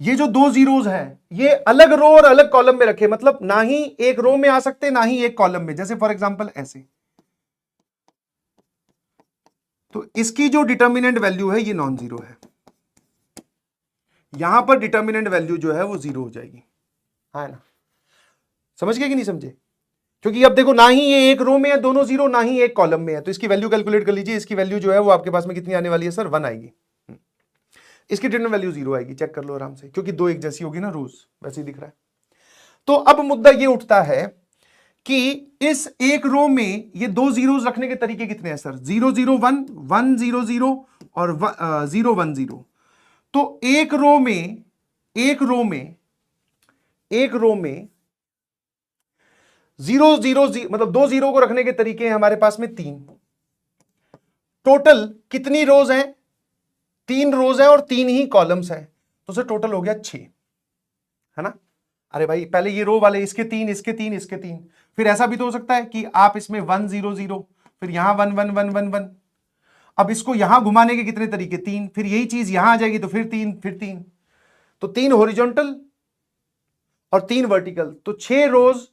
ये जो 2 जीरोज है ये अलग रो और अलग कॉलम में रखे, मतलब ना ही एक रो में आ सकते ना ही एक कॉलम में, जैसे फॉर एग्जांपल ऐसे, तो इसकी जो डिटर्मिनेंट वैल्यू है ये नॉन जीरो है, यहां पर डिटर्मिनेंट वैल्यू जो है वो 0 हो जाएगी, है ना? समझ गए कि नहीं समझे? क्योंकि अब देखो ना ही ये एक रो में है दोनों 0, ना ही एक कॉलम में है, तो इसकी वैल्यू कैलकुलेट कर लीजिए, इसकी वैल्यू जो है वो आपके पास में कितनी आने वाली है सर? 1 आएगी। इसकी डिटर्मिनेंट वैल्यू 0 आएगी, चेक कर लो आराम से, क्योंकि दो एक जैसी होगी ना रोज, वैसे ही दिख रहा है। तो अब मुद्दा ये उठता है कि इस एक रो में ये 2 जीरोस रखने के तरीके कितने हैं सर? 0 0 1 1 0 0 और 0 1 0। तो एक रो में 0 0 मतलब 2 जीरो को रखने के तरीके हैं हमारे पास में 3। टोटल कितनी रोज हैं? 3 रोज हैं और 3 ही कॉलम्स हैं, तो सर टोटल हो गया 6, है ना? अरे भाई पहले ये रो वाले इसके 3 इसके 3 इसके 3, फिर ऐसा भी तो हो सकता है कि आप इसमें 1 0 0 फिर यहां 1 1 1 1 1, अब इसको यहां घुमाने के कितने तरीके? 3, फिर यही चीज यहां आ जाएगी तो फिर 3 फिर 3, तो 3 हॉरिजॉन्टल और 3 वर्टिकल, तो 6 रोज,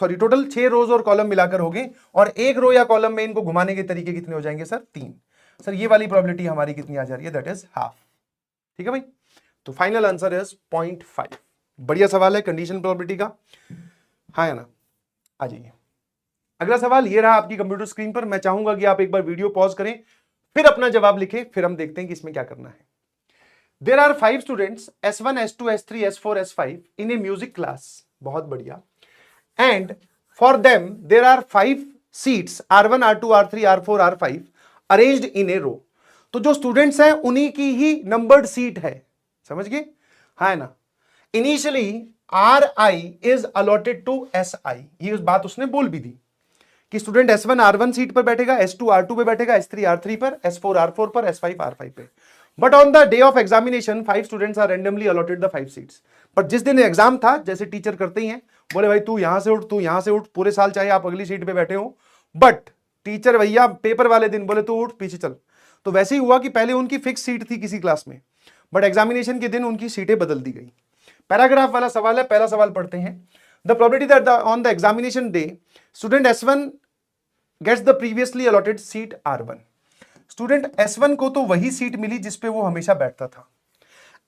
सॉरी टोटल 6 रोज और कॉलम मिलाकर हो गए, और एक रो या कॉलम में इनको घुमाने के तरीके कितने हो जाएंगे सर? 3। सर ये वाली प्रोबेबिलिटी हमारी कितनी आ जा रही है? That is half. ठीक है भाई, तो फाइनल आंसर इज 0.5। बढ़िया सवाल है कंडीशन प्रोबेबिलिटी का, हाँ है ना? आ जाइए अगला सवाल, ये रहा आपकी कंप्यूटर स्क्रीन पर। मैं चाहूंगा कि आप एक बार वीडियो पॉज करें, फिर अपना जवाब लिखें, फिर हम देखते हैं कि इसमें क्या करना है। There are 5 students S1 S2 S3 S4 S5 in a music class, बहुत बढ़िया, and for them there are 5 seats R1 R2 R3 R4 R5 arranged in a row. तो जो स्टूडेंट्स हैं उन्हीं की ही नंबर्ड सीट है, समझ गए? हाँ ना? Initially RI is allotted to SI, ये उस बात उसने बोल भी दी कि स्टूडेंट S1 R1 सीट पर बैठेगा, S2 R2 पे बैठेगा, S3 R3 पर, S4 R4 पर, S5 R5 पे। But on the day of examination 5 students are randomly allotted the 5 seats. पर जिस दिन एग्जाम था, जैसे टीचर करते ही हैं, बोले भाई तू यहां से उठ, तू यहां से उठ, पूरे साल चाहे आप अगली सीट पे बैठे हो, बट टीचर भैया पेपर वाले दिन बोले तू उठ पीछे चल। तो वैसे ही हुआ कि पहले उनकी फिक्स सीट थी किसी क्लास में, बट एग्जामिनेशन के दिन उनकी सीटें बदल दी गई। पैराग्राफ वाला सवाल है, पहला सवाल पढ़ते हैं। The probability that on the examination day student S1 gets the previously allotted seat R1। Student S1 को तो वही सीट मिली जिस पे वो हमेशा बैठता था,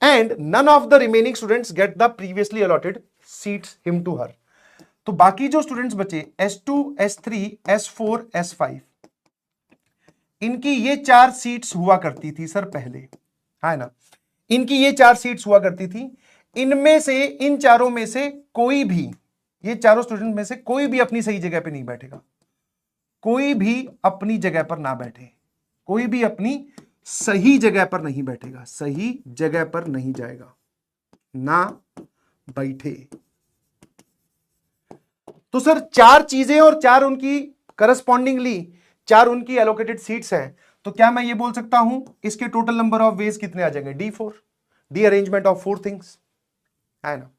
and none of the remaining students get the previously allotted seats him to her. तो बाकी जो स्टूडेंट्स बचे S2 S3 S4 S5, इनकी ये 4 सीट्स हुआ करती थी सर पहले, है ना? इनकी ये 4 सीट्स हुआ करती थी। इनमें से, इन चारों में से कोई भी, ये चारों स्टूडेंट में से कोई भी अपनी सही जगह पे नहीं बैठेगा, कोई भी अपनी जगह पर ना बैठे, कोई भी अपनी सही जगह पर नहीं बैठेगा, सही जगह पर नहीं जाएगा, ना बैठे। तो सर 4 चीजें और 4 उनकी करस्पॉन्डिंगली 4 उनकी एलोकेटेड सीट्स हैं, तो क्या मैं ये बोल सकता हूं इसके टोटल नंबर ऑफ वेज कितने आ जाएंगे? D4, D arrangement of 4 things, है ना?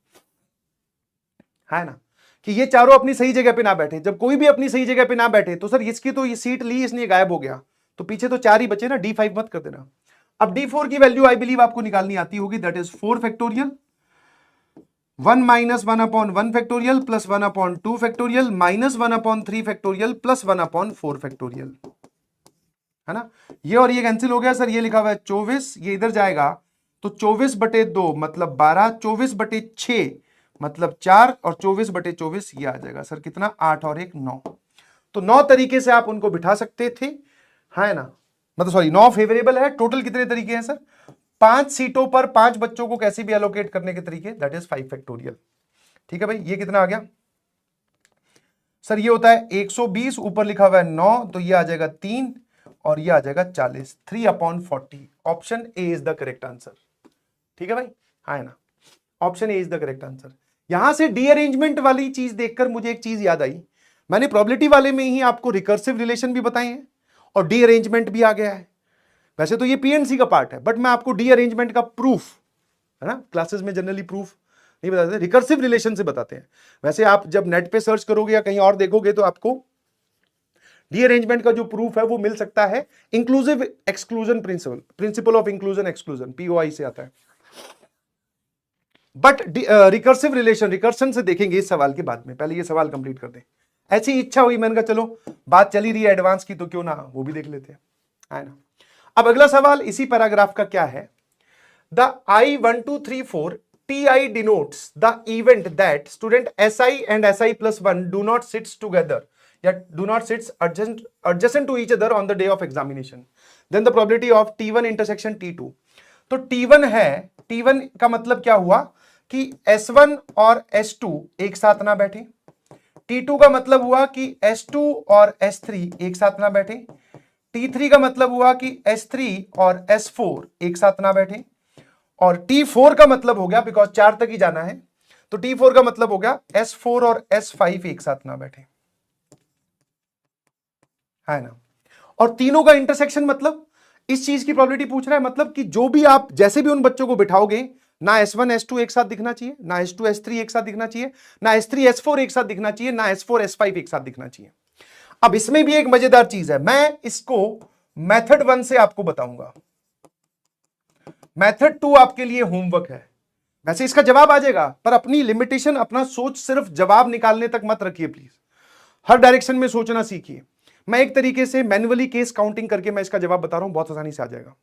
है ना? कि ये चारों अपनी सही जगह पे ना बैठे। जब कोई भी अपनी सही जगह पे ना बैठे तो सर इसकी तो ये सीट ली, इसने गायब हो गया, तो पीछे तो 4 ही बचे ना, D5 मत कर देना। अब D4 की वैल्यू आई बिलीव आपको निकालनी आती होगी, that is 4 factorial 1 minus 1/1 factorial plus 1/2 factorial minus 1/3 factorial plus 1/4 factorial, है ना? ये और ये कैंसिल हो गया सर, ये लिखा हुआ है 24, ये इधर जाएगा तो 24/2 मतलब 12, 24/6 मतलब 4 और 24/24 ये आ जाएगा सर कितना 8 और 1 9। तो 9 तरीके से आप उनको बिठा सकते थे, है ना, मतलब सॉरी 9 फेवरेबल है। टोटल कितने तरीके हैं सर? 5 सीटों पर 5 बच्चों को कैसे भी एलोकेट करने के तरीके, दैट इज 5 फैक्टोरियल। ठीक है भाई, ये कितना आ गया सर? ये होता है 120, ऊपर लिखा हुआ है 9, तो ये आ जाएगा 3 और ये आ जाएगा 40, 3/40। Option A is the correct answer. ठीक है भाई, हाँ है ना, option A is the correct answer. यहां से डी-अरेंजमेंट वाली चीज देखकर मुझे एक चीज याद आई, मैंने प्रोबेबिलिटी वाले में ही आपको रिकर्सिव रिलेशन भी बताए हैं और डी-अरेंजमेंट भी आ गया है। वैसे तो ये पीएनसी का पार्ट है, बट मैं आपको डी-अरेंजमेंट का प्रूफ, है ना, क्लासेस में जनरली प्रूफ नहीं बताते, रिकर्सिव रिलेशन से बताते हैं। वैसे आप जब नेट पे सर्च करोगे या कहीं और देखोगे तो आपको डी-अरेंजमेंट का जो प्रूफ है वो मिल सकता है inclusive exclusion principle, principle of inclusion exclusion, POI से आता है। बट रिकर्सिव रिलेशन, रिकर्सन से देखेंगे इस सवाल के बाद में, पहले ये सवाल कंप्लीट कर दें। ऐसी इच्छा हुई, मैंने कहा चलो बात चली रही है एडवांस की तो क्यों ना वो भी देख लेते हैं, है ना। अब अगला सवाल इसी पैराग्राफ का क्या है? The I1234 TI denotes the event that student SI and SI+1 do not sit together, yet do not sit adjacent to each other on the day of examination. Then the probability of T1 intersection T2. तो T1 है, T1 का मतलब क्या हुआ कि S1 और S2 एक साथ ना बैठे। T2 का मतलब हुआ कि S2 और S3 एक साथ ना बैठे। T3 का मतलब हुआ कि S3 और S4 एक साथ ना बैठे। और T4 का मतलब हो गया, बिकॉज 4 तक ही जाना है, तो T4 का मतलब हो गया S4 और S5 एक साथ ना बैठे, है ना। और तीनों का इंटरसेक्शन मतलब इस चीज की प्रोबेबिलिटी पूछ रहा है, मतलब कि जो भी आप जैसे भी उन बच्चों को बिठाओगे, ना S1 S2 एक साथ दिखना चाहिए, ना S2 S3 एक साथ दिखना चाहिए, ना S3 S4 एक साथ दिखना चाहिए, ना S4 S5 एक साथ दिखना चाहिए। अब इसमें भी एक मजेदार चीज है, मैं इसको मेथड 1 से आपको बताऊंगा, मेथड 2 आपके लिए होमवर्क है। वैसे इसका जवाब आ जाएगा, पर अपनी लिमिटेशन, अपना सोच सिर्फ जवाब निकालने तक मत रखिए प्लीज, हर डायरेक्शन में सोचना सीखिए। मैं एक तरीके से मैन्युअली केस काउंटिंग करके मैं इसका जवाब बता रहा हूं, बहुत आसानी से आ जाएगा,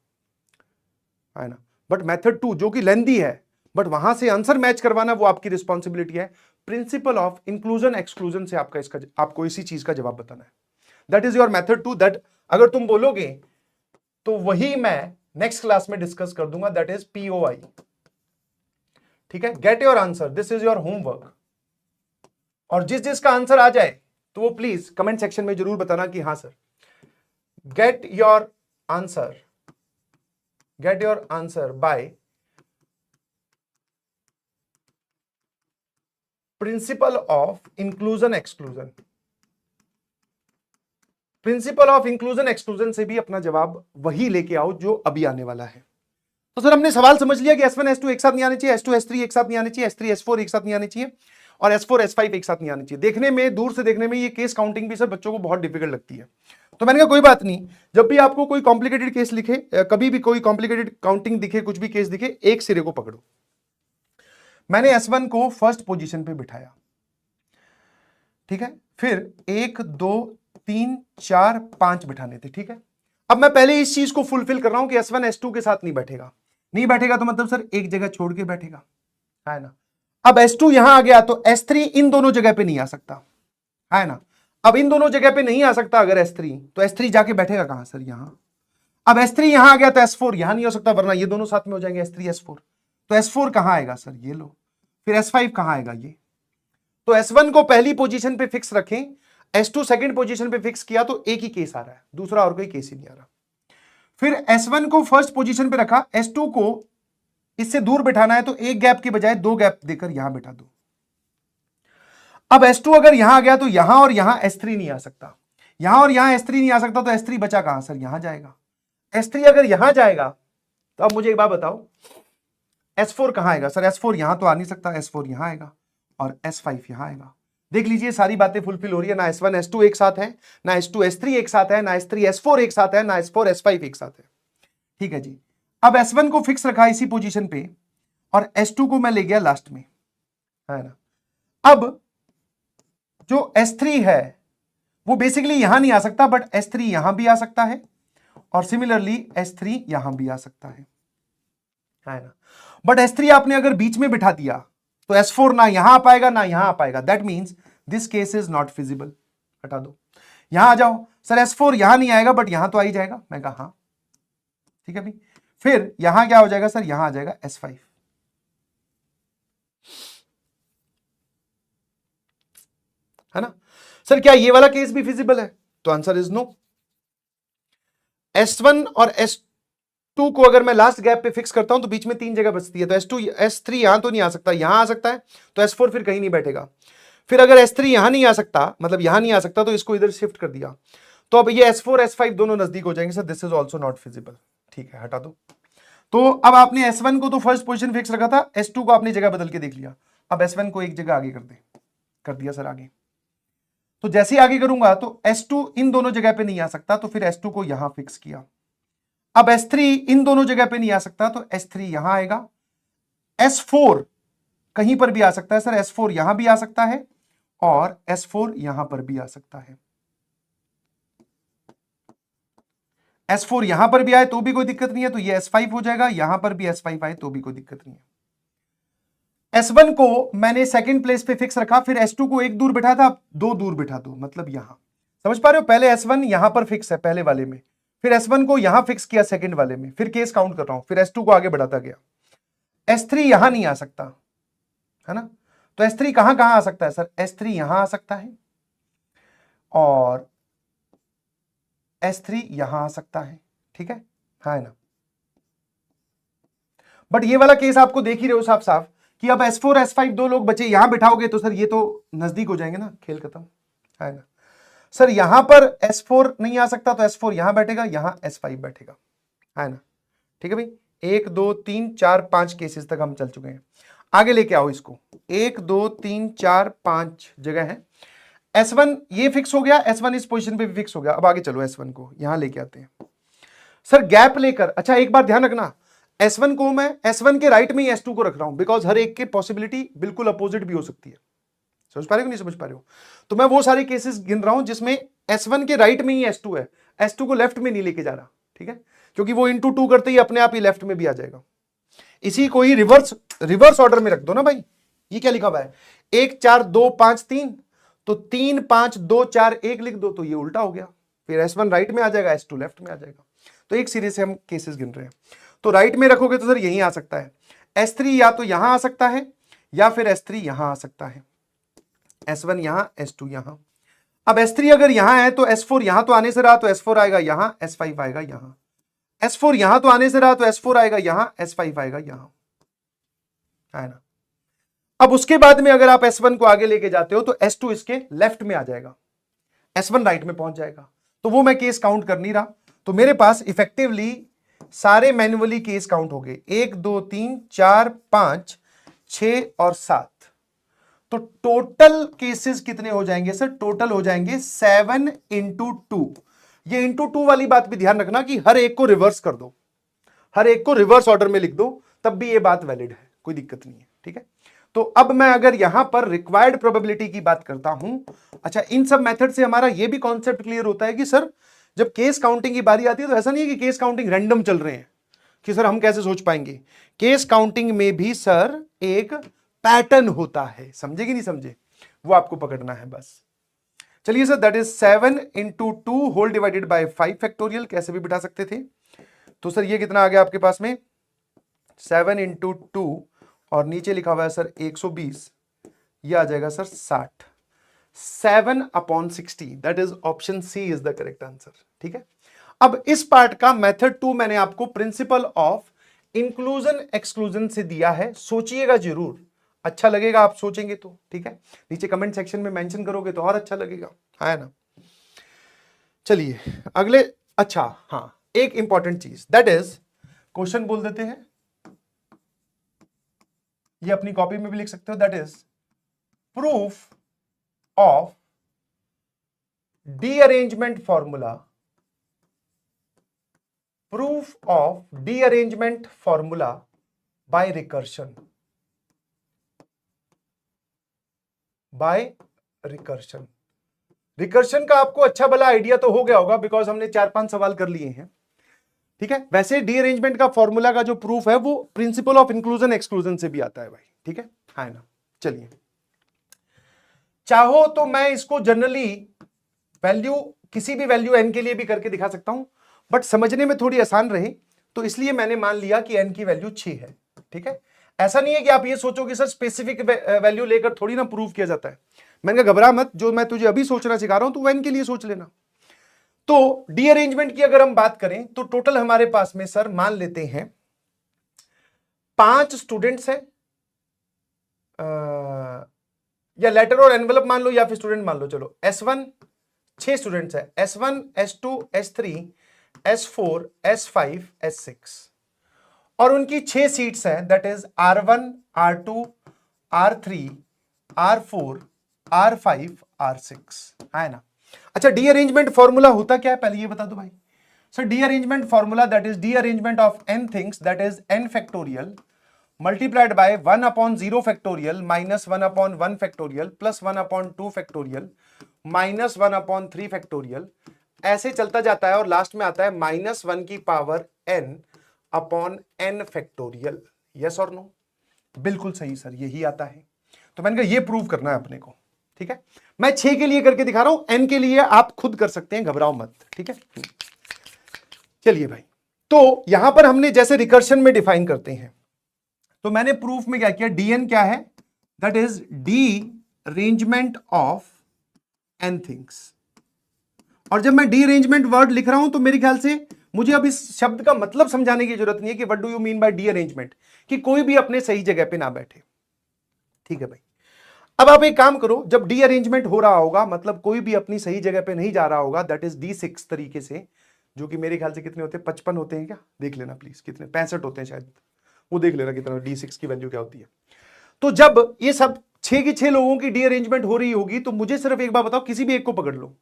है ना। बट मेथड 2 जो कि लेंथी है, बट वहां से आंसर मैच करवाना वो आपकी रिस्पॉन्सिबिलिटी है। प्रिंसिपल ऑफ इंक्लूजन एक्सक्लूजन से आपको इसी चीज का जवाब बताना है। That is your method 2, that अगर तुम बोलोगे तो वही मैं नेक्स्ट क्लास में डिस्कस कर दूंगा, दैट इज पीओआई। ठीक है, get your answer, this is your homework. और जिस जिसका आंसर आ जाए तो वो प्लीज कमेंट सेक्शन में जरूर बताना कि हाँ sir, get your answer, get your answer by principle of inclusion exclusion. Principle of inclusion exclusion से भी अपना जवाब वही लेके आओ जो अभी आने वाला है। तो सर हमने सवाल समझ लिया कि S1 S2 एक साथ नहीं आने चाहिए, S2 S3 एक साथ नहीं आने चाहिए, S3 S4 एक साथ नहीं आने चाहिए, और S4 S5 एक साथ नहीं आने चाहिए। देखने में, दूर से देखने में ये केस काउंटिंग भी सर बच्चों को बहुत डिफिकल्ट लगती है। तो मैंने कहा कोई बात नहीं, जब भी आपको कोई कॉम्प्लिकेटेड केस लिखे, कभी भी कोई कॉम्प्लिकेटेड काउंटिंग दिखे, कुछ भी केस दिखे, एक सिरे को पकड़ो। मैंने S1 को फर्स्ट पोजीशन पे बिठाया, ठीक है, फिर 1 2 3 4 5 बिठाने थे, ठीक है। अब मैं पहले इस चीज को फुलफिल कर रहा हूं कि S1 S2 के साथ नहीं बैठेगा, नहीं बैठेगा तो मतलब सर एक जगह छोड़ के बैठेगा, है ना। अब S2 यहां आ गया तो S3 इन दोनों जगह पे नहीं आ सकता, है ना। अब इन दोनों जगह पे नहीं आ सकता अगर S3, तो S3 जाके बैठेगा कहां सर? यहां। अब S3 यहां आ गया तो S4 यहां नहीं हो सकता, वरना ये दोनों साथ में हो जाएंगे S3 S4। तो S4 कहां आएगा सर? ये लो। फिर S5 कहां आएगा? ये। तो S1 को पहली पोजीशन पे फिक्स रखें, S2 सेकंड पोजीशन पे फिक्स किया तो एक ही केस आ रहा है, दूसरा और कोई केस ही नहीं आ रहा। फिर S1 को फर्स्ट पोजीशन पे रखा, S2 को इससे दूर बिठाना है तो एक गैप के बजाय 2 गैप देकर यहां बिठा दो। अब S2 अगर यहां आ गया तो यहां और यहां S3 नहीं आ सकता, यहां और यहां S3 नहीं आ सकता, तो S3 बचा कहां सर? यहां जाएगा। S3 अगर यहां जाएगा तो अब मुझे एक बात बताओ, S4 कहां आएगा सर? S4 यहां तो आ नहीं सकता, S4 यहां आएगा और S5 यहां आएगा। देख लीजिए सारी बातें फुलफिल हो रही है, ना S1 S2 एक साथ है, ना S2 S3 एक साथ है, ना S3 S4 एक साथ है, ना S4 S5 एक साथ है। ठीक है जी। अब S1 को फिक्स रखा इसी पोजीशन पे और S2 को मैं ले गया लास्ट में, है ना। अब जो S3 है वो बेसिकली यहां नहीं आ सकता, बट S3 यहां भी आ सकता है और सिमिलरली S3 यहां भी आ सकता है। है ना। बट S3 आपने अगर बीच में बिठा दिया तो S4 ना यहां आ पाएगा ना यहां आ पाएगा, that means this case is not feasible. हटा दो, यहां आ जाओ सर, S4 यहां नहीं आएगा बट यहां तो आ ही जाएगा। मैं कहा हाँ ठीक है भाई। फिर यहां क्या हो जाएगा सर, यहां आ जाएगा S5, है ना। सर क्या ये वाला केस भी फिजिबल है, तो आंसर इज नो। S1 और S2 को अगर मैं लास्ट गैप पे फिक्स करता हूं तो बीच में 3 जगह बचती है, तो S2 S3 यहां तो नहीं आ सकता, यहां आ सकता है, तो S4 फिर कहीं नहीं बैठेगा। फिर अगर S3 यहां नहीं आ सकता, मतलब यहां नहीं आ सकता, तो इसको इधर शिफ्ट कर दिया, तो अब ये S4 S5 दोनों नजदीक हो जाएंगे। Sir this is also not feasible. ठीक है, हटा दो। तो अब आपने S1 को तो फर्स्ट पोजीशन फिक्स रखा था, S2 को आपने जगह बदल के देख लिया, अब S1 को एक जगह आगे कर दिया सर आगे। तो जैसे ही आगे करूंगा तो S2 इन दोनों जगह पे नहीं आ सकता, तो फिर S2 को यहां फिक्स किया। अब S3 इन दोनों जगह पे नहीं आ सकता, तो S3 यहां आएगा। S4 कहीं पर भी आ सकता है सर, S4 यहां भी आ सकता है और S4 यहां पर भी आ सकता है। S4 यहां पर भी आए तो भी कोई दिक्कत नहीं है, तो ये S5 हो जाएगा, यहां पर भी S5 आए तो भी कोई दिक्कत नहीं है। S1 को मैंने सेकंड प्लेस पे फिक्स रखा, फिर S2 को एक दूर बिठा था, दो दूर बिठा दो, मतलब यहां। समझ पा रहे हो, पहले S1 यहां पर फिक्स है पहले वाले में, फिर S1 को यहां फिक्स किया सेकंड वाले में, फिर केस काउंट कर रहा हूं, फिर S2 को आगे बढ़ाता गया। S3 यहां नहीं आ सकता, है ना। तो S3 कहां कहां आ सकता है सर, S3 यहां आ सकता है और S3 यहां आ सकता है, ठीक है ना। बट ये वाला केस आपको देख ही रहे हो साफ साफ कि अब S4 S5 दो लोग बचे, यहां बिठाओगे तो सर ये तो नजदीक हो जाएंगे ना, खेल खत्म, है ना। सर यहां पर S4 नहीं आ सकता, तो S4 यहां बैठेगा, यहां S5 बैठेगा, है ना। ठीक है भाई, 1 2 3 4 5 केसेस तक हम चल चुके हैं। आगे लेके आओ इसको, 1 2 3 4 5 जगह है। S1 ये फिक्स हो गया, S1 इस पोजीशन पे भी फिक्स हो गया। अब आगे चलो, S1 को यहां लेके आते हैं सर, गैप लेकर। अच्छा एक बात ध्यान रखना, S1 को मैं S1 के राइट में ही S2 को रख रहा हूं, बिकॉज हर एक की पॉसिबिलिटी बिल्कुल अपोजिट भी हो सकती है। समझ पा रहे हो नहीं समझ पा रहे हो, तो मैं वो सारे केसेस गिन रहा हूं जिसमें S1 के राइट में ही S2 है, S2 को लेफ्ट में नहीं लेके जा रहा, ठीक है, क्योंकि वो इंटू 2 करते ही अपने आप ही लेफ्ट में भी आ जाएगा। इसी को ही रिवर्स ऑर्डर में रख दो ना भाई। ये क्या लिखा हुआ है, 1 4 2 5 3, तो 3 5 2 4 1 लिख दो, तो ये उल्टा हो गया, फिर S1 राइट में आ जाएगा, S2 लेफ्ट में आ जाएगा। तो एक सीरीज से हम केसेस गिन रहे हैं, तो राइट में रखोगे तो सर यहीं आ सकता है, S3 या तो यहां आ सकता है या फिर S3 यहां आ सकता है, S1 यहां S2 यहां। अब S3 अगर यहां है तो S4 यहां तो आने से रहा, तो S4 आएगा यहां, S5 आएगा यहां। S4 यहां तो आने से रहा, तो S4 आएगा यहां, S5 आएगा यहां, है ना। अब उसके बाद में अगर आप S1 को आगे लेके जाते हो तो S2 इसके लेफ्ट में आ जाएगा, S1 राइट में पहुंच जाएगा, तो वो मैं केस काउंट कर नहीं रहा। तो मेरे पास इफेक्टिवली सारे मैन्युअली केस काउंट हो गए, 1 2 3 4 5 6 और 7। तो टोटल केसेस कितने हो जाएंगे सर, टोटल हो जाएंगे 7 इंटू 2। ये इंटू 2 वाली बात भी ध्यान रखना कि हर एक को रिवर्स कर दो, हर एक को रिवर्स ऑर्डर में लिख दो, तब भी ये बात वैलिड है, कोई दिक्कत नहीं है, ठीक है। तो अब मैं अगर यहां पर रिक्वायर्ड प्रोबेबिलिटी की बात करता हूं, अच्छा इन सब मेथड से हमारा ये भी कॉन्सेप्ट क्लियर होता है कि सर जब केस काउंटिंग की बारी आती है तो ऐसा नहीं है कि केस काउंटिंग रैंडम चल रहे हैं कि सर हम कैसे सोच पाएंगे, केस काउंटिंग में भी सर एक पैटर्न होता है, समझे कि नहीं समझे, वो आपको पकड़ना है बस। चलिए sir, that is 7 into 2 whole divided by 5 factorial, कैसे भी बिठा सकते थे। तो सर ये कितना आ गया आपके पास में, 7 इंटू 2 और नीचे लिखा हुआ है सर 120, ये आ जाएगा sir 60, 7/60, that is option C is the correct answer, ठीक है। अब इस पार्ट का मेथड 2 मैंने आपको प्रिंसिपल ऑफ इंक्लूजन एक्सक्लूजन से दिया है, सोचिएगा जरूर, अच्छा लगेगा आप सोचेंगे तो, ठीक है, नीचे कमेंट सेक्शन में मेंशन करोगे तो और अच्छा लगेगा, है ना। चलिए अगले, अच्छा हाँ, एक इंपॉर्टेंट चीज, दैट इज क्वेश्चन बोल देते हैं, ये अपनी कॉपी में भी लिख सकते हो, that is proof of derangement formula, proof of derangement formula by recursion, by recursion. Recursion का आपको अच्छा भला आइडिया तो हो गया होगा, बिकॉज हमने 4-5 सवाल कर लिए हैं, ठीक है। वैसे डी अरेंजमेंट का फॉर्मूला का जो प्रूफ है वो प्रिंसिपल ऑफ इंक्लूजन एक्सक्लूजन से भी आता है भाई, ठीक है ना। चलिए, चाहो तो मैं इसको जनरली वैल्यू, किसी भी वैल्यू n के लिए भी करके दिखा सकता हूं, बट समझने में थोड़ी आसान रहे तो इसलिए मैंने मान लिया कि n की वैल्यू 6 है, ठीक है। ऐसा नहीं है कि आप ये सोचो कि सर स्पेसिफिक वैल्यू लेकर थोड़ी ना प्रूव किया जाता है। मैंने कहा घबरा मत, जो मैं तुझे अभी सोचना सिखा रहा हूं तो वो n के लिए सोच लेना। तो डी अरेंजमेंट की अगर हम बात करें तो टोटल हमारे पास में सर मान लेते हैं 5 स्टूडेंट्स हैं, या लेटर और एनवेलप मान लो या फिर स्टूडेंट मान लो। चलो S1 6 स्टूडेंट्स है, S1 S2 S3 S4 S5 S6, और उनकी 6 सीट्स हैं, that is R1 R2 R3 R4 R5 R6, है ना। अच्छा, डी अरेंजमेंट फॉर्मूला होता क्या है पहले ये बता दो भाई। Sir D arrangement formula that is D arrangement of n things, that is n factorial multiplied by 1 upon 0 factorial minus 1 upon 1 factorial plus 1 upon 2 factorial minus 1 upon 3 factorial, ऐसे चलता जाता है और लास्ट में आता है -1 की power n upon n factorial. Yes और नो? बिल्कुल सही सर, यही आता है। तो मैंने कहा ये प्रूव करना है अपने को, ठीक है। मैं 6 के लिए करके दिखा रहा हूं, n के लिए आप खुद कर सकते हैं, घबराओ मत, ठीक है। चलिए भाई, तो यहां पर हमने जैसे रिकर्शन में डिफाइन करते हैं, तो मैंने प्रूफ में क्या किया, dn क्या है, that is D arrangement of n things. और जब मैं डी अरेंजमेंट वर्ड लिख रहा हूं तो मेरे ख्याल से मुझे अब इस शब्द का मतलब समझाने की जरूरत नहीं है कि what do you mean by D arrangement, कि कोई भी अपने सही जगह पे ना बैठे, ठीक है भाई। अब आप एक काम करो, जब डी अरेंजमेंट हो रहा होगा मतलब कोई भी अपनी सही जगह पे नहीं जा रहा होगा, दैट इज D6 तरीके से, जो कि मेरे ख्याल से कितने होते हैं, 55 होते हैं क्या, देख लेना प्लीज, कितने 65 होते हैं शायद, वो देख लेना कितना D6 की वैल्यू क्या होती है। तो जब ये सब 6 की 6 लोगों की डी अरेंजमेंट हो रही होगी तो मुझे सिर्फ एक बार बताओ, किसी भी एक को पकड़ लो,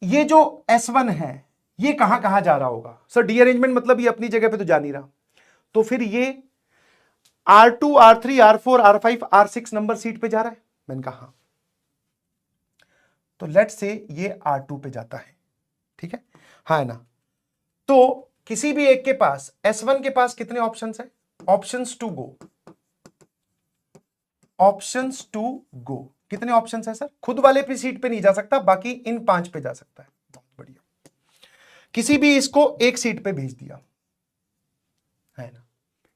ये जो S1 है ये कहां कहां जा रहा होगा। सर डी अरेंजमेंट मतलब ये अपनी जगह पे तो जा नहीं रहा, तो फिर ये R2 R3 R4 R5 R6 number seat पे जा रहा है। मैंने कहा हाँ, तो लेट्स से ये R2 पे जाता है, ठीक है, हाँ ना। तो किसी भी एक के पास, S1 के पास कितने ऑप्शंस है, options to go, options to go, कितने ऑप्शंस है सर, खुद वाले पे सीट पे नहीं जा सकता, बाकी इन 5 पे जा सकता है। बहुत बढ़िया, किसी भी इसको एक सीट पे भेज दिया, है ना,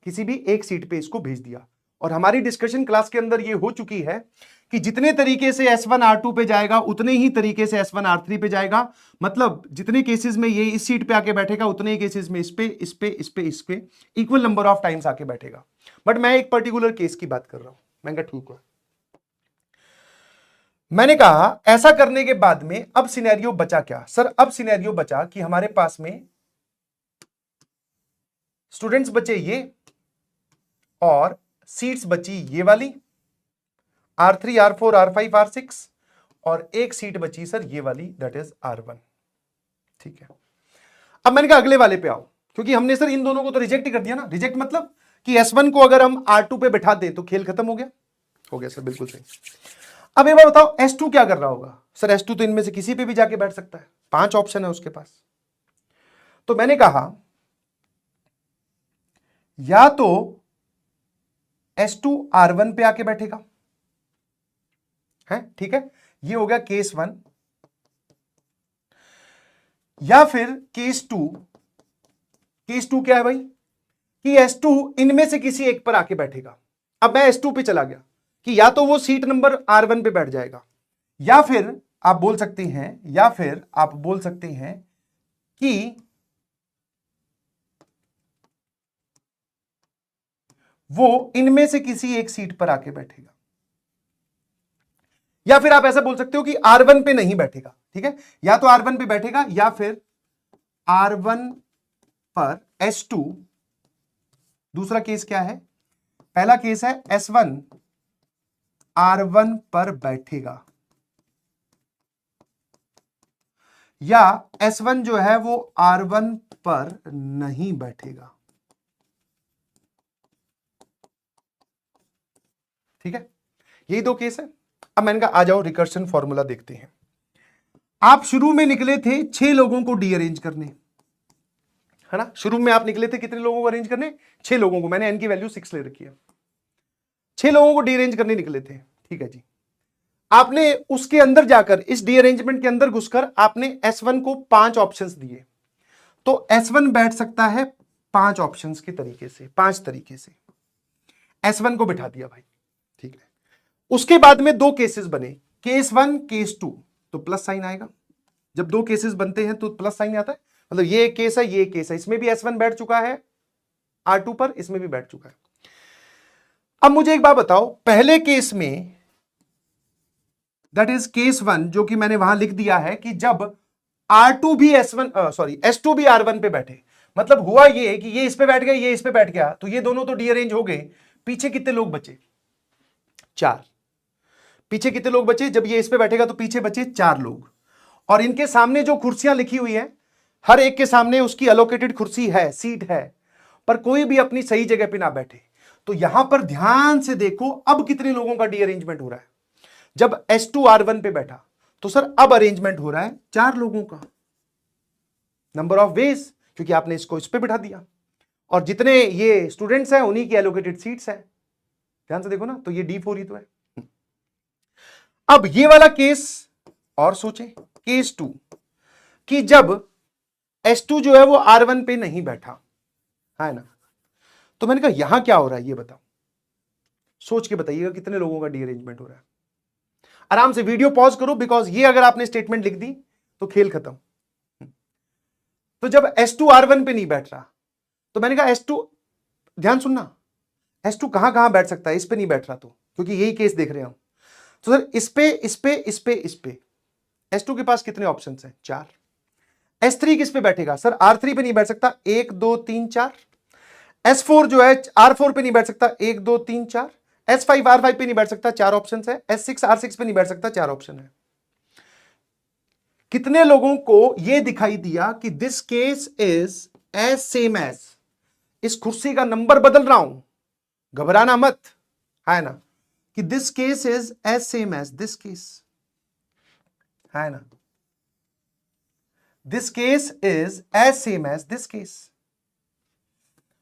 किसी भी एक सीट पे इसको भेज दिया। और हमारी डिस्कशन क्लास के अंदर ये हो चुकी है कि जितने तरीके से S1 R2 पे जाएगा उतने ही तरीके से S1 R3 पे जाएगा, मतलब जितने केसेस में ये इस सीट पे आके बैठेगा उतने ही केसेस में इस पे इक्वल नंबर ऑफ टाइम्स आके बैठेगा। बट मैं एक पर्टिकुलर केस की बात कर रहा हूं। मैंने कहा ठीक है, मैंने कहा ऐसा करने के बाद में अब सिनेरियो बचा क्या सर, अब सिनेरियो बचा कि हमारे पास में स्टूडेंट्स बचे ये और सीट्स बची ये वाली R3 R4 R5 R6, और एक सीट बची सर ये वाली, दैट इज R1, ठीक है। अब मैंने कहा अगले वाले पे आओ, क्योंकि हमने सर इन दोनों को तो रिजेक्ट ही कर दिया ना। रिजेक्ट मतलब कि S1 को अगर हम R2 पे बैठा दें तो खेल खत्म हो गया सर, बिल्कुल सही। अब एक बार बताओ S2 क्या कर रहा होगा। सर S2 तो इनमें से किसी पे भी जाके बैठ सकता है, 5 ऑप्शन है उसके पास। तो मैंने कहा या तो S2 R1 पे आके बैठेगा, है ठीक है, ये हो गया केस 1, या फिर केस 2। केस 2 क्या है भाई, कि S2 इनमें से किसी एक पर आके बैठेगा। अब मैं S2 पे चला गया कि या तो वो सीट नंबर R1 पे बैठ जाएगा, या फिर आप बोल सकते हैं कि वो इनमें से किसी एक सीट पर आके बैठेगा, या फिर आप ऐसा बोल सकते हो कि R1 पे नहीं बैठेगा, ठीक है, या तो R1 पे बैठेगा या फिर R1 पर S2। दूसरा केस क्या है, पहला केस है S1 R1 पर बैठेगा, या S1 जो है वो R1 पर नहीं बैठेगा, ठीक है, यही 2 केस है। अब मैंने कहा आ जाओ रिकर्शन फॉर्मूला देखते हैं। आप शुरू में निकले थे 6 लोगों को डी अरेंज करने, है ना। शुरू में आप निकले थे कितने लोगों को अरेंज करने, 6 लोगों को, मैंने एन की वैल्यू 6 ले रखी है, 6 लोगों को डीअरेंज करने निकले थे, ठीक है जी। आपने उसके अंदर जाकर, इस डीअरेंजमेंट के अंदर घुसकर आपने S1 को 5 ऑप्शंस दिए, तो S1 बैठ सकता है 5 ऑप्शंस के तरीके से, 5 तरीके से S1 को बिठा दिया भाई, ठीक है। उसके बाद में 2 केसेस बने, केस 1 केस 2, तो प्लस साइन आएगा। जब 2 केसेस बनते हैं तो प्लस साइन आता है, मतलब ये एक केस है, ये एक केस है, इसमें भी S1 बैठ चुका है R2 पर, इसमें भी बैठ चुका है। अब मुझे एक बात बताओ, पहले केस में दैट इज केस 1, जो कि मैंने वहां लिख दिया है कि जब R2 भी S2 भी R1 पे बैठे, मतलब हुआ ये कि ये इस पे बैठ गया, ये इस पे बैठ गया, तो ये दोनों तो डीअरेंज हो गए, पीछे कितने लोग बचे, 4। पीछे कितने लोग बचे, जब ये इस पे बैठेगा तो पीछे बचे 4 लोग, और इनके सामने जो कुर्सियां लिखी हुई है, हर एक के सामने उसकी एलोकेटेड कुर्सी है, सीट है, पर कोई भी अपनी सही जगह पे ना बैठे। तो यहां पर ध्यान से देखो, अब कितने लोगों का डीअरेंजमेंट हो रहा है। जब S2 R1 पे बैठा तो सर अब अरेंजमेंट हो रहा है 4 लोगों का, नंबर ऑफ वेज, क्योंकि आपने इसको इस पे बिठा दिया, और जितने ये स्टूडेंट्स हैं उन्हीं की एलोकेटेड सीट्स हैं। ध्यान से देखो ना, तो ये D4 ही तो है। अब ये वाला केस और सोचे, केस 2, कि जब S2 जो है वो R1 पे नहीं बैठा है ना, तो मैंने कहा यहां क्या हो रहा है ये बताओ, सोच के बताइएगा कितने लोगों का डीअरेंजमेंट हो रहा है। आराम से वीडियो पॉज करो, बिकॉज ये अगर आपने स्टेटमेंट लिख दी तो खेल खत्म। तो जब S2 R1 पे नहीं बैठ रहा, तो मैंने कहा S2, ध्यान सुनना, S2 कहां कहां बैठ सकता है, इस पे नहीं बैठ रहा, तो क्योंकि यही केस देख रहे हो, तो सर इस पे, इस पे, इस पे, इस पे, S2 के पास कितने ऑप्शन हैं, 4। S3 किस पे बैठेगा, सर R3 पे नहीं बैठ सकता, 1 2 3 4। S4 जो है R4 पे नहीं बैठ सकता, 1 2 3 4। S5 R5 पे नहीं बैठ सकता, 4 ऑप्शन है। S6 R6 पे नहीं बैठ सकता, 4 ऑप्शन है। कितने लोगों को यह दिखाई दिया कि this case is as same as, इस कुर्सी का नंबर बदल रहा हूं, घबराना मत, है ना, कि this case is as same as this case, है ना, this case is as same as this case.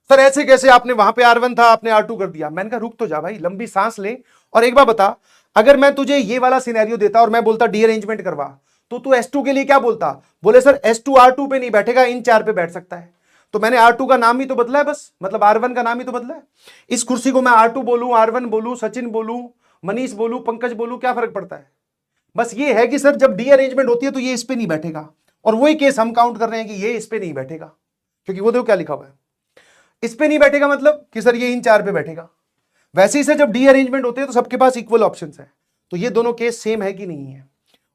Sir ऐसे कैसे, आपने वहां पे R1 था, आपने R2 कर दिया। मैंने कहा रुक तो जा भाई, लंबी सांस ले, और एक बार बता, अगर मैं तुझे ये वाला सिनेरियो देता और मैं बोलता डीअरेंजमेंट करवा, तो तू S2 के लिए क्या बोलता, बोले सर S2 R2 पे नहीं बैठेगा, इन 4 पे बैठ सकता है। तो मैंने R2 का नाम ही तो बदला है, बस, मतलब R1 का नाम ही तो बदला है। इस कुर्सी को मैं R2 बोलूं, R1 बोलूं, सचिन बोलूं, मनीष बोलूं, पंकज बोलूं, क्या फर्क पड़ता है। बस ये है कि सर जब डीअरेंजमेंट होती है तो ये इस पे नहीं बैठेगा, और वही केस हम काउंट कर रहे हैं कि ये इस पे नहीं बैठेगा, क्योंकि वो देखो क्या लिखा हुआ है, इस पे नहीं बैठेगा, मतलब कि सर ये इन 4 पे बैठेगा। वैसे ही सर जब डीअरेंजमेंट होते हैं तो सबके पास इक्वल ऑप्शंस है, तो ये दोनों केस सेम है कि नहीं है,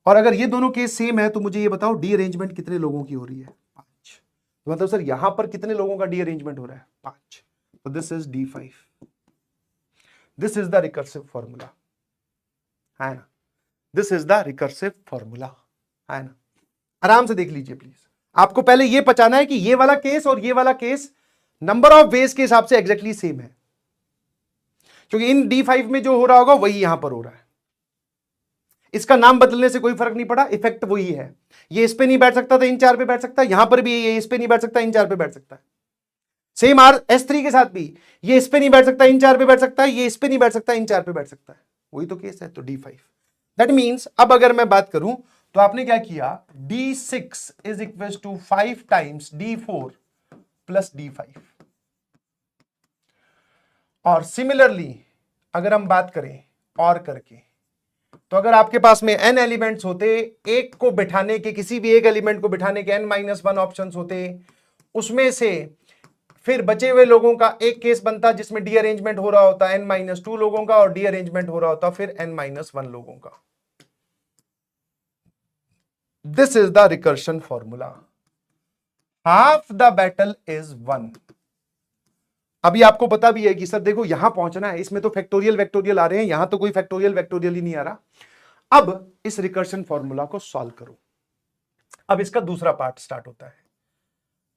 और अगर ये दोनों केस सेम है तो मुझे ये बताओ डीअरेंजमेंट कितने लोगों की हो रही है, 5। तो मतलब सर यहां पर कितने लोगों का डीअरेंजमेंट हो रहा है, 5। तो this is D5, this is the recursive formula, है ना, this is the recursive formula, है ना। आराम से देख लीजिए प्लीज, आपको पहले ये पहचाना है कि ये वाला केस और ये वाला केस नंबर ऑफ वेज के हिसाब से एग्जैक्टली सेम है, क्योंकि इन D5 में जो हो रहा होगा वही यहां पर हो रहा है। इसका नाम बदलने से कोई फर्क नहीं पड़ा, इफेक्ट वही है। ये इस पे नहीं बैठ सकता था, इन 4 पे बैठ सकता है, यहां पर भी ये इस पे नहीं बैठ सकता, इन 4 पे बैठ सकता है। सेम S3 के साथ भी, ये इस पे नहीं बैठ सकता, इन 4 पे बैठ सकता है, ये इस पे नहीं बैठ सकता, इन 4 पे बैठ सकता है, वही तो केस है। तो D5, दैट मीन्स अब अगर मैं बात करूं तो आपने क्या किया, D6 is equal to 5 times D4 plus D5। और सिमिलरली अगर हम बात करें और करके, तो अगर आपके पास में n एलिमेंट्स होते, एक को बिठाने के, किसी भी एक एलिमेंट को बिठाने के n-1 ऑप्शंस होते, उसमें से फिर बचे हुए लोगों का एक केस बनता जिसमें डीअरेंजमेंट हो रहा होता n-2 लोगों का, और डीअरेंजमेंट हो रहा होता फिर n-1 लोगों का। This is the recursion formula, half the battle is one. अभी आपको पता भी है कि सर देखो यहां पहुंचना है, इसमें तो फैक्टोरियल वेक्टोरियल आ रहे हैं, यहां तो कोई फैक्टोरियल वेक्टोरियल ही नहीं आ रहा। अब इस रिकर्शन फॉर्मूला को सॉल्व करो, अब इसका दूसरा पार्ट स्टार्ट होता है,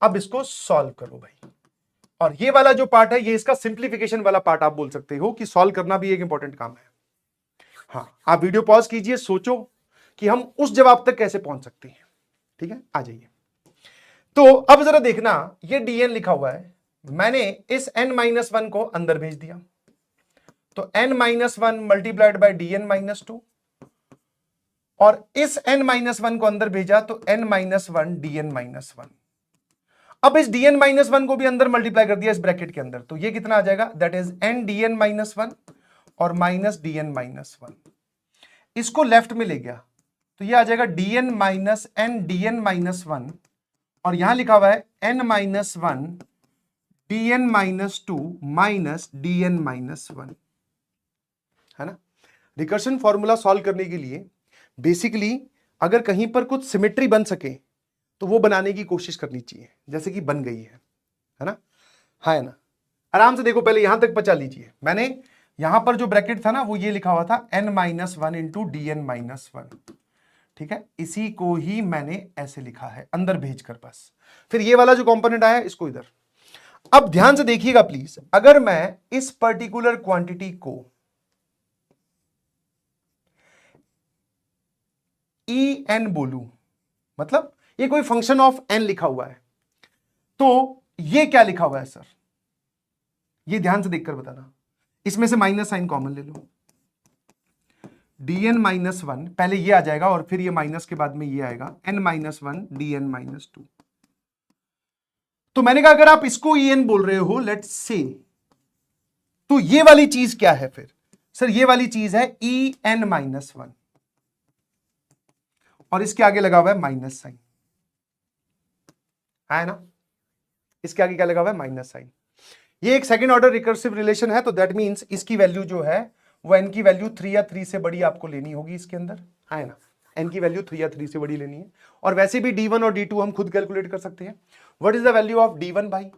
अब इसको सॉल्व करो भाई। और ये वाला जो पार्ट है, ये इसका सिंप्लीफिकेशन वाला पार्ट आप बोल सकते हो, कि सॉल्व करना भी एक इंपॉर्टेंट काम है। हाँ, आप वीडियो पॉज कीजिए, सोचो कि हम उस जवाब तक कैसे पहुंच सकते हैं, ठीक है, आ जाइए। तो अब जरा देखना, ये dn लिखा हुआ है, मैंने इस n-1 को अंदर भेज दिया, तो n-1 मल्टीप्लाइड बाय dn-2, और इस n-1 को अंदर भेजा तो n-1 dn-1। अब इस dn-1 को भी अंदर मल्टीप्लाई कर दिया इस ब्रैकेट के अंदर, तो ये कितना आ जाएगा, दैट इज n dn-1 और माइनस dn-1। इसको लेफ्ट में ले गया तो ये आ जाएगा dn माइनस n dn-1, और यहां लिखा हुआ है n-1 dn-2 माइनस dn-1, है ना। रिकर्शन फॉर्मूला सॉल्व करने के लिए बेसिकली अगर कहीं पर कुछ सिमेट्री बन सके तो वो बनाने की कोशिश करनी चाहिए, जैसे कि बन गई है ना, है ना। आराम से देखो, पहले यहां तक पचा लीजिए। मैंने यहां पर जो ब्रैकेट था ना वो ये लिखा हुआ था n-1 इंटू dn-1, ठीक है, इसी को ही मैंने ऐसे लिखा है अंदर भेजकर बस। फिर ये वाला जो कंपोनेंट आया इसको इधर। अब ध्यान से देखिएगा प्लीज, अगर मैं इस पर्टिकुलर क्वांटिटी को en बोलूं, मतलब ये कोई फंक्शन ऑफ n लिखा हुआ है, तो ये क्या लिखा हुआ है सर, ये ध्यान से देखकर बताना। इसमें से माइनस साइन कॉमन ले लो, dn-1 पहले ये आ जाएगा और फिर ये माइनस के बाद में ये आएगा n-1 dn-2। तो मैंने कहा अगर आप इसको en बोल रहे हो, लेट्स से, तो ये वाली चीज क्या है फिर सर, ये वाली चीज है en-1, और इसके आगे लगा हुआ है माइनस साइन, है ना, इसके आगे क्या लगा हुआ है, माइनस साइन। ये एक सेकंड ऑर्डर रिकर्सिव रिलेशन है, तो दैट मींस इसकी वैल्यू जो है वो n की वैल्यू 3 या 3 से बड़ी आपको लेनी होगी इसके अंदर, है ना, n की वैल्यू 3 या 3 से बड़ी लेनी है। और वैसे भी d1 और d2 हम खुद कैलकुलेट कर सकते हैं। What is the value of d1 भाई,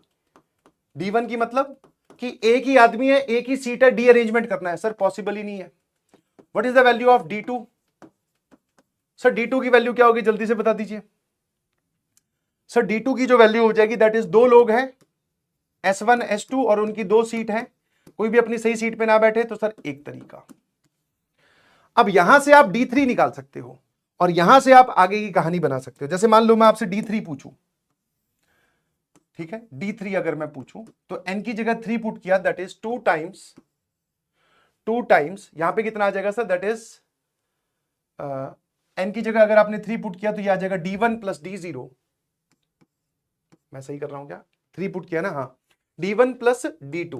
d1 की मतलब कि एक ही आदमी है, एक ही सीट है, डी अरेंजमेंट करना है सर, पॉसिबल ही नहीं है। What is the value of d2, sir d2 की वैल्यू क्या होगी, जल्दी से बता दीजिए सर। d2 की जो वैल्यू हो जाएगी, दैट इज दो लोग हैं S1 S2 और उनकी दो सीट है, कोई भी अपनी सही सीट पे ना बैठे, तो सर एक तरीका। अब यहां से आप d3 निकाल सकते हो और यहां से आप आगे की कहानी बना सकते हो। जैसे मान लो मैं आपसे d3 पूछूं, ठीक है, d3 अगर मैं पूछूं तो n की जगह 3 पुट किया, दैट इज 2 टाइम्स यहां पे कितना आ जाएगा सर, दैट इज n की जगह अगर आपने 3 पुट किया तो ये आ जाएगा d1 प्लस d0। मैं सही कर रहा हूं क्या, 3 पुट किया ना, हाँ, d1 प्लस d2,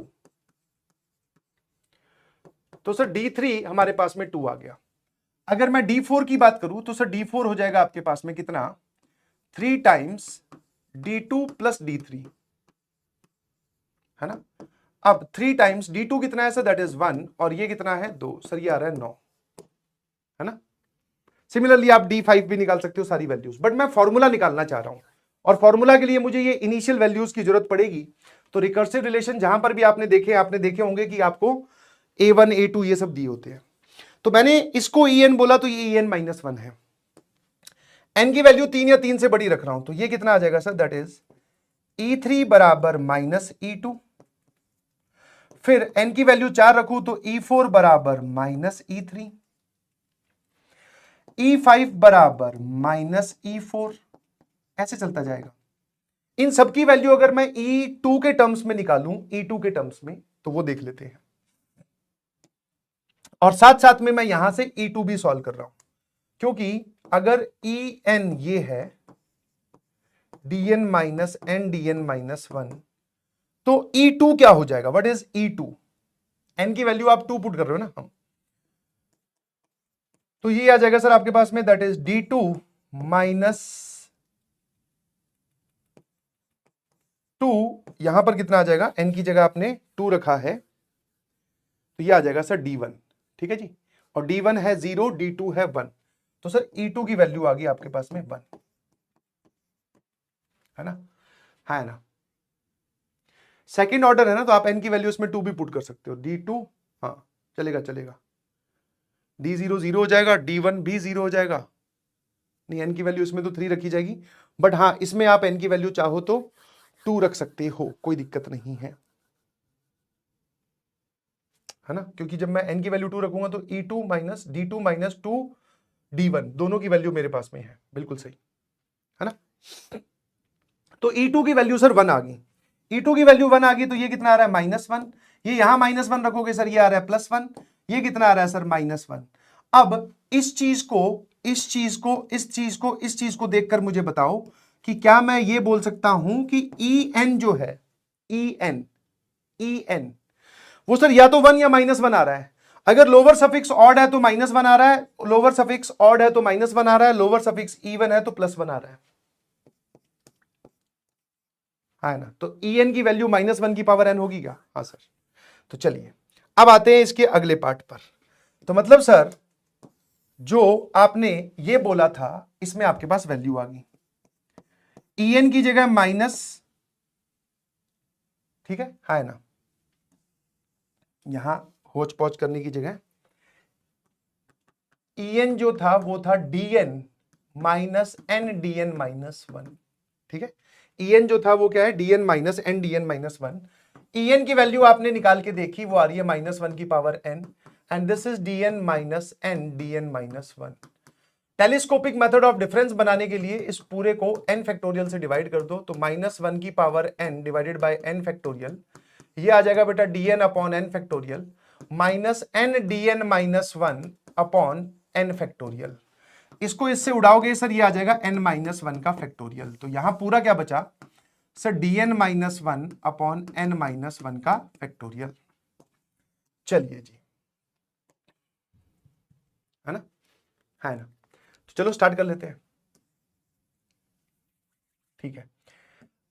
तो सर d3 हमारे पास में 2 आ गया। अगर मैं d4 की बात करूं तो सर d4 हो जाएगा आपके पास में कितना, 3 टाइम्स d2 प्लस d3, है ना। अब 3 टाइम्स d2 कितना है सर, दैट इज 1, और ये कितना है 2, सर ये आ रहा है 9, है ना। सिमिलरली आप d5 भी निकाल सकते हो सारी वैल्यूज, बट मैं फॉर्मूला निकालना चाह रहा हूं और फॉर्मूला के लिए मुझे ये इनिशियल वैल्यूज की जरूरत पड़ेगी। तो रिकर्सिव रिलेशन जहां पर भी आपने देखे होंगे कि आपको a1 a2 ये सब दिए होते हैं। तो मैंने इसको en बोला तो ये en-1 है, n की वैल्यू 3 या 3 से बड़ी रख रहा हूं, तो ये कितना आ जाएगा सर, दैट इज e3 बराबर माइनस e2। फिर n की वैल्यू 4 रखूं तो e4 बराबर माइनस e3, e5 बराबर माइनस e4, ऐसे चलता जाएगा। इन सबकी वैल्यू अगर मैं e2 के टर्म्स में निकालूं, e2 के टर्म्स में, तो वो देख लेते हैं। और साथ साथ में मैं यहां से e2 भी सॉल्व कर रहा हूं, क्योंकि अगर en ये है dn माइनस n dn-1, तो e2 क्या हो जाएगा, व्हाट इज e2, n की वैल्यू आप 2 पुट कर रहे हो ना हम, तो ये आ जाएगा सर आपके पास में, दैट इज d2 माइनस 2, यहां पर कितना आ जाएगा, n की जगह आपने 2 रखा है, तो ये आ जाएगा सर d1, ठीक है जी। और d1 है 0, d2 है 1, तो सर e2 की वैल्यू आ गई आपके पास में 1, है ना, है ना। सेकेंड ऑर्डर है ना, तो आप n की वैल्यू इसमें 2 भी पुट कर सकते हो, d2, हाँ चलेगा, d0 0 हो जाएगा, d1 भी 0 हो जाएगा, नहीं n की वैल्यू इसमें तो 3 रखी जाएगी, बट हाँ इसमें आप n की वैल्यू चाहो तो 2 रख सकते हो, कोई दिक्कत नहीं है ना, क्योंकि जब मैं n की वैल्यू 2 रखूंगा तो e2 minus d2 minus 2 d1 दोनों की वैल्यू मेरे पास में है, बिल्कुल सही, है ना। तो E2 की वैल्यू सर 1 आ गई, E2 की वैल्यू 1 आ गई, तो ये कितना आ रहा है -1, ये यहां -1 रखोगे सर, ये आ रहा है +1, ये कितना आ रहा है सर -1। अब इस चीज को देखकर मुझे बताओ कि क्या मैं ये बोल सकता हूं कि En जो है, En वो सर या तो 1 या -1 आ रहा है। अगर लोअर सफिक्स ऑड है तो -1 आ रहा है, लोअर सफिक्स ऑड है तो -1 आ रहा है, लोअर सफिक्स इवन है तो +1 आ रहा है ना। तो En की वैल्यू -1 की पावर n होगी क्या? हाँ सर। तो चलिए अब आते हैं इसके अगले पार्ट पर। तो मतलब सर जो आपने ये बोला था इसमें आपके पास वैल्यू आ गई, En की जगह माइनस, ठीक है ना, यहां होच पौच करने की जगह En जो था वो था dn माइनस n dn -1, ठीक है। En जो था वो क्या है, dn minus n dn -1। En की वैल्यू आपने निकाल के देखी, वो आ रही है -1 की power n, and this is dn minus n dn -1। Telescopic method of difference बनाने के लिए इस पूरे को n फैक्टोरियल से डिवाइड कर दो, तो -1 की power n divided by n factorial, ये आ जाएगा बेटा dn upon n factorial minus n dn -1 upon n factorial. इसको इससे उड़ाओगे सर, ये आ जाएगा n -1 का फैक्टोरियल। तो यहां पूरा क्या बचा सर, dn -1 अपॉन n -1 का फैक्टोरियल। चलिए जी, है ना। तो चलो स्टार्ट कर लेते हैं, ठीक है।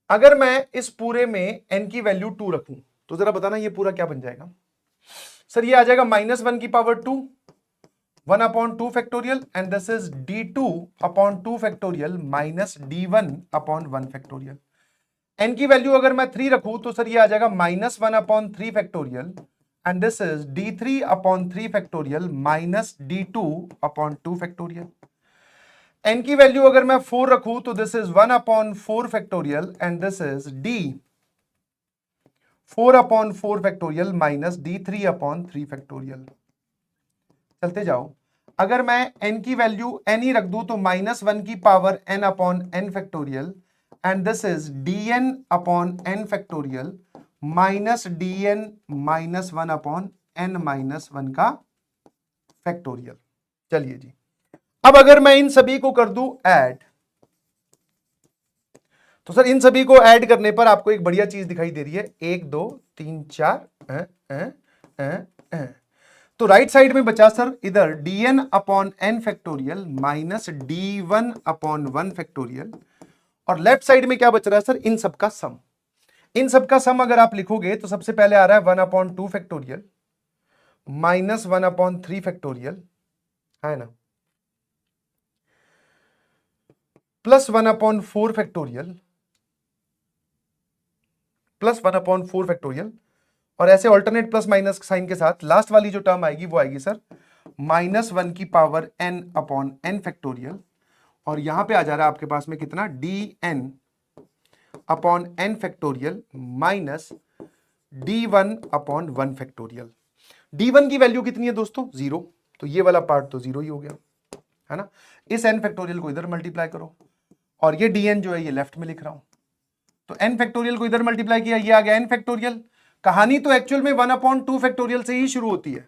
अगर मैं इस पूरे में n की वैल्यू 2 रखूं तो जरा बताना ये पूरा क्या बन जाएगा सर, ये आ जाएगा -1 की power 2, 1 upon 2 factorial, and this is d2 upon 2 factorial minus d1 upon 1 factorial. n की वैल्यू अगर मैं 3 रखूं तो सर ये आ जाएगा -1 upon 3 factorial, and this is d3 upon 3 factorial minus d2 upon 2 factorial. n की वैल्यू अगर मैं 4 रखूं तो this is 1 upon 4 factorial, and this is d 4 upon 4 factorial minus d3 upon 3 factorial. चलते जाओ, अगर मैं n की वैल्यू n ही रख दूं तो -1 की power n upon n factorial, and this is dn upon n factorial minus dn -1 upon n -1 का फैक्टोरियल। चलिए जी, अब अगर मैं इन सभी को कर दूं ऐड, तो सर इन सभी को ऐड करने पर आपको एक बढ़िया चीज दिखाई दे रही है, 1 2 3 4 तो राइट साइड में बचा सर इधर dn upon n factorial minus d1 upon 1 factorial, और लेफ्ट साइड में क्या बच रहा है सर, इन सब का सम। इन सब का सम अगर आप लिखोगे तो सबसे पहले आ रहा है 1 upon 2 factorial minus 1 upon 3 factorial, है ना, plus 1 upon 4 factorial, plus 1 upon 4 factorial, और ऐसे ऑल्टरनेट प्लस माइनस साइन के साथ लास्ट वाली जो टर्म आएगी वो आएगी सर -1 की power n upon n factorial, और यहां पे आ जा रहा है आपके पास में कितना, dn upon n factorial minus d1 upon 1 factorial. d1 की वैल्यू कितनी है दोस्तों, 0, तो ये वाला पार्ट तो 0 ही हो गया, है ना। इस n फैक्टोरियल को इधर मल्टीप्लाई करो, और ये dn जो है ये लेफ्ट में लिख रहा हूं, तो n फैक्टोरियल को इधर मल्टीप्लाई किया, ये आ गया n फैक्टोरियल। कहानी तो एक्चुअल में 1 अपॉन 2 फैक्टोरियल से ही शुरू होती है,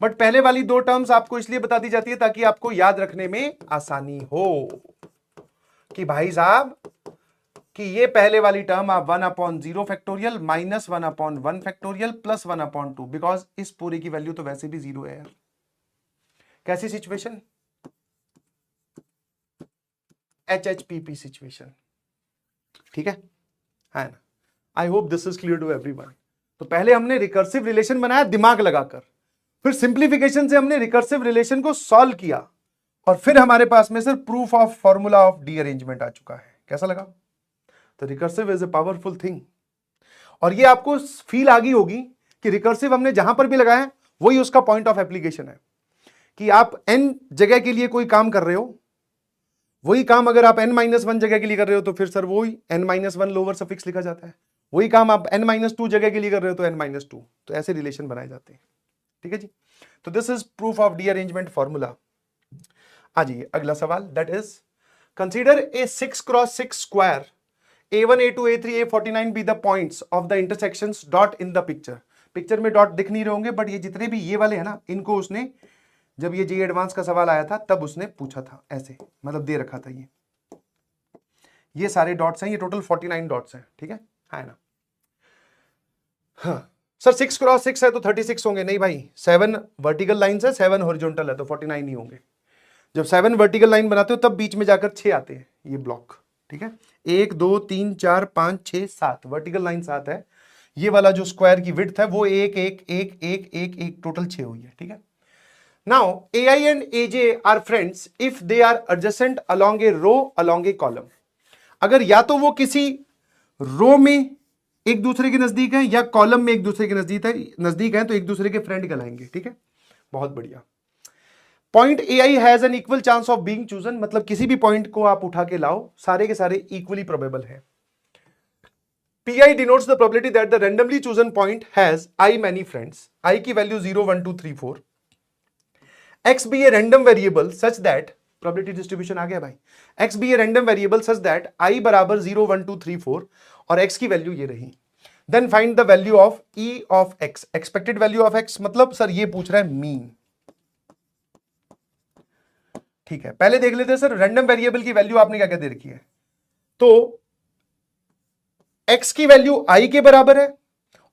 बट पहले वाली दो टर्म्स आपको इसलिए बता दी जाती है ताकि आपको याद रखने में आसानी हो कि भाई साहब कि ये पहले वाली टर्म आप 1 upon 0 factorial minus 1 upon 1 factorial plus 1 upon 2, because इस पूरे की वैल्यू तो वैसे भी 0 है यार। कैसी सिचुएशन, HHPP सिचुएशन, ठीक है ना। I hope this is clear to everyone. तो पहले हमने रिकर्सिव रिलेशन बनाया दिमाग लगाकर, फिर सिंप्लीफिकेशन से हमने रिकर्सिव रिलेशन को सॉल्व किया, और फिर हमारे पास में sir proof of formula of derangement आ चुका है। कैसा लगा? तो recursive is a powerful thing, और ये आपको फील आ गई होगी कि रिकर्सिव हमने जहां पर भी लगाया वही उसका पॉइंट ऑफ एप्लीकेशन है, कि आप n जगह के लिए कोई काम कर रहे हो, वही काम अगर आप n-1 जगह के लिए कर रहे हो तो फिर सर वही n-1 लोअर सफिक्स लिखा जाता है, वही काम आप n-2 जगह के लिए कर रहे हो तो n-2, तो ऐसे रिलेशन बनाए जाते हैं, ठीक है जी। तो this is proof of derangement formula. आ जाइए अगला सवाल, that is consider a 6 cross 6 square A1, A2, A3, A49 be the points of the intersections dot in the picture. Picture में डॉट दिख नहीं रहे होंगे, बट ये जितने भी ये वाले हैं ना, इनको उसने जब ये जे एडवांस का सवाल आया था तब उसने पूछा था, ऐसे मतलब दे रखा था ये सारे डॉट्स हैं, ये टोटल 49 डॉट्स हैं, ठीक है ना। हाँ सर 6 क्रॉस 6 है तो 36 होंगे, नहीं भाई 7 वर्टिकल लाइंस है, 7 हॉरिजॉन्टल है, तो 49 ही होंगे। जब 7 वर्टिकल लाइन बनाते हो तब बीच में जाकर 6 आते हैं ये ब्लॉक, ठीक है। 1 2 3 4 5 6 7 वर्टिकल लाइन 7 है। ये वाला जो स्क्वायर की विड्थ है वो 1 1 1 1 1 1 टोटल 6 हुई है, ठीक है। Now AI and AJ are friends if they are adjacent along a row along a column. अगर या तो वो किसी रो में एक दूसरे के नजदीक है या कॉलम में एक दूसरे के नजदीक है तो एक दूसरे के फ्रेंड कहलाएंगे, ठीक है। बहुत बढ़िया। Point AI has an equal chance of being chosen, मतलब किसी भी पॉइंट को आप उठा के लाओ, सारे के सारे इक्वली प्रोबेबल है। PI denotes the probability that the randomly chosen point has I many friends. I की value 0 1 2 3 4. X be a random variable such that probability distribution आ गया भाई। X be a random variable such that I बराबर 0 1 2 3 4 और X की वैल्यू ये रही। Then find the value of E of X. Expected value of X मतलब सर ये पूछ रहा है मीन, ठीक है। पहले देख लेते हैं सर रैंडम वेरिएबल की वैल्यू आपने क्या क्या दे रखी है। तो x की वैल्यू i के बराबर है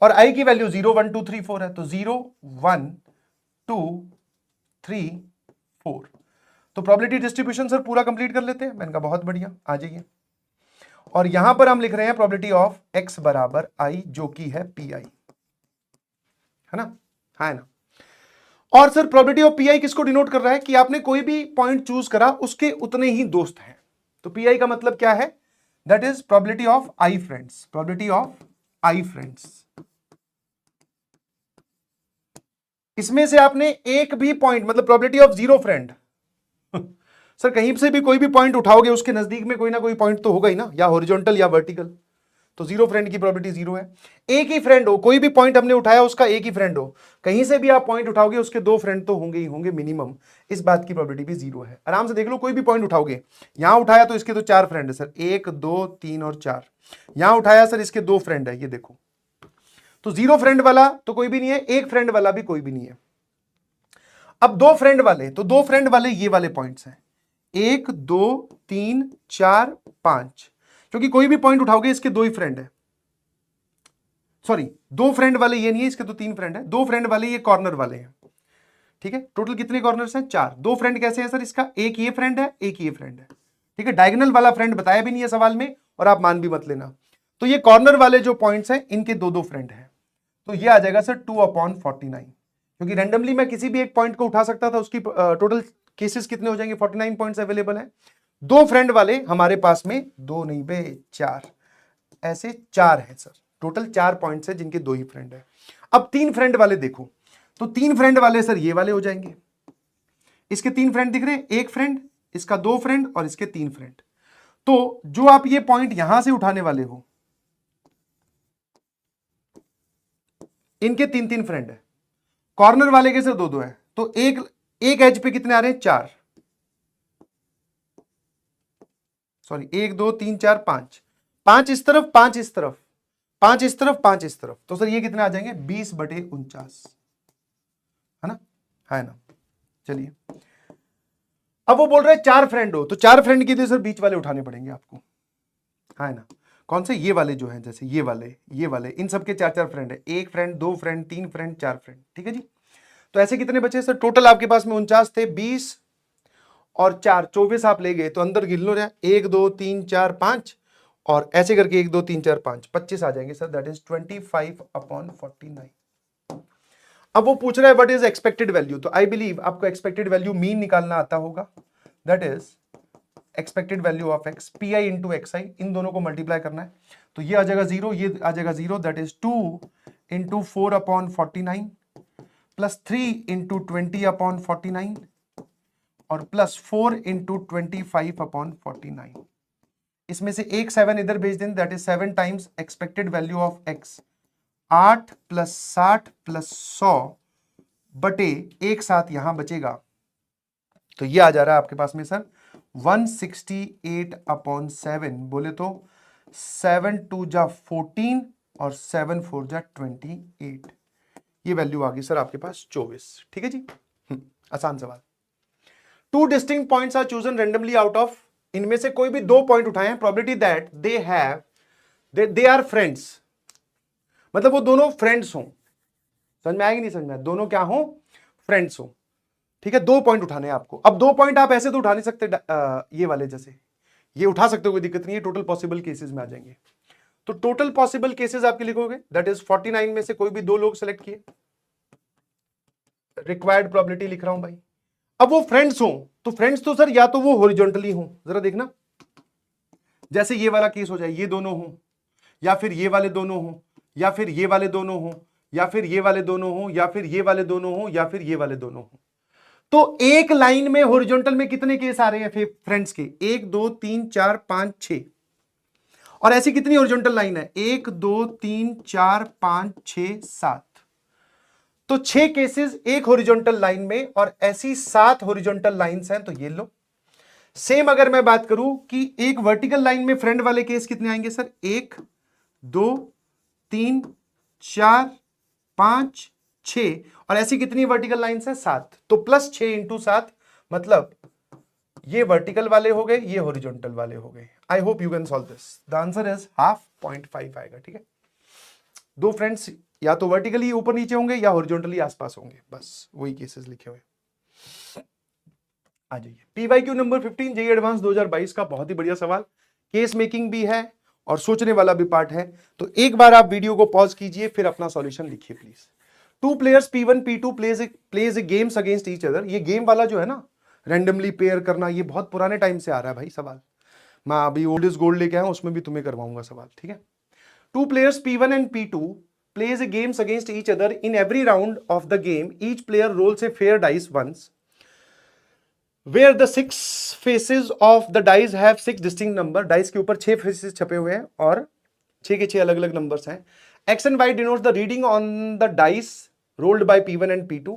और i की वैल्यू 0 1 2 3 4 है, तो 0 1 2 3 4। तो प्रोबेबिलिटी डिस्ट्रीब्यूशन सर पूरा कंप्लीट कर लेते हैं। मैंने कहा बहुत बढ़िया, आ जाइए। और यहां पर हम लिख रहे हैं प्रोबेबिलिटी ऑफ x बराबर i जो कि है PI, है ना, है ना। और सर प्रोबेबिलिटी ऑफ PI किसको डिनोट कर रहा है कि आपने कोई भी पॉइंट चूज करा उसके उतने ही दोस्त हैं। तो PI का मतलब क्या है, that is probability of I friends, probability of I friends. इसमें से आपने एक भी पॉइंट मतलब प्रोबेबिलिटी ऑफ 0 फ्रेंड सर कहीं से भी कोई भी पॉइंट उठाओगे उसके नजदीक में कोई ना कोई पॉइंट तो होगा ही ना, या हॉरिजॉन्टल या वर्टिकल। तो 0 फ्रेंड की प्रोबेबिलिटी 0 है। एक ही फ्रेंड हो, कोई भी पॉइंट हमने उठाया उसका एक ही फ्रेंड हो, कहीं से भी आप पॉइंट उठाओगे उसके 2 फ्रेंड तो होंगे ही होंगे मिनिमम, इस बात की प्रोबेबिलिटी भी 0 है। आराम से देख लो, कोई भी पॉइंट उठाओगे, यहां उठाया तो इसके तो 4 फ्रेंड है सर, 1 2 3 और 4। यहां उठाया सर इसके 2 फ्रेंड है, ये देखो। तो 0 फ्रेंड वाला तो कोई भी नहीं है, एक फ्रेंड वाला भी कोई भी नहीं है। अब 2 फ्रेंड वाले, तो 2 फ्रेंड वाले ये वाले पॉइंट्स हैं, 1 2 3 4 5, क्योंकि कोई भी पॉइंट उठाओगे इसके 2 ही फ्रेंड है। सॉरी 2 फ्रेंड वाले ये नहीं है, इसके तो 3 फ्रेंड है। 2 फ्रेंड वाले ये कॉर्नर वाले हैं, ठीक है। टोटल कितने कॉर्नर्स हैं, 4। 2 फ्रेंड कैसे हैं सर, इसका एक ये फ्रेंड है, एक ये फ्रेंड है, ठीक है। डायगोनल वाला फ्रेंड बताया भी नहीं है सवाल में और आप मान भी मत लेना। तो ये कॉर्नर वाले जो पॉइंट्स हैं इनके 2 फ्रेंड हैं, तो ये आ जाएगा सर 2/49, क्योंकि रैंडमली मैं किसी भी एक पॉइंट को उठा सकता था, उसकी टोटल केसेस कितने हो जाएंगे, 49 पॉइंट्स अवेलेबल है। 2 फ्रेंड वाले हमारे पास में 2 नहीं बे 4, ऐसे 4 है सर, टोटल 4 पॉइंट्स है जिनके 2 ही फ्रेंड है। अब 3 फ्रेंड वाले देखो, तो 3 फ्रेंड वाले सर ये वाले हो जाएंगे। इसके 3 फ्रेंड दिख रहे हैं, एक फ्रेंड, इसका 2 फ्रेंड और इसके 3 फ्रेंड। तो जो आप ये पॉइंट यहां से उठाने वाले हो, इनके 3 फ्रेंड है, कॉर्नर वाले के सर 2 है, तो एक एज पे कितने आ रहे हैं, 4। सॉरी 1 2 3 4 5, 5 इस तरफ 5 इस तरफ, 5 इस तरफ 5 इस तरफ, तो सर ये कितने आ जाएंगे, 20/49, है ना, है ना। चलिए अब वो बोल रहे हैं 4 फ्रेंड हो, तो 4 फ्रेंड के लिए सर बीच वाले उठाने पड़ेंगे आपको, है ना। कौन से, ये वाले जो हैं, जैसे ये वाले इन सबके 4 फ्रेंड है, 1 फ्रेंड 2 फ्रेंड 3 फ्रेंड 4 फ्रेंड, ठीक है जी। तो ऐसे कितने बचे सर, टोटल आपके पास में 49 थे, 20 और 4 24 आप ले गए, तो अंदर गिन लो, 1 2 3 4 5 और ऐसे करके 1 2 3 4 5 25 आ जाएंगे सर, दैट इज 25/49। अब वो पूछ रहा है व्हाट इज एक्सपेक्टेड वैल्यू, तो आई बिलीव आपको एक्सपेक्टेड वैल्यू मीन निकालना आता होगा, that is expected value of x PI into XI, इन दोनों को मल्टीप्लाई करना है, तो ये आ जाएगा 0, ये आ जाएगा 0, that is 2 into 4/49 plus 3 into 20/49 और प्लस 4 इंटू 25/49। इसमें से एक 7 इधर भेज दें, that is 7 times expected value of x, 8 plus 60 plus 100 बटे एक साथ यहां बचेगा, तो ये आ जा रहा है आपके पास में सर 168/7, बोले तो 7 2 जा 14 और 7 4 जा 28, ये वैल्यू आ गई सर आपके पास 24। ठीक है जी, आसान सवाल। 2 distinct points are chosen randomly out of, इनमें से कोई भी 2 पॉइंट उठाए हैं, probability that they are friends, मतलब वो दोनों फ्रेंड्स हों। समझ में आएगी नहीं समझ में, दोनों क्या हो, फ्रेंड्स हो। ठीक है, 2 पॉइंट उठाने हैं आपको। अब 2 पॉइंट आप ऐसे तो उठा नहीं सकते, ये वाले जैसे ये उठा सकते हो, कोई दिक्कत नहीं है, टोटल पॉसिबल केसेस में आ जाएंगे। तो टोटल पॉसिबल केसेस आपके लिखोगे, दैट इज 49 में से कोई भी 2 लोग सेलेक्ट किए, रिक्वायर्ड प्रोबेबिलिटी लिख रहा हूं भाई। अब वो फ्रेंड्स हो, तो फ्रेंड्स तो सर या तो वो हॉरिजॉन्टली हो, जरा देखना, जैसे ये वाला केस हो जाए, ये दोनों हो, या फिर ये वाले दोनों हो, या फिर ये वाले दोनों हो, या फिर ये वाले दोनों हो, या फिर ये वाले दोनों हो, या फिर ये वाले दोनों हो। तो एक लाइन में हॉरिजॉन्टल में कितने केस आ रहे हैं फ्रेंड्स के, 1 2 3 4 5 6, और ऐसी कितनी हॉरिजॉन्टल लाइन है, 1 2 3 4 5 6 7, तो 6 केसेस एक हॉरिजॉन्टल लाइन में, और ऐसी 7 हॉरिजॉन्टल लाइंस हैं, तो ये लो। सेम अगर मैं बात करूं कि एक वर्टिकल लाइन में फ्रेंड वाले केस कितने आएंगे सर, 1 2 3 4 5 6, और ऐसी कितनी वर्टिकल लाइंस है, 7, तो +6 × 7, मतलब ये वर्टिकल वाले हो गए, ये हॉरिजॉन्टल वाले हो गए। I hope you can solve this, the answer is half 0.5 आएगा। ठीक है, 2 फ्रेंड्स या तो वर्टिकली ऊपर नीचे होंगे या हॉरिजॉन्टली आसपास होंगे, बस वही केसेस लिखे हुए। आ जाइए, PYQ नंबर 15 जेईई एडवांस 2022 का बहुत ही बढ़िया सवाल, केस मेकिंग भी है और सोचने वाला भी पार्ट है। तो एक बार आप वीडियो को पॉज कीजिए, फिर अपना सॉल्यूशन लिखिए please. 2 players P1 P2 plays A games against each other, ये गेम वाला जो है ना, रैंडमली पेयर करना, ये बहुत पुराने टाइम से आ रहा है भाई सवाल। मैं अभी ओल्ड इज गोल्ड लेके आया हूं, उसमें भी तुम्हें करवाऊंगा सवाल। ठीक है, 2 players P1 and P2 plays a games against each other. In every round of the game, each player rolls a fair dice once, where the 6 faces of the dice have 6 distinct number. Dice के ऊपर 6 faces छपे हुए हैं और 6 के 6 अलग अलग नंबर्स हैं। X and Y denotes the reading on the dice rolled by P1 and P2.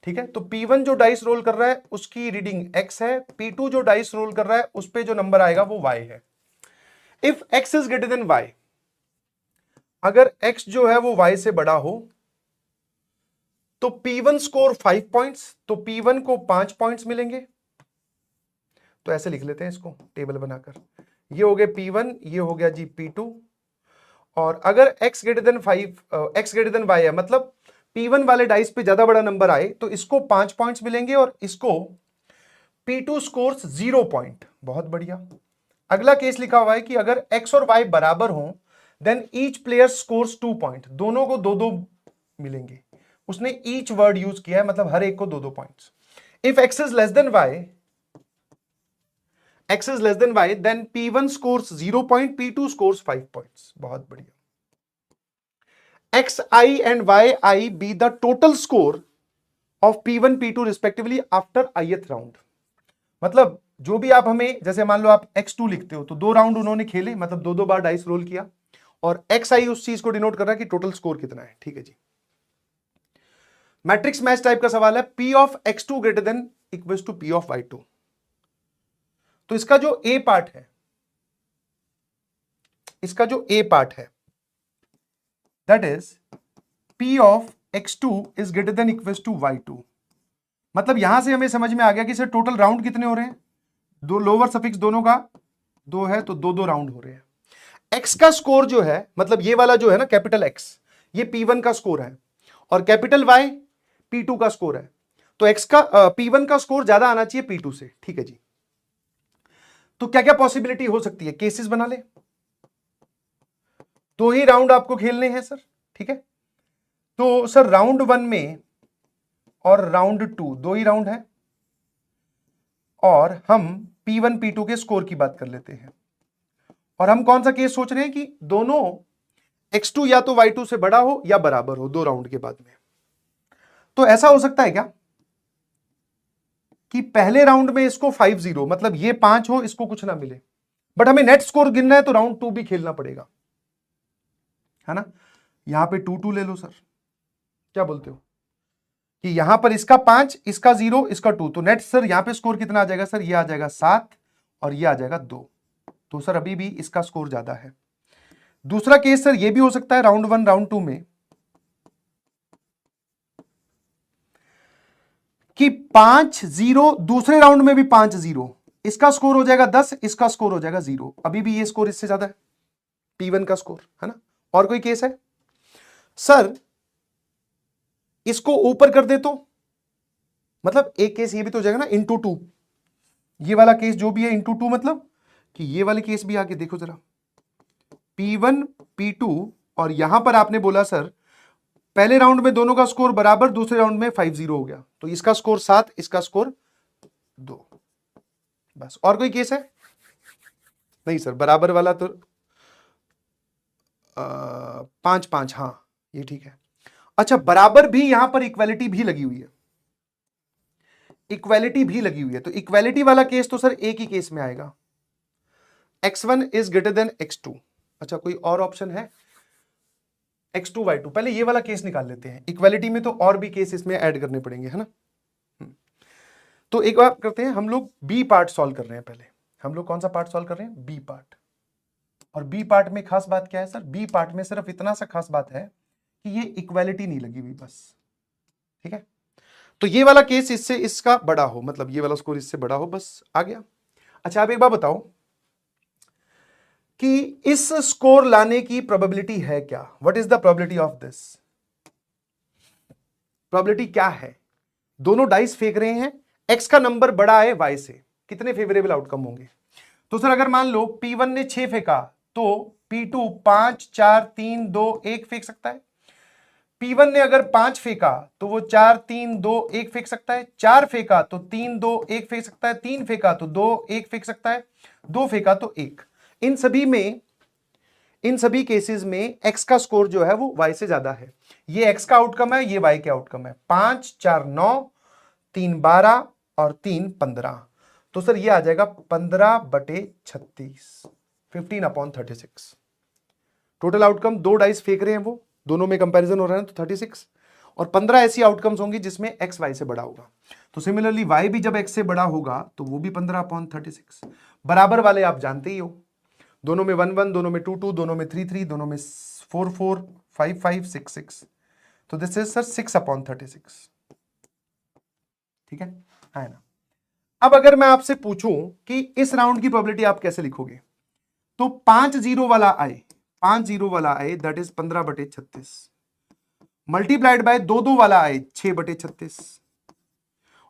ठीक है, तो P1 जो डाइस रोल कर रहा है उसकी रीडिंग X है, P2 जो डाइस रोल कर रहा है उस पे जो नंबर आएगा वो Y है। If X is greater than Y, अगर X जो है वो Y से बड़ा हो, तो P1 स्कोर 5 पॉइंट्स, तो P1 को 5 पॉइंट्स मिलेंगे। तो ऐसे लिख लेते हैं इसको टेबल बनाकर, ये हो गया P1, ये हो गया जी P2, और अगर X greater than 5, X greater than Y है, मतलब P1 वाले डाइस पे ज्यादा बड़ा नंबर आए तो इसको 5 पॉइंट्स मिलेंगे और इसको P2 स्कोर्स 0 पॉइंट। बहुत बढ़िया। अगला केस लिखा हुआ है कि अगर X और Y बराबर हों, then each player scores 2 point, दोनों को 2-2 मिलेंगे। उसने ईच वर्ड यूज किया है, मतलब हर एक को 2-2 points. If X is less than Y, then P1 scores 0 point, P2 scores 5 points. बहुत बढ़िया। XI and YI be the total score of P1 P2 respectively after ith round. मतलब जो भी आप हमें, जैसे मान लो आप X2 लिखते हो, तो 2 राउंड उन्होंने खेले, मतलब 2-2 बार डाइस रोल किया, और XI उस चीज को डिनोट कर रहा है कि टोटल स्कोर कितना है। ठीक है जी, मैट्रिक्स मैच टाइप का सवाल है। P of X2 greater than equals to P of Y2, तो इसका जो A पार्ट है, that is P of X2 is greater than equals to Y2। मतलब यहां से हमें समझ में आ गया कि सर टोटल राउंड कितने हो रहे हैं, 2 लोअर सफिक्स दोनों का 2 है, तो 2-2 राउंड हो रहे हैं। X का स्कोर जो है, मतलब ये वाला जो है ना कैपिटल X, ये P1 का स्कोर है, और कैपिटल Y P2 का स्कोर है। तो X का P1 का स्कोर ज्यादा आना चाहिए P2 से। ठीक है जी, तो क्या क्या पॉसिबिलिटी हो सकती है, केसेस बना ले। 2 ही राउंड आपको खेलने हैं सर। ठीक है, तो सर राउंड 1 में और राउंड 2 2 ही राउंड है, और हम P1 P2 के स्कोर की बात कर लेते हैं। और हम कौन सा केस सोच रहे हैं कि दोनों X2 या तो Y2 से बड़ा हो या बराबर हो 2 राउंड के बाद में। तो ऐसा हो सकता है क्या कि पहले राउंड में इसको 5-0, मतलब ये 5 हो, इसको कुछ ना मिले, बट हमें नेट स्कोर गिनना है, तो राउंड 2 भी खेलना पड़ेगा, है ना। यहां पे 2-2 ले लो सर, क्या बोलते हो कि यहां पर इसका 5, इसका 0, इसका 2, तो नेट सर यहां पे स्कोर कितना आ जाएगा सर, ये आ जाएगा 7 और ये आ जाएगा 2, तो सर अभी भी इसका स्कोर ज्यादा है। दूसरा केस सर ये भी हो सकता है राउंड 1 राउंड 2 में कि 5-0, दूसरे राउंड में भी 5-0, इसका स्कोर हो जाएगा 10, इसका स्कोर हो जाएगा 0, अभी भी ये स्कोर इससे ज्यादा है P1 का स्कोर, है ना। और कोई केस है सर, इसको ऊपर कर दे तो मतलब एक केस ये भी तो हो जाएगा ना इंटू 2, ये वाला केस जो भी है इंटू 2, मतलब कि ये वाले केस भी आके देखो जरा, P1 P2, और यहां पर आपने बोला सर पहले राउंड में दोनों का स्कोर बराबर, दूसरे राउंड में 5-0 हो गया, तो इसका स्कोर 7, इसका स्कोर 2, बस। और कोई केस है नहीं सर, बराबर वाला तो 5-5, हाँ ये ठीक है। अच्छा, बराबर भी यहां पर इक्वालिटी भी लगी हुई है, इक्वालिटी भी लगी हुई है, तो इक्वालिटी वाला केस तो सर एक ही केस में आएगा, x1 is greater than x2। अच्छा, कोई और ऑप्शन है x2 y2, पहले ये वाला केस निकाल लेते हैं, इक्वालिटी में तो और भी केस इसमें ऐड करने पड़ेंगे, है ना। तो एक बार करते हैं, हम लोग बी पार्ट सॉल्व कर रहे हैं। पहले हम लोग कौन सा पार्ट सॉल्व कर रहे हैं, बी पार्ट। और बी पार्ट में खास बात क्या है सर, बी पार्ट में सिर्फ इतना सा खास बात है कि ये इक्वालिटी नहीं लगी हुई, बस, ठीक है। तो ये वाला केस इससे इसका बड़ा हो, मतलब ये वाला स्कोर इससे बड़ा हो, बस आ गया। अच्छा, आप एक बार बताओ कि इस स्कोर लाने की प्रोबेबिलिटी है क्या, what is the probability of this, probability क्या है। दोनों डाइस फेंक रहे हैं, एक्स का नंबर बड़ा है वाई से, कितने फेवरेबल आउटकम होंगे। तो सर अगर मान लो P1 ने 6 फेंका तो P2 5 4 3 2 1 फेंक सकता है। P1 ने अगर 5 फेंका तो वो 4 3 2 1 फेंक सकता है, 4 फेंका तो 3 2 1 फेंक सकता है, 3 फेंका तो 2 1 फेंक सकता है, 2 फेंका तो 1। इन सभी केसेस में x का स्कोर जो है वो y से ज्यादा है। ये x का आउटकम है, ये y का आउटकम है। 5 4 9, 3 12 और 3 15, तो सर ये आ जाएगा 15/36, 15/36। टोटल आउटकम, दो डाइस फेंक रहे हैं, वो दोनों में कंपैरिजन हो रहा है तो 36, और 15 ऐसी आउटकम्स होंगी जिसमें x y से बड़ा होगा। तो सिमिलरली y भी जब x से बड़ा होगा तो वो भी 15/36। बराबर वाले आप जानते ही हो, दोनों में 1 1, दोनों में 2 2, दोनों में 3 3, दोनों में 4 4, 5 5, 6 6, तो दिस इज सर 6/36, ठीक है ना। अब अगर मैं आपसे पूछूं कि इस राउंड की प्रोबेबिलिटी आप कैसे लिखोगे, तो 5-0 वाला आए, 5-0 वाला आए दैट इज 15/36, मल्टीप्लाइड बाय 2-2 वाला आए 6/36,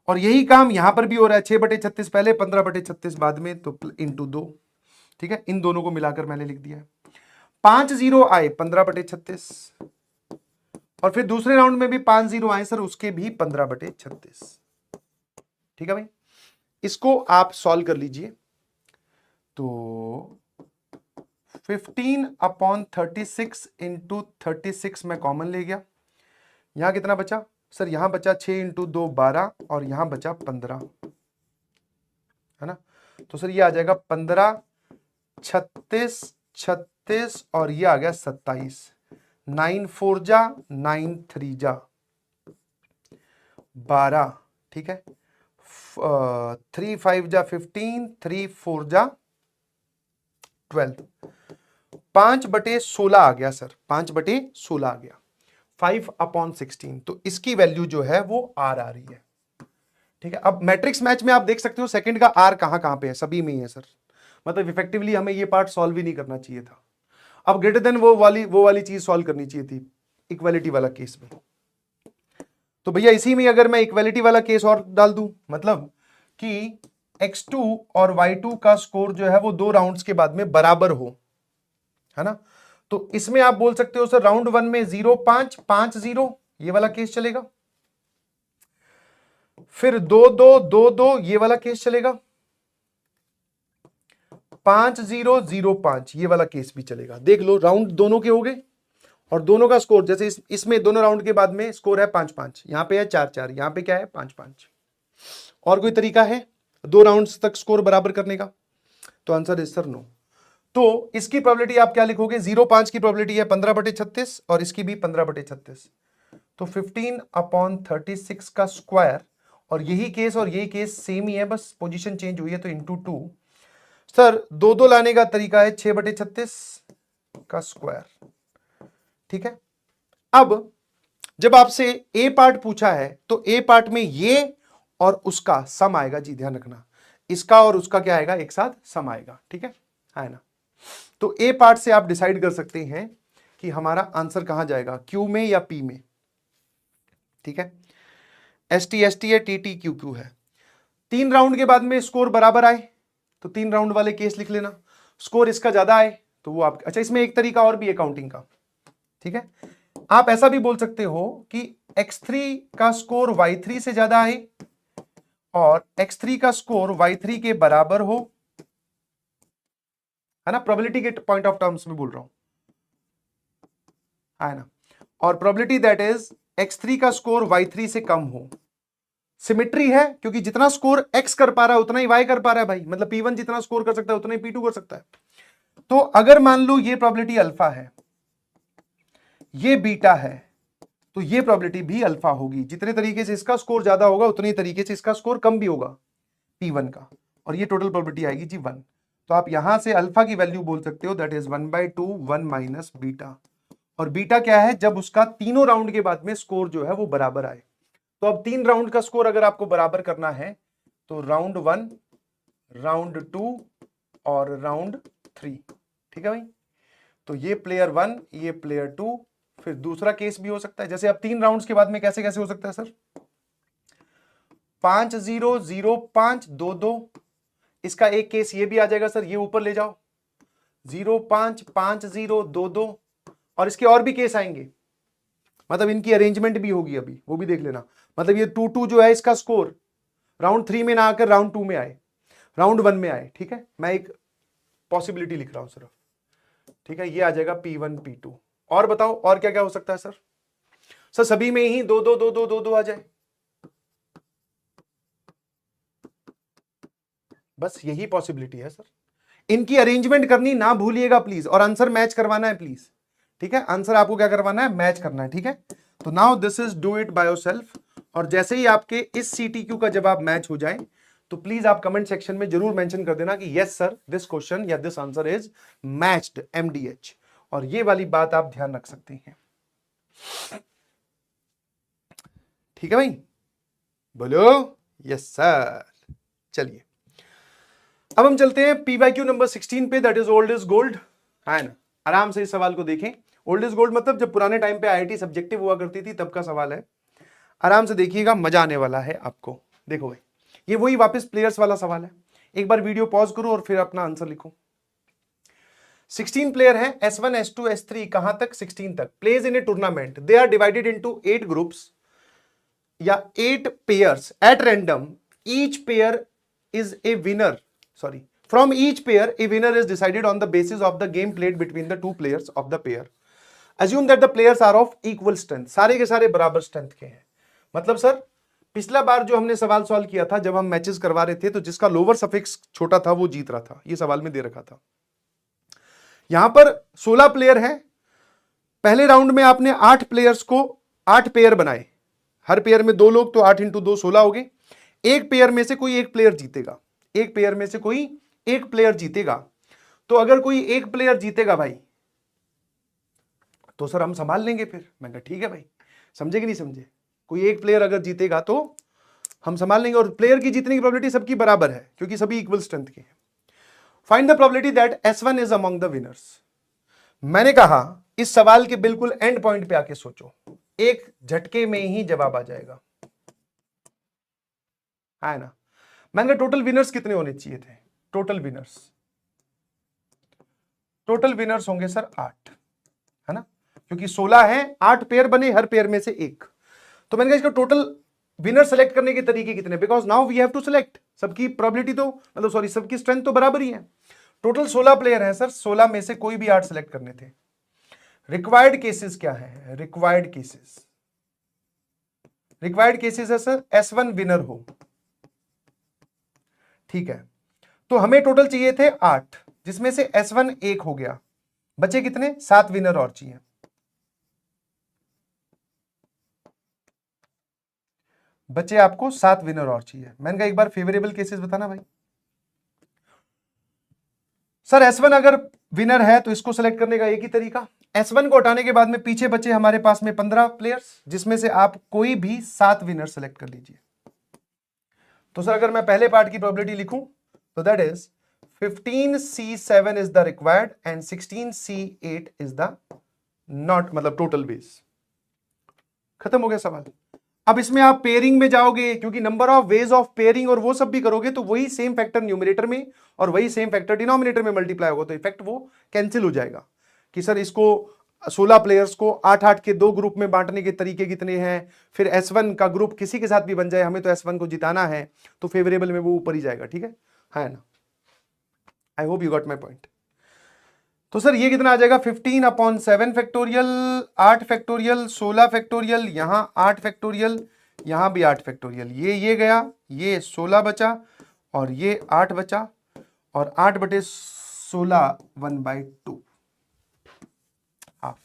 और यही काम यहां पर भी हो रहा है, 6/36 पहले 15/36 बाद में, तो इंटू 2, ठीक है। इन दोनों को मिलाकर मैंने लिख दिया। 5-0 आए 15/36, और फिर दूसरे राउंड में भी 5-0 आए सर, उसके भी 15/36, ठीक है भाई। इसको आप सॉल्व कर लीजिए, तो 15/36 इंटू 36 में कॉमन ले गया, यहां कितना बचा सर, यहां बचा 6 इंटू 2 12, और यहां बचा 15, है ना। तो सर ये आ जाएगा 15 36 36, और ये आ गया 27, 9 4 जा 9 3 जा 12, ठीक है। 3 5 जा 15, 3 4 जा 12, 5/16 आ गया सर, 5/16 आ गया, 5/16, तो इसकी वैल्यू जो है वो R आ रही है, ठीक है। अब मैट्रिक्स मैच में आप देख सकते हो सेकंड का R कहां कहां पे है, सभी में ही है सर, मतलब इफेक्टिवली हमें ये पार्ट सॉल्व ही नहीं करना चाहिए था। अब ग्रेटर देन वो वाली चीज सॉल्व करनी चाहिए थी इक्वालिटी वाला केस में। तो भैया इसी में अगर मैं इक्वालिटी वाला केस और डाल दूं, मतलब कि x2 और y2 का स्कोर जो है वो 2 राउंड्स के बाद में बराबर हो, है ना। तो इसमें आप बोल सकते हो सर राउंड 1 में 0-5 5-0, ये वाला केस चलेगा। फिर 2-2 2-2, ये वाला केस चलेगा। 5-0 0-5, ये वाला केस भी चलेगा। देख लो, राउंड दोनों के हो गए, और दोनों का स्कोर जैसे इसमें दोनों राउंड के बाद में स्कोर है 5-5, यहां पे है 4-4, यहां पे क्या है 5-5। और कोई तरीका है 2 राउंड्स तक स्कोर बराबर करने का, तो आंसर इज सर नो। तो इसकी प्रोबेबिलिटी आप क्या लिखोगे, 0-5 की प्रोबेबिलिटी है 15/36, और इसकी भी 15/36, तो 15/36 का स्क्वायर, और यही केस और यही केस सेम ही है, बस पोजीशन चेंज हुई है, तो इंटू 2। सर 2-2 लाने का तरीका है 6/36, का स्क्वायर। ठीक है, अब जब आपसे ए पार्ट पूछा है तो ए पार्ट में ये और उसका सम आएगा जी, ध्यान रखना, इसका और उसका क्या आएगा, एक साथ सम आएगा। ठीक है ना। तो ए पार्ट से आप डिसाइड कर सकते हैं कि हमारा आंसर कहां जाएगा, क्यू में या पी में। ठीक है, एस टी है, टी टी क्यू क्यू है। 3 राउंड के बाद में स्कोर बराबर आए तो 3 राउंड वाले केस लिख लेना, स्कोर इसका ज्यादा आए तो वो आप, अच्छा इसमें एक तरीका और भी है काउंटिंग का। ठीक है, आप ऐसा भी बोल सकते हो कि x3 का स्कोर y3 से ज्यादा आए और x3 का स्कोर y3 के बराबर हो, है ना, प्रोबेबिलिटी के पॉइंट ऑफ टर्म्स में बोल रहा हूं, है ना। और प्रोबेबिलिटी दैट इज x3 का स्कोर y3 से कम हो। सिमेट्री है क्योंकि जितना स्कोर x कर पा रहा है उतना ही y कर पा रहा है भाई, मतलब p1 जितना स्कोर कर सकता है उतना ही p2 कर सकता है। तो अगर मान लो ये प्रोबेबिलिटी अल्फा है, ये बीटा है, तो ये प्रोबेबिलिटी भी अल्फा होगी। जितने तरीके से इसका स्कोर ज्यादा होगा उतनी तरीके से इसका स्कोर कम भी होगा p1 का, और ये टोटल प्रोबेबिलिटी आएगी जी 1। तो आप यहां से अल्फा की वैल्यू बोल सकते हो दैट इज 1/2 1 माइनस बीटा। और बीटा क्या है, जब उसका तीनों राउंड के बाद में स्कोर जो है वो बराबर आए। तो अब 3 राउंड का स्कोर अगर आपको बराबर करना है तो राउंड 1, राउंड 2 और राउंड 3। ठीक है भाई, तो ये प्लेयर 1, ये प्लेयर 2, फिर दूसरा केस भी हो सकता है, जैसे अब 3 राउंड्स के बाद में कैसे कैसे हो सकता है सर, 5-0 0-5 2-2। इसका एक केस ये भी आ जाएगा सर, ये ऊपर ले जाओ 0-5 5-0 2-2, और इसके और भी केस आएंगे, मतलब इनकी अरेंजमेंट भी होगी अभी, वो भी देख लेना। मतलब ये 2-2 जो है इसका स्कोर राउंड 3 में ना आकर राउंड 2 में आए, राउंड 1 में आए। ठीक है, मैं एक पॉसिबिलिटी लिख रहा हूं सिर्फ। ठीक है, ये आ जाएगा P1 P2। और बताओ और क्या क्या हो सकता है सर, सर सभी में ही 2-2 2-2 2-2 आ जाए, बस यही पॉसिबिलिटी है सर। इनकी अरेंजमेंट करनी ना भूलिएगा प्लीज, और आंसर मैच करवाना है प्लीज। ठीक है, आंसर आपको क्या करवाना है, मैच करना है। ठीक है, तो now this is do it by yourself. और जैसे ही आपके इस CTQ का जवाब मैच हो जाए तो प्लीज आप कमेंट सेक्शन में जरूर मेंशन कर देना कि यस सर दिस क्वेश्चन या this answer is matched MDH, और ये वाली बात आप ध्यान रख सकते हैं। ठीक है भाई, बोलो यस सर। चलिए अब हम चलते हैं PYQ नंबर 16 पे, that is old is gold, है ना। आराम से इस सवाल को देखें। ओल्ड इज गोल्ड मतलब जब पुराने टाइम पे IIT सब्जेक्टिव हुआ करती थी तब का सवाल है। आराम से देखिएगा, मजा आने वाला है आपको। देखो भाई, ये वही वापस प्लेयर्स वाला सवाल है। एक बार वीडियो पॉज करो और फिर अपना आंसर लिखो। 16 प्लेयर है, S1 S2 S3 कहां तक, 16 तक। Plays in a tournament, they are divided into 8 groups या 8 pairs at random. Each pair is a winner, sorry, from each pair a winner is decided on the basis of the game played between the two players of the pair. Assume that the players are of equal strength, सारे के सारे बराबर स्ट्रेंथ के हैं। मतलब सर पिछला बार जो हमने सवाल सॉल्व किया था जब हम मैचेस करवा रहे थे तो जिसका लोअर सफिक्स छोटा था वो जीत रहा था, ये सवाल में दे रखा था। यहां पर 16 प्लेयर हैं। पहले राउंड में आपने 8 प्लेयर्स को 8 पेयर बनाए, हर पेयर में 2 लोग, तो 8 × 2 16 हो गए। एक पेयर में से कोई एक प्लेयर जीतेगा, एक पेयर में से कोई एक प्लेयर जीतेगा। तो अगर कोई एक प्लेयर जीतेगा भाई तो सर हम संभाल लेंगे। फिर मैं कहा ठीक है भाई, समझे कि नहीं समझे, कोई एक प्लेयर अगर जीतेगा तो हम संभाल लेंगे, और प्लेयर की जीतने की प्रोबेबिलिटी सबकी बराबर है क्योंकि सभी इक्वल स्ट्रेंथ के हैं। Find the probability that S1 is among the winners. मैंने कहा इस सवाल के बिल्कुल एंड पॉइंट पे आके सोचो, एक झटके में ही जवाब आ जाएगा, है ना। मैंने टोटल विनर्स कितने होने चाहिए थे, टोटल विनर्स होंगे सर 8, है ना, क्योंकि 16 है, 8 पेयर बने, हर पेयर में से एक। तो मैंने कहा इसका टोटल विनर सेलेक्ट करने के तरीके कितने, because now we have to select, सबकी प्रोबेबिलिटी तो मतलब सॉरी सबकी स्ट्रेंथ तो बराबर ही है। टोटल 16 प्लेयर हैं सर, 16 में से कोई भी 8 सेलेक्ट करने थे। रिक्वायर्ड केसेस क्या है, रिक्वायर्ड केसेस है सर S1 विनर हो। ठीक है, तो हमें टोटल चाहिए थे 8, जिसमें से S1 1 हो गया, बचे कितने, 7 विनर और चाहिए। बचे आपको 7 विनर और चाहिए। मैंने कहा एक बार फेवरेबल केसेस बताना भाई। सर S1 अगर विनर है तो इसको सेलेक्ट करने का एक ही तरीका, S1 को हटाने के बाद में पीछे बचे हमारे पास में 15 प्लेयर्स, जिसमें से आप कोई भी 7 विनर सेलेक्ट कर लीजिए। तो सर अगर मैं पहले पार्ट की प्रोबेबिलिटी लिखूं तो that is 15C7 is the required and 16C8 is the not, मतलब टोटल बेस। खत्म हो गया सवाल। अब इसमें आप पेयरिंग में जाओगे, क्योंकि number of ways of pairing और वो सब भी करोगे, तो वही सेम फैक्टर न्यूमरेटर में और वही सेम फैक्टर डिनोमिनेटर में मल्टीप्लाई होगा, तो इफेक्ट वो कैंसिल हो जाएगा कि सर इसको 16 प्लेयर्स को 8-8 के 2 ग्रुप में बांटने के तरीके कितने हैं, फिर S1 का ग्रुप किसी के साथ भी बन जाए, हमें तो S1 को जिताना है, तो फेवरेबल में वो ऊपर ही जाएगा। ठीक है ना? I hope you got my point. तो सर ये कितना आ जाएगा, 15/7 फैक्टोरियल, 8 फैक्टोरियल, 16 फैक्टोरियल, यहां 8 फैक्टोरियल, यहां भी 8 फैक्टोरियल, ये गया, ये 16 बचा और ये 8 बचा, और 8/16 1/2 हाफ।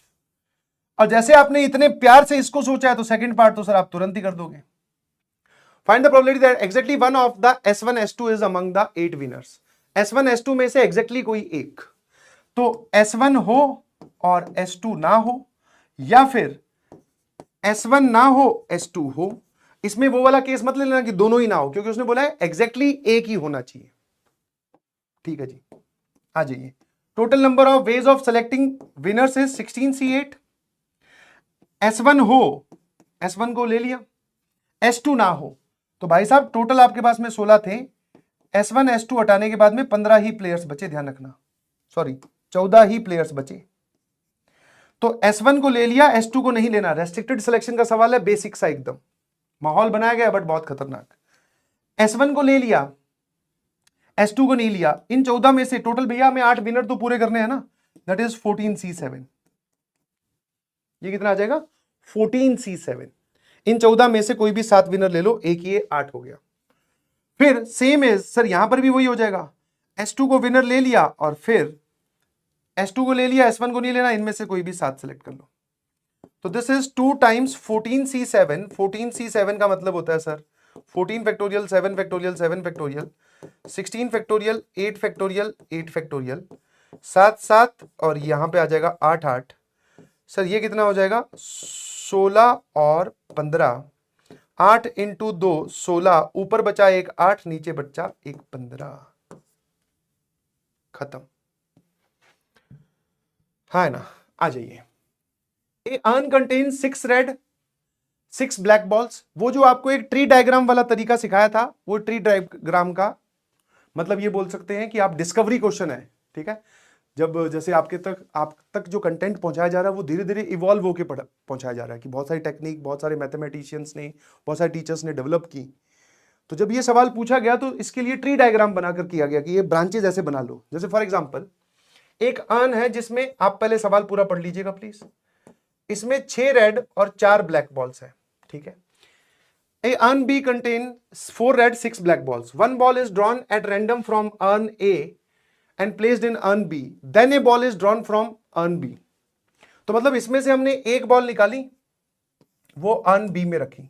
और जैसे आपने इतने प्यार से इसको सोचा है तो सेकंड पार्ट तो सर आप तुरंत ही कर दोगे। Find the probability that exactly one of the S1 S2 is among the 8 winners. S1 S2 में से एग्जैक्टली कोई एक, तो S1 हो और S2 ना हो, या फिर S1 ना हो S2 हो। इसमें वो वाला केस मत ले लेना कि दोनों ही ना हो, क्योंकि उसने बोला है एग्जैक्टली एक ही होना चाहिए। ठीक है जी, आ जाइए। Total number of ways of selecting winners is 16C8। S1 हो, S1 को ले लिया, S2 ना हो, तो भाई साहब टोटल आपके पास में 16 थे, S1 S2 हटाने के बाद में 15 ही प्लेयर्स बचे, ध्यान रखना, सॉरी 14 ही प्लेयर्स बचे। तो S1 को ले लिया, S2 को नहीं लेना। रेस्ट्रिक्टेड सिलेक्शन का सवाल है, बेसिक सा एकदम, माहौल बनाया गया बट बहुत खतरनाक। S1 को ले लिया, S2 को नहीं लिया। इन 14 में से टोटल भैया हमें 8 विनर तो पूरे करने हैं ना, दैट इज 14C7। ये कितना आ जाएगा, 14C7। इन 14 में से कोई भी 7 विनर ले लो, एक ये 8 हो गया। फिर सेम इज सर यहां पर भी वही हो जाएगा, S2 को विनर ले लिया और फिर S2 को ले लिया, S1 को नहीं लेना, इनमें से कोई भी 7 सेलेक्ट कर लो। तो this is 2 times 14C7। 14C7 का मतलब होता है sir 14 factorial, 7 factorial, 7 factorial, 16 factorial, 8 factorial, 8 factorial, 7 और यहां पे आ जाएगा 8 सर ये कितना हो जाएगा, 16 और 15, 8 इंटू 2 16, ऊपर बचा एक 8, नीचे बचा एक 15, खत्म। हाँ ना, आ जाइए। A urn contain 6 red 6 black balls. वो जो आपको एक ट्री डायग्राम वाला तरीका सिखाया था, वो ट्री डायग्राम का मतलब ये बोल सकते हैं कि आप डिस्कवरी क्वेश्चन है। ठीक है, जब जैसे आप तक जो कंटेंट पहुंचाया जा रहा है वो धीरे धीरे इवॉल्व होकर पहुंचाया जा रहा है, कि बहुत सारी टेक्निक, बहुत सारे मैथमेटिशियंस ने, बहुत सारे टीचर्स ने डेवलप की। तो जब ये सवाल पूछा गया तो इसके लिए ट्री डायग्राम बनाकर किया गया कि ये ब्रांचेज ऐसे बना लो। जैसे फॉर एग्जांपल एक अर्न है जिसमें, आप पहले सवाल पूरा पढ़ लीजिएगा प्लीज, इसमें 6 रेड और 4 ब्लैक बॉल्स है। ठीक है, A urn B contains 4 red 6 black balls. One ball is drawn at random from urn A and placed in urn B. Then a ball is drawn from urn B. तो मतलब इसमें से हमने एक बॉल निकाली, वो अर्न बी में रखी।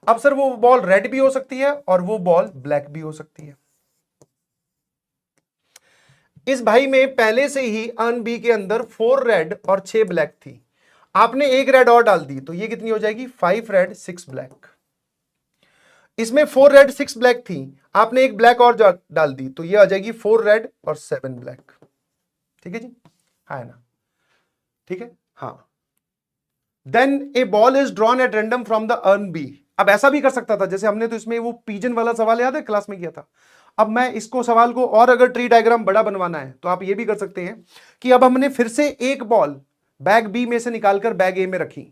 अब सर वो बॉल रेड भी हो सकती है और वो बॉल ब्लैक भी हो सकती है। इस भाई में पहले से ही अर्न बी के अंदर 4 रेड और 6 ब्लैक थी, आपने एक रेड और डाल दी, तो ये कितनी हो जाएगी, 5 रेड 6 ब्लैक। इसमें 4 रेड 6 ब्लैक थी, आपने एक ब्लैक और डाल दी, तो ये आ जाएगी 4 रेड और 7 ब्लैक। ठीक है जी, है ना? ठीक है, हाँ। Then a ball is drawn at random from the urn B. अब ऐसा भी कर सकता था, जैसे हमने तो इसमें वो पिजन वाला सवाल याद है क्लास में किया था। अब मैं इसको सवाल को और अगर ट्री डायग्राम बड़ा बनवाना है तो आप ये भी कर सकते हैं कि अब हमने फिर से एक बॉल बैग बी में से निकालकर बैग ए में रखी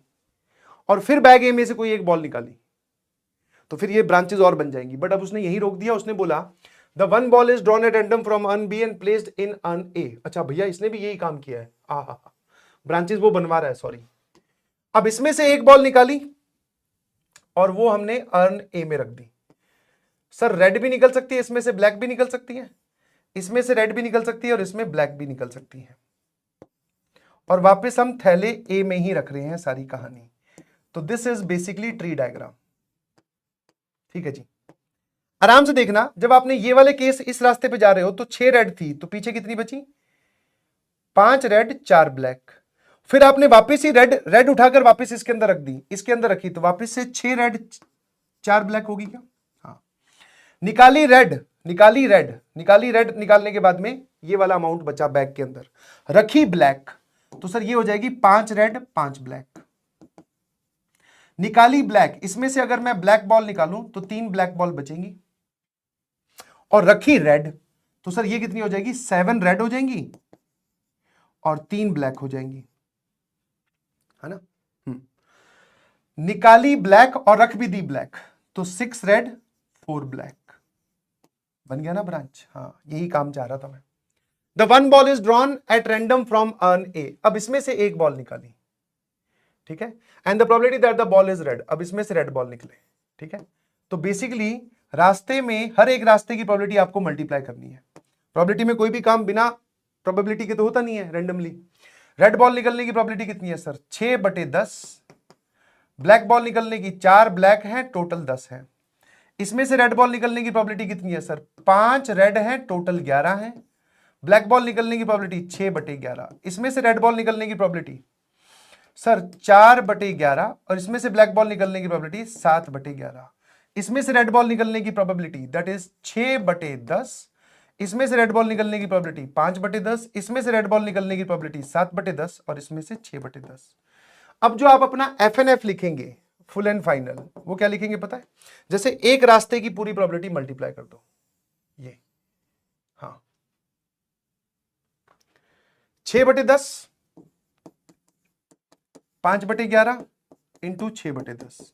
और फिर बैग ए में से कोई एक बॉल निकाली, तो फिर ये ब्रांचेस और बन जाएंगी। बट अब उसने यही रोक दिया, उसने बोला the one ball is drawn at random from urn B and placed in urn A. अच्छा भैया, इसने भी यही काम किया है, ब्रांचेस वो बनवा रहा है, सॉरी। अब इसमें से एक बॉल निकाली और वो हमने अर्न ए में रख दी। सर रेड भी निकल सकती है, इसमें से ब्लैक भी निकल सकती है, इसमें से रेड भी निकल सकती है और इसमें ब्लैक भी निकल सकती है, और वापस हम थैले ए में ही रख रहे हैं सारी कहानी। तो this is basically tree diagram. ठीक है जी, आराम से देखना। जब आपने ये वाले केस इस रास्ते पे जा रहे हो तो 6 रेड थी, तो पीछे कितनी बची, 5 रेड 4 ब्लैक, फिर आपने वापस ही रेड रेड उठाकर वापस इसके अंदर रख दी, इसके अंदर रखी, तो वापस से 6 रेड 4 ब्लैक होगी क्या? हाँ। निकाली रेड निकालने के बाद में ये वाला अमाउंट बचा बैग के अंदर, रखी ब्लैक, तो सर ये हो जाएगी 5 रेड 5 ब्लैक। निकाली ब्लैक, इसमें से अगर मैं ब्लैक बॉल निकालूं तो 3 ब्लैक बॉल बचेंगी, और रखी रेड, तो सर ये कितनी हो जाएगी? 7 रेड हो जाएंगी और 3 ब्लैक हो जाएंगी, है ना। निकाली ब्लैक और रख भी दी ब्लैक, तो 6 रेड 4 ब्लैक बन गया ना ब्रांच। हाँ, यही काम चाह रहा था मैं। The one ball is drawn at random from earn ए, अब इसमें से एक बॉल निकाली, ठीक है, and the probability that the ball is red, अब इसमें से रेड बॉल निकले, ठीक है। तो बेसिकली रास्ते में हर एक रास्ते की प्रोबेबिलिटी आपको मल्टीप्लाई करनी है। प्रोबेबिलिटी में कोई भी काम बिना प्रोबेबिलिटी के तो होता नहीं है, रैंडमली। रेड बॉल निकलने की प्रोबेबिलिटी कितनी है सर? 6/10। ब्लैक बॉल निकलने की 4 ब्लैक है, टोटल 10 है। इसमें से रेड बॉल निकलने की प्रोबेबिलिटी कितनी है सर? 5 रेड है, टोटल 11 है। ब्लैक बॉल निकलने की प्रोबेबिलिटी 6/11। इसमें से रेड बॉल निकलने की प्रोबेबिलिटी सर 4/11, और इसमें से ब्लैक बॉल निकलने की प्रोबेबिलिटी 7/11। इसमें से रेड बॉल निकलने की प्रोबेबिलिटी दैट इज 6/10। इसमें से रेड बॉल निकलने की प्रोबेबिलिटी 5/10। इसमें से रेड बॉल निकलने की प्रोबेबिलिटी 7/10, और इसमें से 6/10। अब जो आप अपना FNF लिखेंगे, फुल एंड फाइनल, वो क्या लिखेंगे पता है? जैसे एक रास्ते की पूरी प्रोबेबिलिटी मल्टीप्लाई कर दो, ये, हाँ, 6/10 5/11 इंटू 6/10,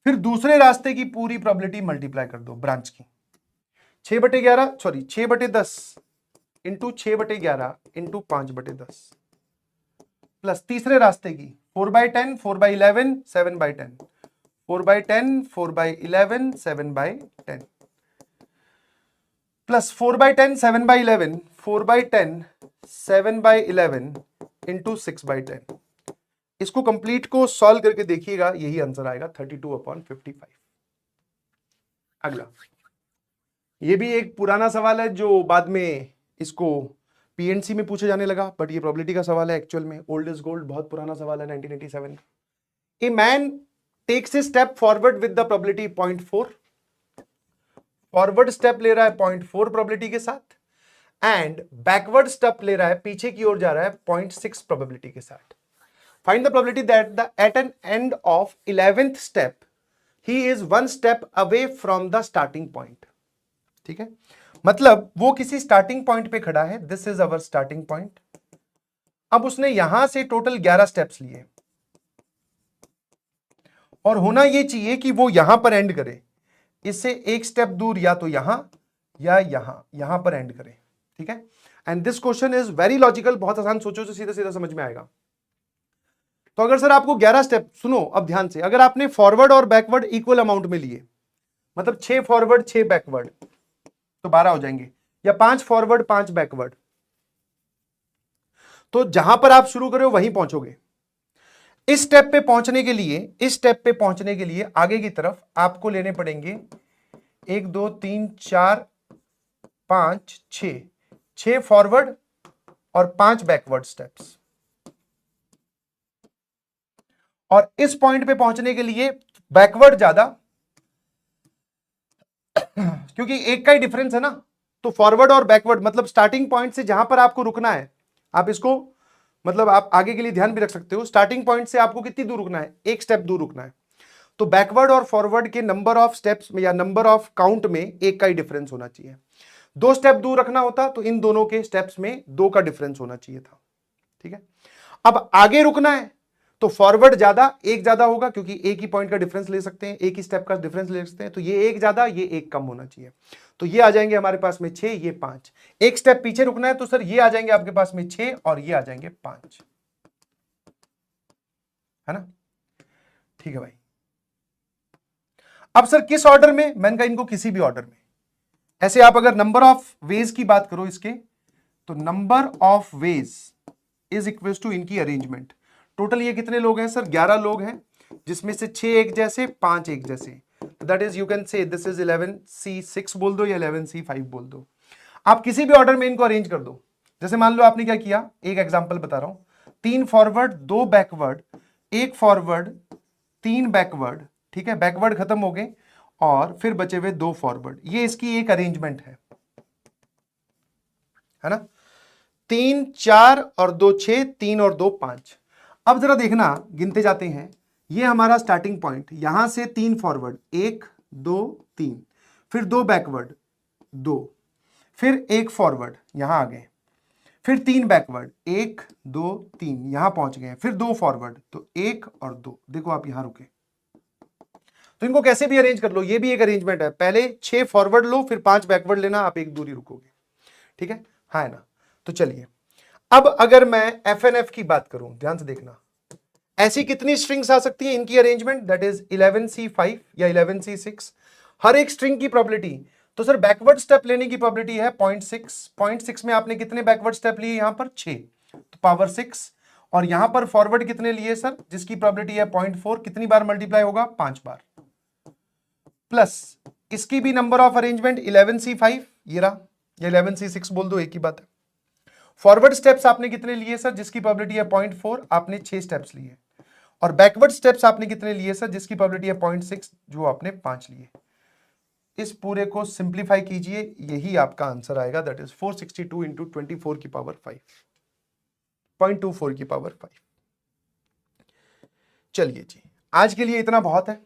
फिर दूसरे रास्ते की पूरी प्रोबेबिलिटी मल्टीप्लाई कर दो ब्रांच की, 6/10 इंटू 6/11 इंटू 5/10, प्लस तीसरे रास्ते की 4/10 4/11 7/10, 4/10 4/11 7/10, प्लस 4/10 7/11 4/10 7/11 इंटू 6/10। इसको कंप्लीट को सॉल्व करके देखिएगा, यही आंसर आएगा 32/55। अगला, ये भी एक पुराना सवाल है जो बाद में इसको PNC में पूछे जाने लगा, बट ये प्रोबेबिलिटी का सवाल है एक्चुअल में। ओल्ड इज गोल्ड, बहुत पुराना सवाल है 1987 का। A man takes a step forward with the probability 0.4, forward step ले रहा है 0.4 प्रोबेबिलिटी के साथ, एंड बैकवर्ड स्टेप ले रहा है, पीछे की ओर जा रहा है 0.6 प्रोबेबिलिटी के साथ। Find the probability that at an end of 11th step he is 1 step away from the starting point. ठीक है, मतलब वो किसी स्टार्टिंग पॉइंट पे खड़ा है, this is our starting point. अब उसने यहां से टोटल 11 स्टेप्स लिए, और होना ये चाहिए कि वो यहां पर एंड करे, इससे एक स्टेप दूर या तो यहां या यहां पर एंड करे। ठीक है, and this question is very logical, बहुत आसान, सोचो तो सीधा सीधा समझ में आएगा। तो अगर सर आपको 11 स्टेप, सुनो अब ध्यान से, अगर आपने फॉरवर्ड और बैकवर्ड इक्वल अमाउंट में लिए, मतलब 6 फॉरवर्ड 6 बैकवर्ड, तो 12 हो जाएंगे, या 5 फॉरवर्ड 5 बैकवर्ड, तो जहां पर आप शुरू करो वहीं पहुंचोगे। इस स्टेप पे पहुंचने के लिए आगे की तरफ आपको लेने पड़ेंगे 1 2 3 4 5 6 फॉरवर्ड और 5 बैकवर्ड स्टेप्स, और इस पॉइंट पे पहुंचने के लिए बैकवर्ड ज्यादा, क्योंकि एक का ही डिफरेंस है ना। तो फॉरवर्ड और बैकवर्ड मतलब स्टार्टिंग पॉइंट से जहां पर आपको रुकना है, आप इसको मतलब आप आगे के लिए ध्यान भी रख सकते हो, स्टार्टिंग पॉइंट से आपको कितनी दूर रुकना है, एक स्टेप दूर रुकना है। तो बैकवर्ड और फॉरवर्ड के नंबर ऑफ स्टेप्स में या नंबर ऑफ काउंट में एक का ही डिफरेंस होना चाहिए। 2 स्टेप दूर रखना होता तो इन दोनों के स्टेप्स में 2 का डिफरेंस होना चाहिए था। ठीक है, अब आगे रुकना है तो फॉरवर्ड ज्यादा, एक ज्यादा होगा, क्योंकि एक ही पॉइंट का डिफरेंस ले सकते हैं, एक ही स्टेप का डिफरेंस ले सकते हैं, तो ये एक ज्यादा ये एक कम होना चाहिए। तो ये आ जाएंगे हमारे पास में 6, ये 5। एक स्टेप पीछे रुकना है तो सर ये आ जाएंगे आपके पास में 6 और ये आ जाएंगे 5, है ना। ठीक है भाई, अब सर किस ऑर्डर में? मैंने कहा इनको किसी भी ऑर्डर में। ऐसे आप अगर नंबर ऑफ वेज की बात करो इसके, तो number of ways is equal to इनकी अरेंजमेंट। टोटल ये कितने लोग हैं सर? 11 लोग हैं, जिसमें से 6 एक जैसे, 5 एक जैसे, that is you can say this is 11C6 बोल दो या 11C5 बोल दो। आप किसी भी ऑर्डर में इनको अरेंज कर दो। जैसे मान लो आपने क्या किया, एक एग्जांपल बता रहा हूं, 3 फॉरवर्ड 2 बैकवर्ड, 1 फॉरवर्ड 3 बैकवर्ड, ठीक है, बैकवर्ड खत्म हो गए और फिर बचे हुए 2 फॉरवर्ड, ये इसकी एक अरेंजमेंट है ना। 3 4 और 2 6, 3 और 2 5। अब जरा देखना, गिनते जाते हैं, ये हमारा स्टार्टिंग पॉइंट, यहां से 3 फॉरवर्ड 1 2 3, फिर 2 बैकवर्ड 2, फिर 1 फॉरवर्ड यहां आ गए, फिर 3 बैकवर्ड 1 2 3 यहां पहुंच गए, फिर 2 फॉरवर्ड, तो 1 और 2, देखो आप यहां रुके। तो इनको कैसे भी अरेंज कर लो, ये भी एक अरेंजमेंट है, पहले 6 फॉरवर्ड लो फिर 5 बैकवर्ड लेना, आप एक दूरी रुकोगे, ठीक है, हाँ है ना। तो चलिए, अब अगर मैं FNF की बात करूं, ध्यान से देखना, ऐसी कितनी स्ट्रिंग्स आ सकती है, इनकी अरेंजमेंट, दैट इज 11C5 या 11C6, हर एक स्ट्रिंग की प्रोबेबिलिटी। तो सर बैकवर्ड स्टेप लेने की प्रोबेबिलिटी है 0.6 में आपने कितने बैकवर्ड स्टेप लिए, यहां पर 6, तो पावर 6, और यहां पर फॉरवर्ड कितने लिए सर, जिसकी प्रोबेबिलिटी है 0.4, कितनी बार मल्टीप्लाई होगा, 5 बार, प्लस इसकी भी नंबर ऑफ अरेंजमेंट 11C5 ये रहा, या 11C6 बोल दो, एक ही बात है। फॉरवर्ड स्टेप्स आपने कितने लिए सर, जिसकी प्रोबेबिलिटी है 0.4, आपने 6 स्टेप्स लिए, और बैकवर्ड स्टेप्स आपने कितने लिए सर, जिसकी प्रोबेबिलिटी है 0.6, जो आपने 5 लिए। इस पूरे को सिंप्लीफाई कीजिए, यही आपका आंसर आएगा, दैट इज 462 इंटू 24 की पावर 5, 0.24 की पावर 5। चलिए जी, आज के लिए इतना बहुत है।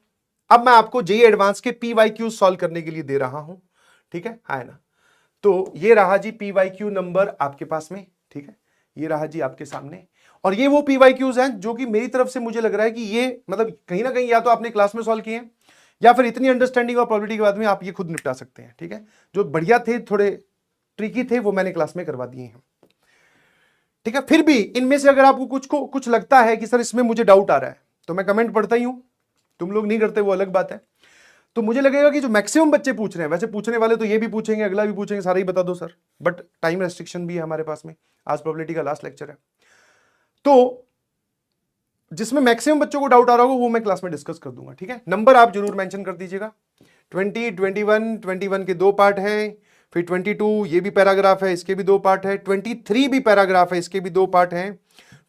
अब मैं आपको जेईई एडवांस के PYQ सॉल्व करने के लिए दे रहा हूं, ठीक है ना। तो ये रहा जी PYQ नंबर आपके पास में, ठीक है, ये रहा जी आपके सामने, और ये वो PYQs हैं जो कि मेरी तरफ से मुझे लग रहा है कि ये मतलब कहीं ना कहीं या तो आपने क्लास में सॉल्व किए हैं, या फिर इतनी अंडरस्टैंडिंग और प्रोबेबिलिटी के बाद में आप ये खुद निपटा सकते हैं, ठीक है। जो बढ़िया थे, थोड़े ट्रिकी थे, वो मैंने क्लास में करवा दिए हैं, ठीक है। फिर भी इनमें से अगर आपको कुछ लगता है कि सर इसमें मुझे डाउट आ रहा है, तो मैं कमेंट पढ़ता ही हूं, तुम लोग नहीं करते वो अलग बात है। तो मुझे लगेगा कि जो मैक्सिमम बच्चे पूछ रहे हैं, वैसे पूछने वाले तो ये भी पूछेंगे, अगला भी पूछेंगे, सारा ही बता दो सर, बट टाइम रेस्ट्रिक्शन भी है हमारे पास में, आज प्रोबेबिलिटी का लास्ट लेक्चर है, तो जिसमें मैक्सिमम बच्चों को डाउट आ रहा होगा वो मैं क्लास में डिस्कस कर दूंगा, ठीक है। नंबर आप जरूर मेंशन कर दीजिएगा। 20 21 के 2 पार्ट है, फिर 22 ये भी पैराग्राफ है, इसके भी 2 पार्ट है, 23 भी पैराग्राफ है, इसके भी 2 पार्ट हैं,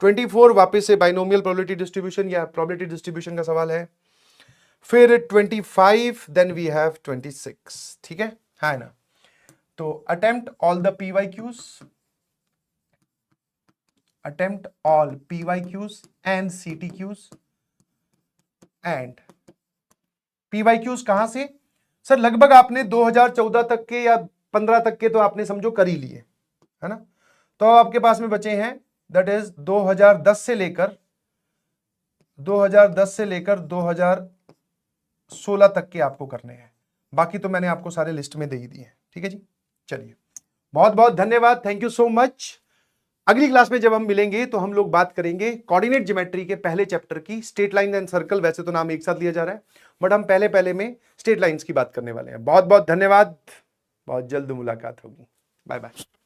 24 वापस से बाइनोमियल प्रोबेबिलिटी डिस्ट्रीब्यूशन या प्रोबेबिलिटी डिस्ट्रीब्यूशन का सवाल है, फिर 25, देन वी हैव 26, ठीक है, हाँ ना। तो attempt all the PYQs, attempt all PYQs and CTQs, and PYQs कहां से सर, लगभग आपने 2014 तक के या 15 तक के तो आपने समझो कर ही लिए, है ना। तो आपके पास में बचे हैं, दैट इज 2010 से लेकर 2016 तक के आपको करने हैं, बाकी तो मैंने आपको सारे लिस्ट में दे ही दिए हैं, ठीक है जी। चलिए, बहुत बहुत धन्यवाद, थैंक यू सो मच। अगली क्लास में जब हम मिलेंगे तो हम लोग बात करेंगे कोऑर्डिनेट ज्योमेट्री के पहले चैप्टर की, स्ट्रेट लाइन एंड सर्कल, वैसे तो नाम एक साथ लिया जा रहा है, बट हम पहले में स्ट्रेट लाइंस की बात करने वाले हैं। बहुत बहुत धन्यवाद, बहुत जल्द मुलाकात होगी, बाय बाय।